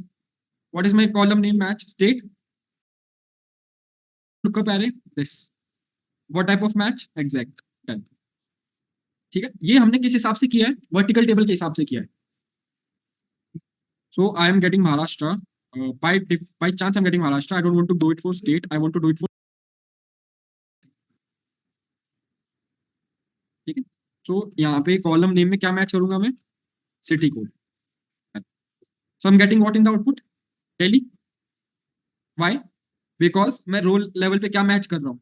What is my column name match? State. Lookup array. This. What type of match? Exact. Done. ठीक है, ये हमने किस हिसाब से किया है? Vertical table के हिसाब से किया है. So I am getting Maharashtra. By chance I'm getting Maharashtra. I don't want to do it for state. I want to do it for. ठीक है. So यहाँ पे column name में क्या match करूँगा मैं? City code. So I'm getting what in the output? Delhi. Why? Because मैं row level पे क्या match कर रहा हूँ?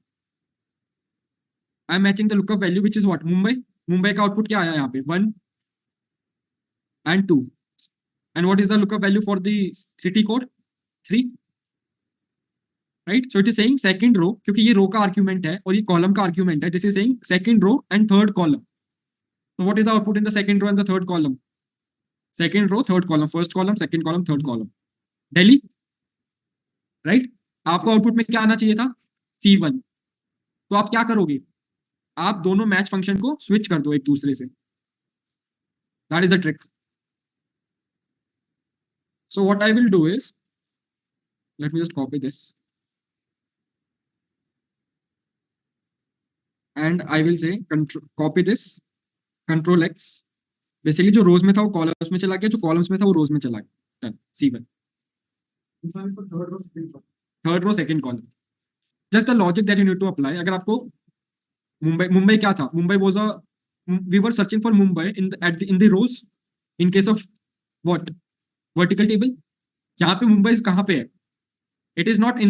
I'm matching the lookup value which is what? Mumbai. Mumbai का output क्या आया यहाँ पे? 1 and 2. And what is the lookup value for the city code? 3. Right? So it is saying second row, क्योंकि ये row का argument है और ये column का argument है. This is saying second row and third column. So what is the output in the second row and the third column? Second row, third column, first column, second column, third column. Delhi, right? आपको output में क्या आना चाहिए था? C1. तो आप क्या करोगे? आप दोनों मैच फंक्शन को स्विच कर दो एक दूसरे से. That is the trick. So what I will do is, let me just copy this. And I will say copy this, Control X. Basically जो rows में था वो columns में चला गया, जो columns में था वो rows में चला गया. Done. C1. This one is for third row, second column. Third row, second column. Just the logic that you need to apply. अगर आपको Mumbai क्या था? Mumbai was a, we were searching for Mumbai in the rows. In case of what? Vertical table. यहाँ पे Mumbai कहाँ पे है? It is not in.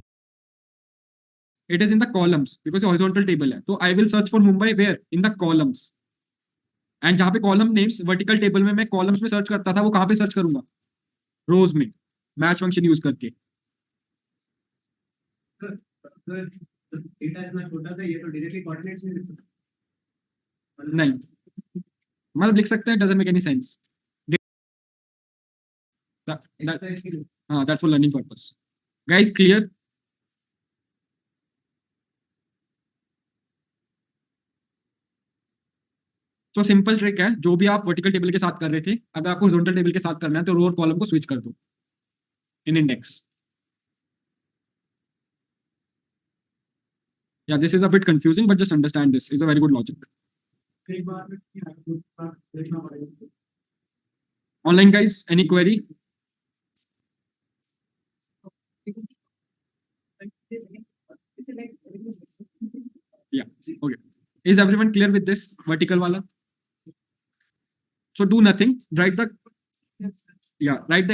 It is in the columns because horizontal table है. तो I will search for Mumbai where? In the columns. And जहाँ पे column names vertical table में मैं columns में search करता था, वो कहाँ पे search करूँगा? Rows में. मैच फंक्शन यूज करके। अगर डेटा इतना छोटा सा है, ये तो डायरेक्टली कोऑर्डिनेट्स में लिख सकते नहीं, मतलब लिख सकते हैं, डजंट मेक एनी सेंस। हैं। हाँ, that's for learning purpose. Guys clear? तो सिंपल ट्रिक है, जो भी आप वर्टिकल टेबल के साथ कर रहे थे, अगर आपको हॉरिजॉन्टल टेबल के साथ करना है तो रो और कॉलम को स्विच कर दो इन index. Yeah, this is a bit confusing, but just understand this is a very good logic. एक बार में देखना पड़ेगा। Online guys, any query? Yeah, okay. Is everyone clear with this vertical wala? So do nothing, write the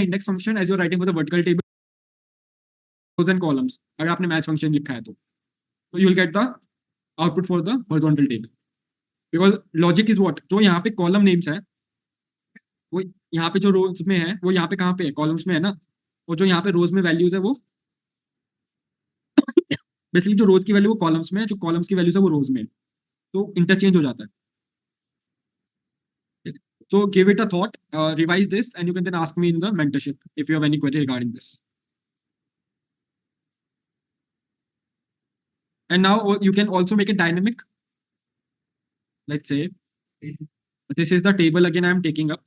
index function as you're writing for the vertical table, rows and columns. अगर आपने match function लिखा है तो you will get the output for the horizontal table. Because logic is what? जो यहाँ पे column names है, वो यहाँ पे जो rows में है, वो यहाँ पे कहाँ पे है? columns में है ना? और जो यहाँ पे rows में values है, वो बेसिकली जो रोज की वैल्यू वो कॉलम्स में है, जो कॉलम्स की वैल्यूज है वो रोज में है, तो इंटरचेंज हो जाता है। So give it a thought, revise this, and you can then ask me in the mentorship if you have any query regarding this. And now you can also make it dynamic. Let's say this is the table again I am taking up.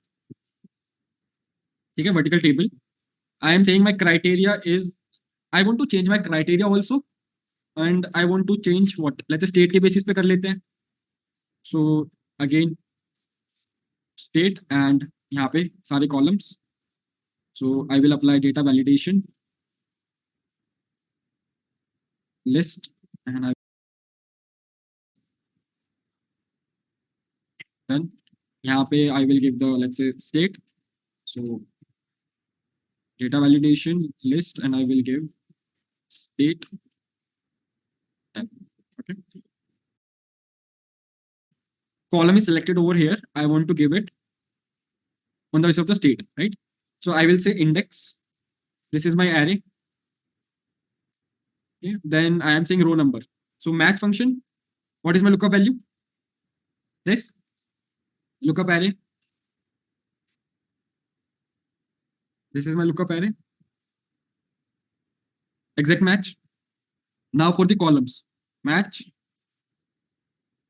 Okay, vertical table. I am saying my criteria is, I want to change my criteria also, and I want to change what? Let's say state के basis पे कर लेते हैं. So again state and यहाँ पे सारे columns. So I will apply data validation list, and then यहाँ पे I will give the, let's say, state. So data validation list, and I will give state. Okay. Column is selected over here. I want to give it on the basis of the state, right? So I will say index. This is my array. Okay. Then I am saying row number. So match function. What is my lookup value? This lookup array. This is my lookup array. Exact match. Now for the columns. Match.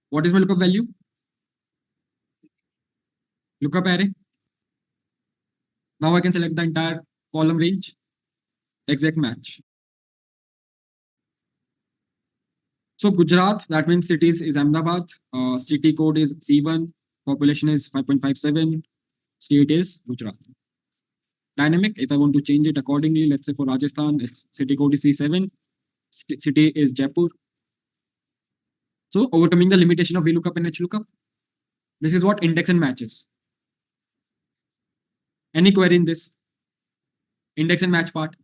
What is my lookup value? Lookup array. Now I can select the entire column range. Exact match. So Gujarat, that means cities is Ahmedabad. City code is C1. Population is 5.57. State is Gujarat. Dynamic, if I want to change it accordingly, let's say for Rajasthan, its city code is C7. City is Jaipur. So overcoming the limitation of Vlookup and Hlookup. This is what index and matches. Any query in this? Index and match part.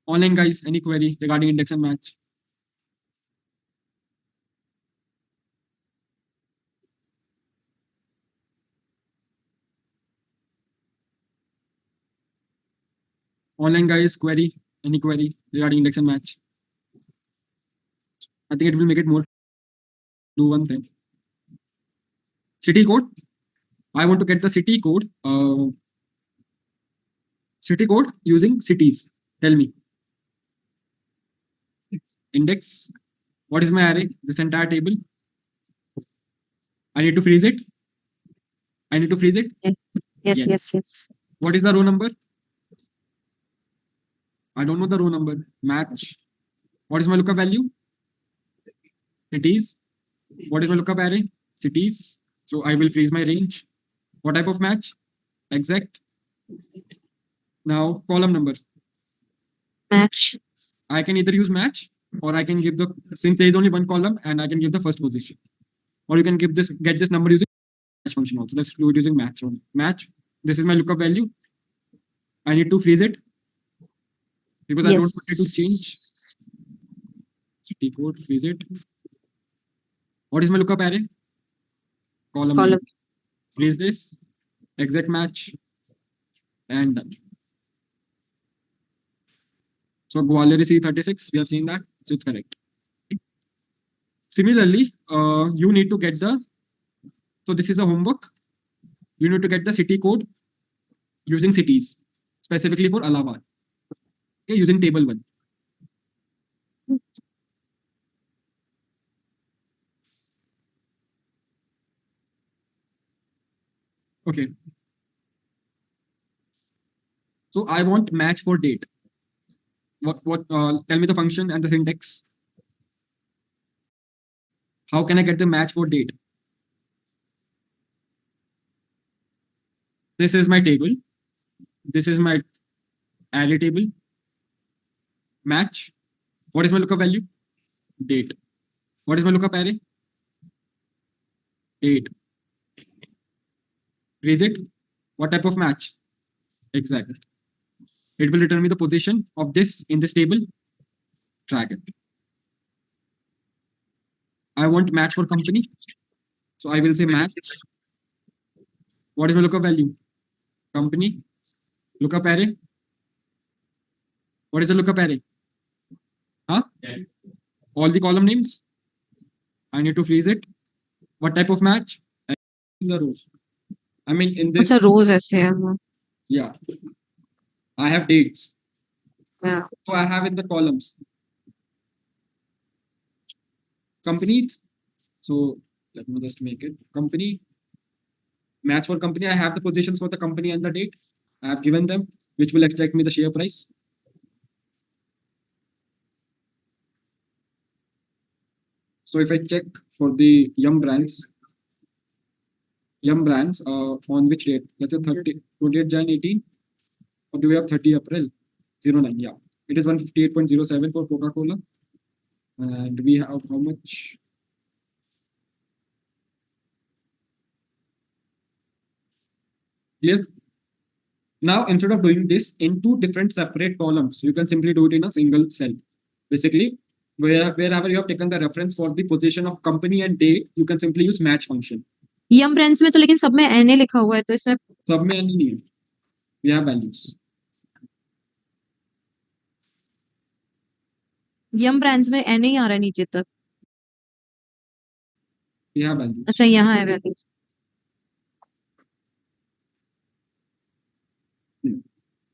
Online guys, any query regarding index and match? Online guys, query, any query regarding index and match? I think it will make it more. Do one thing. City code. I want to get the city code. City code using cities. Tell me. Index. What is my array? This entire table. I need to freeze it. I need to freeze it. Yes. What is the row number? I don't know the row number. Match. What is my lookup value? Cities. What is my lookup array? Cities. So I will freeze my range. What type of match? Exact. Now column number. Match. I can either use match, or I can give the, since there is only one column, and I can give the first position. Or you can give this, get this number using match function also. Let's do it using match only. Match. This is my lookup value. I need to freeze it because I don't want it to change. City code, freeze it. What is my lookup array? column Column. name. Freeze this, exact match, and done. So Gwalior is E36, we have seen that, so it's correct. Similarly, you need to get the, so this is a homework. You need to get the city code using cities, specifically for Allahabad. Okay, using table 1. Okay. So I want match for date. Tell me the function and the syntax. How can I get the match for date? This is my table. This is my array table. Match. What is my lookup value? Date. What is my lookup array? Date. Raise it. What type of match? Exact. It will return me the position of this in this table. Drag it. I want match for company. So I will say match. What is my lookup value? Company. Lookup array. What is the lookup array? Huh? All the column names. I need to freeze it. What type of match? In the rows. I mean, in this. अच्छा रोज ऐसे है हाँ. Yeah. I have dates. Yeah. So I have in the columns. Companies. So let me just make it company. Match for company. I have the positions for the company and the date. I have given them, which will extract me the share price. So if I check for the Yum brands on which date? Let's say 28 Jan 18, or do we have 30 April 09? Yeah, it is 158.07 for Coca-Cola, and we have how much? Clear? Now, instead of doing this in two different separate columns, you can simply do it in a single cell. Basically, wherever you have taken the reference for the position of company and date, you can simply use match function. Yama brands में तो लेकिन सब में N लिखा हुआ है तो इसमें सब में नहीं है. We have values. Yum brands में एन ही आ रहा है नीचे तक. We have values. अच्छा यहाँ है values.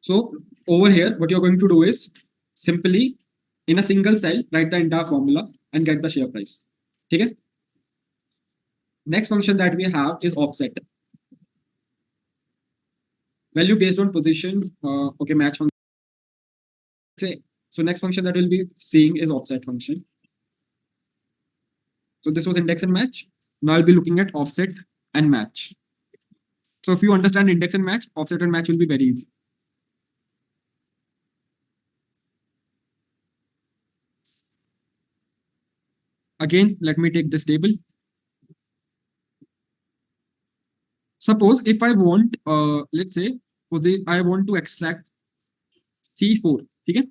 So over here, what you're going to do is simply in a single cell, write the entire formula and get the share price. Okay. Next function that we have is offset. Value based on position. Okay, match function. So next function that we'll be seeing is offset function. So this was index and match. Now I'll be looking at offset and match. So if you understand index and match, offset and match will be very easy. Again, let me take this table. Suppose if I want, let's say, I want to extract C4. Okay?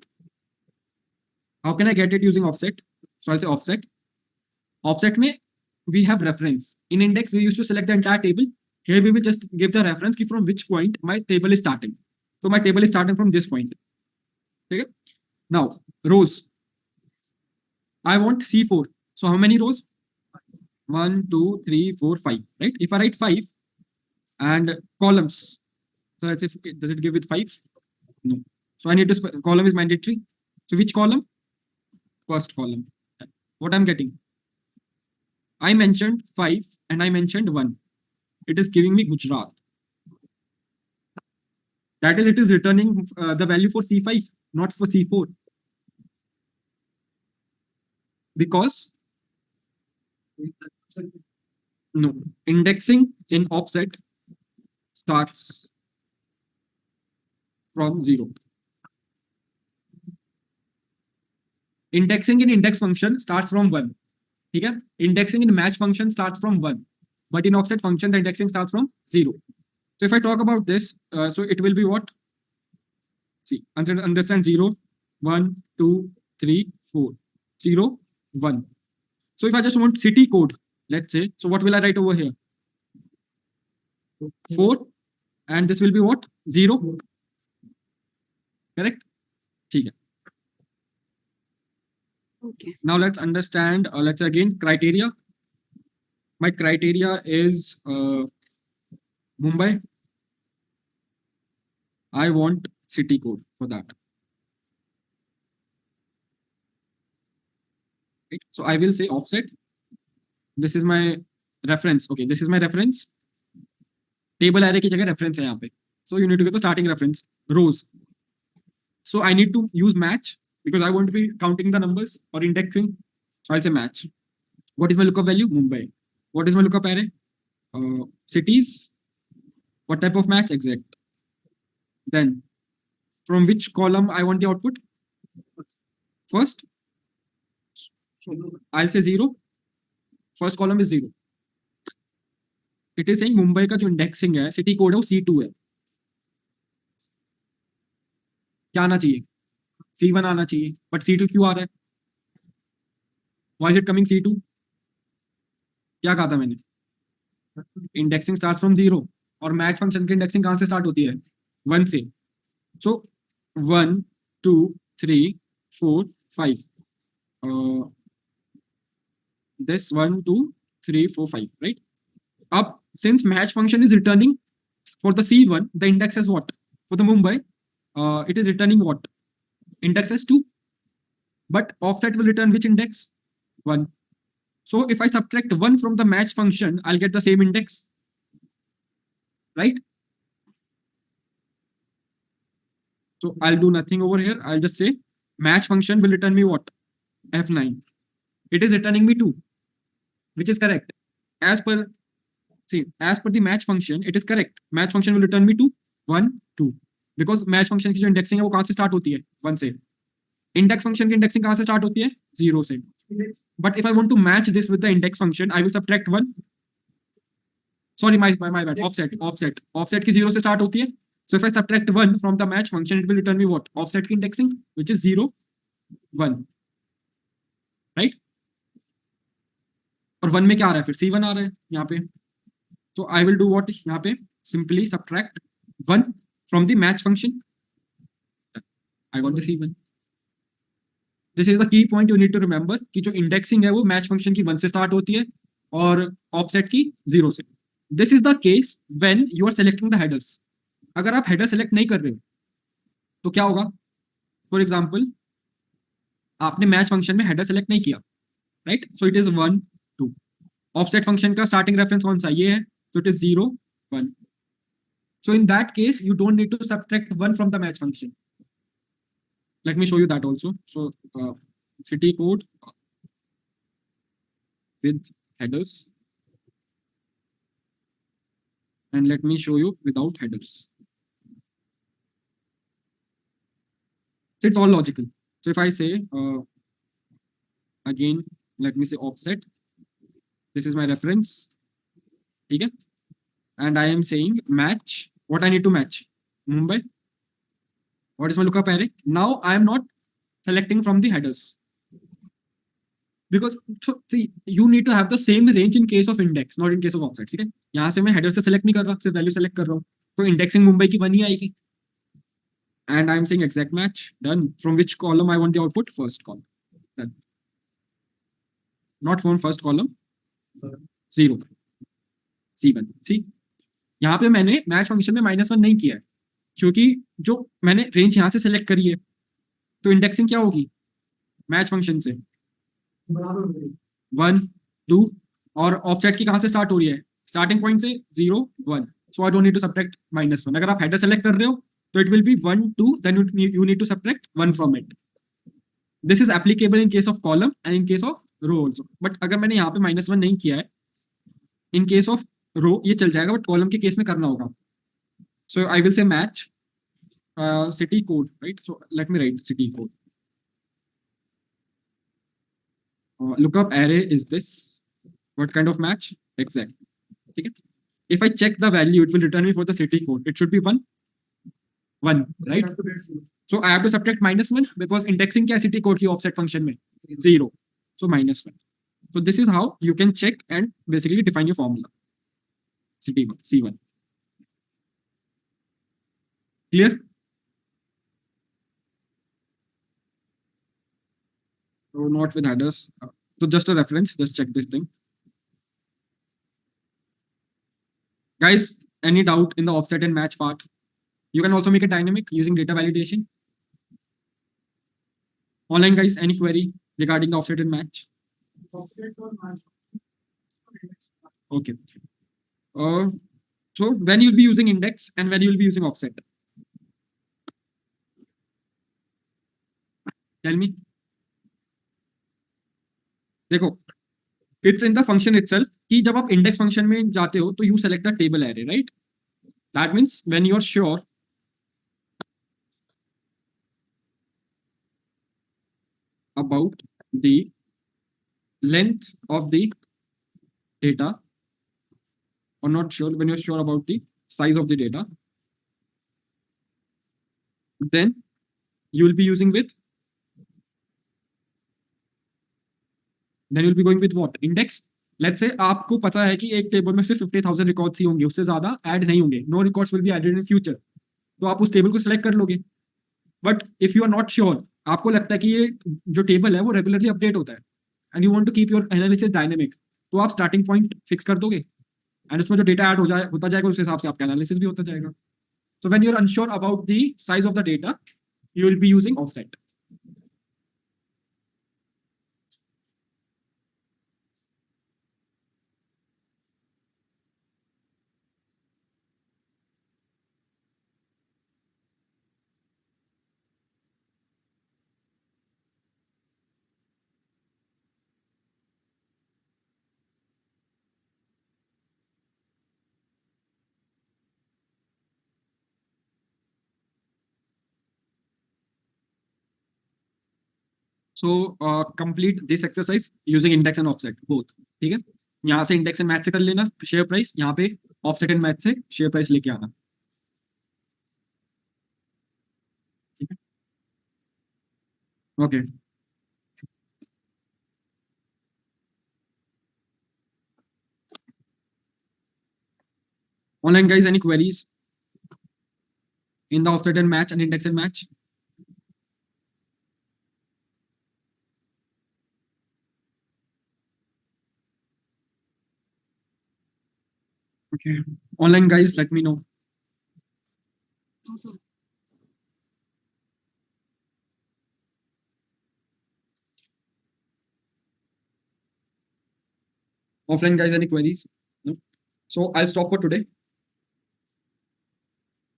How can I get it using offset? So I'll say offset. Offset may we have reference. In index, we used to select the entire table. Here we will just give the reference from which point my table is starting. So my table is starting from this point. Okay? Now, rows. I want C4. So how many rows? 1, 2, 3, 4, 5. Right? If I write 5 and columns, so let's say, does it give with 5? No. So I need to column is mandatory. So which column? First column. What I'm getting? I mentioned 5 and I mentioned 1. It is giving me Gujarat. That is, it is returning the value for C5, not for C4. Because no, indexing in offset starts from 0. Indexing in index function starts from 1. Okay? Indexing in match function starts from 1. But in offset function, the indexing starts from 0. So if I talk about this, so it will be what? See, understand 0, 1, 2, 3, 4. 0, 1. So if I just want city code, let's say, so what will I write over here? 4 and this will be what? 0. Correct? ठीक है. Okay. Now let's understand, let's again criteria. My criteria is Mumbai. I want city code for that. Right? So I will say offset. This is my reference. Okay, this is my reference. Table array की जगह reference है यहाँ पे. So you need to get the starting reference rows. So I need to use match because I want to be counting the numbers or indexing. So I'll say match. What is my lookup value? Mumbai. What is my lookup array? Cities. What type of match? Exact. Then from which column I want the output? First. So I'll say 0. First column is 0. It is saying Mumbai का जो indexing है, city code है वो C2 है. क्या आना चाहिए? C1 आना चाहिए. But C2 क्यों आ रहा है? Why is it coming C2? क्या कहा था मैंने? Indexing starts from 0 और match function की indexing कहाँ से start होती है? 1 से. So 1, 2, 3, 4, 5. This 1, 2, 3, 4, 5, right? Up since match function is returning for the C1, the index is what? For the Mumbai, it is returning what? Index is 2. But offset will return which index? 1. So if I subtract 1 from the match function, I'll get the same index. Right? So I'll do nothing over here. I'll just say match function will return me what? F9. It is returning me 2, which is correct. As per the match function, it is correct. Match function will return me 2, 1, 2. Because match function की जो indexing है वो कहाँ से start होती है? 1 से. Index function की indexing कहाँ से start होती है? 0 से. But if I want to match this with the index function, I will subtract 1. Sorry, my bad. Offset की 0 से start होती है. So if I subtract 1 from the match function, it will return me what? Offset की indexing, which is 0, 1. Right? और 1 में क्या आ रहा है फिर? C1 आ रहा है यहाँ पे. So I will do what? यहाँ पे simply subtract 1 from the match function. I got the C1. This is the key point you need to remember कि जो indexing है वो match function की 1 से start होती है और offset की 0 से. This is the case when you are selecting the headers. अगर आप header select नहीं कर रहे हो तो क्या होगा? For example, आपने match function में header select नहीं किया, right? So it is 1, 2. Offset function का starting reference कौन सा? ये है. So it is 0, 1. So in that case, you don't need to subtract 1 from the match function. Let me show you that also. So city code with headers. And let me show you without headers. So it's all logical. So if I say, again, let me say offset. This is my reference. Okay? And I am saying match. What I need to match? Mumbai. What is my lookup array? Now I am not selecting from the headers. Because so, see, you need to have the same range in case of index, not in case of offset. ठीक है? यहाँ से मैं header से select नहीं कर रहा, सिर्फ value select कर रहा हूँ. तो indexing Mumbai की 1 ही आएगी. And I am saying exact match. Done. From which column I want the output? First column. Done. Not from first column. 0. C1. See? यहाँ पे मैंने match function में -1 नहीं किया है क्योंकि जो मैंने रेंज यहाँ से सेलेक्ट करी है तो इंडेक्सिंग क्या होगी मैच फंक्शन से 1, 2 और ऑफसेट की कहाँ से स्टार्ट हो रही है स्टार्टिंग पॉइंट से 0, 1. So I don't need to subtract -1. अगर आप हेडर सेलेक्ट कर रहे हो तो it will be 1, 2 then you need to subtract 1 from it. This is applicable in case of column and in case of row also. But अगर मैंने यहाँ पे -1 नहीं किया है इन केस ऑफ रो ये चल जाएगा बट कॉलम के केस में करना होगा. So I will say match city code, right? So let me write city code. Lookup array is this. What kind of match? Exact. Okay. If I check the value, it will return me for the city code. It should be 1, 1, right? So I have to subtract -1 because indexing क्या city code की offset function में 0. So -1. So this is how you can check and basically define your formula. C1. Clear? So not with headers. So just a reference, just check this thing. Guys, any doubt in the offset and match part? You can also make it dynamic using data validation. Online guys, any query regarding the offset and match? Offset or match. Okay. So when you'll be using index and when you'll be using offset? Tell me. देखो, it's in the function itself कि जब आप index function में जाते हो तो you select the table array, right? That means when you're sure about the length of the data, or not sure, when you're sure about the size of the data, then you will be using with, then you'll be going with what? Index. Let's say आपको पता है कि एक table में सिर्फ 50,000 records ही होंगे, उससे ज्यादा ऐड नहीं होंगे, no records will be added in future, तो आप उस टेबल को सिलेक्ट कर लोगे. But if you are not sure, आपको लगता है कि ये जो टेबल है वो रेगुलरली अपडेट होता है and you want to keep your analysis dynamic, तो आप स्टार्टिंग पॉइंट फिक्स कर दोगे एंड उसमें जो डेटा ऐड होता जाएगा उस हिसाब से आपका एनालिसिस भी होता जाएगा. So when you are unsure about the size of the data, you will be using offset. So complete this exercise using index and offset both. ठीक है, यहाँ से इंडेक्स एंड मैच से कर लेना शेयर प्राइस, यहाँ पे ऑफसेट एंड मैच से शेयर प्राइस लेके आना. ठीक है, okay. Online guys, any queries in the offset and match and index and match? Okay. Online guys, let me know. Awesome. Offline guys, any queries? No. So I'll stop for today.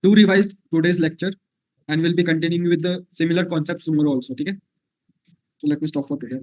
Do revise today's lecture and we'll be continuing with the similar concepts tomorrow also. Okay. So let me stop for today.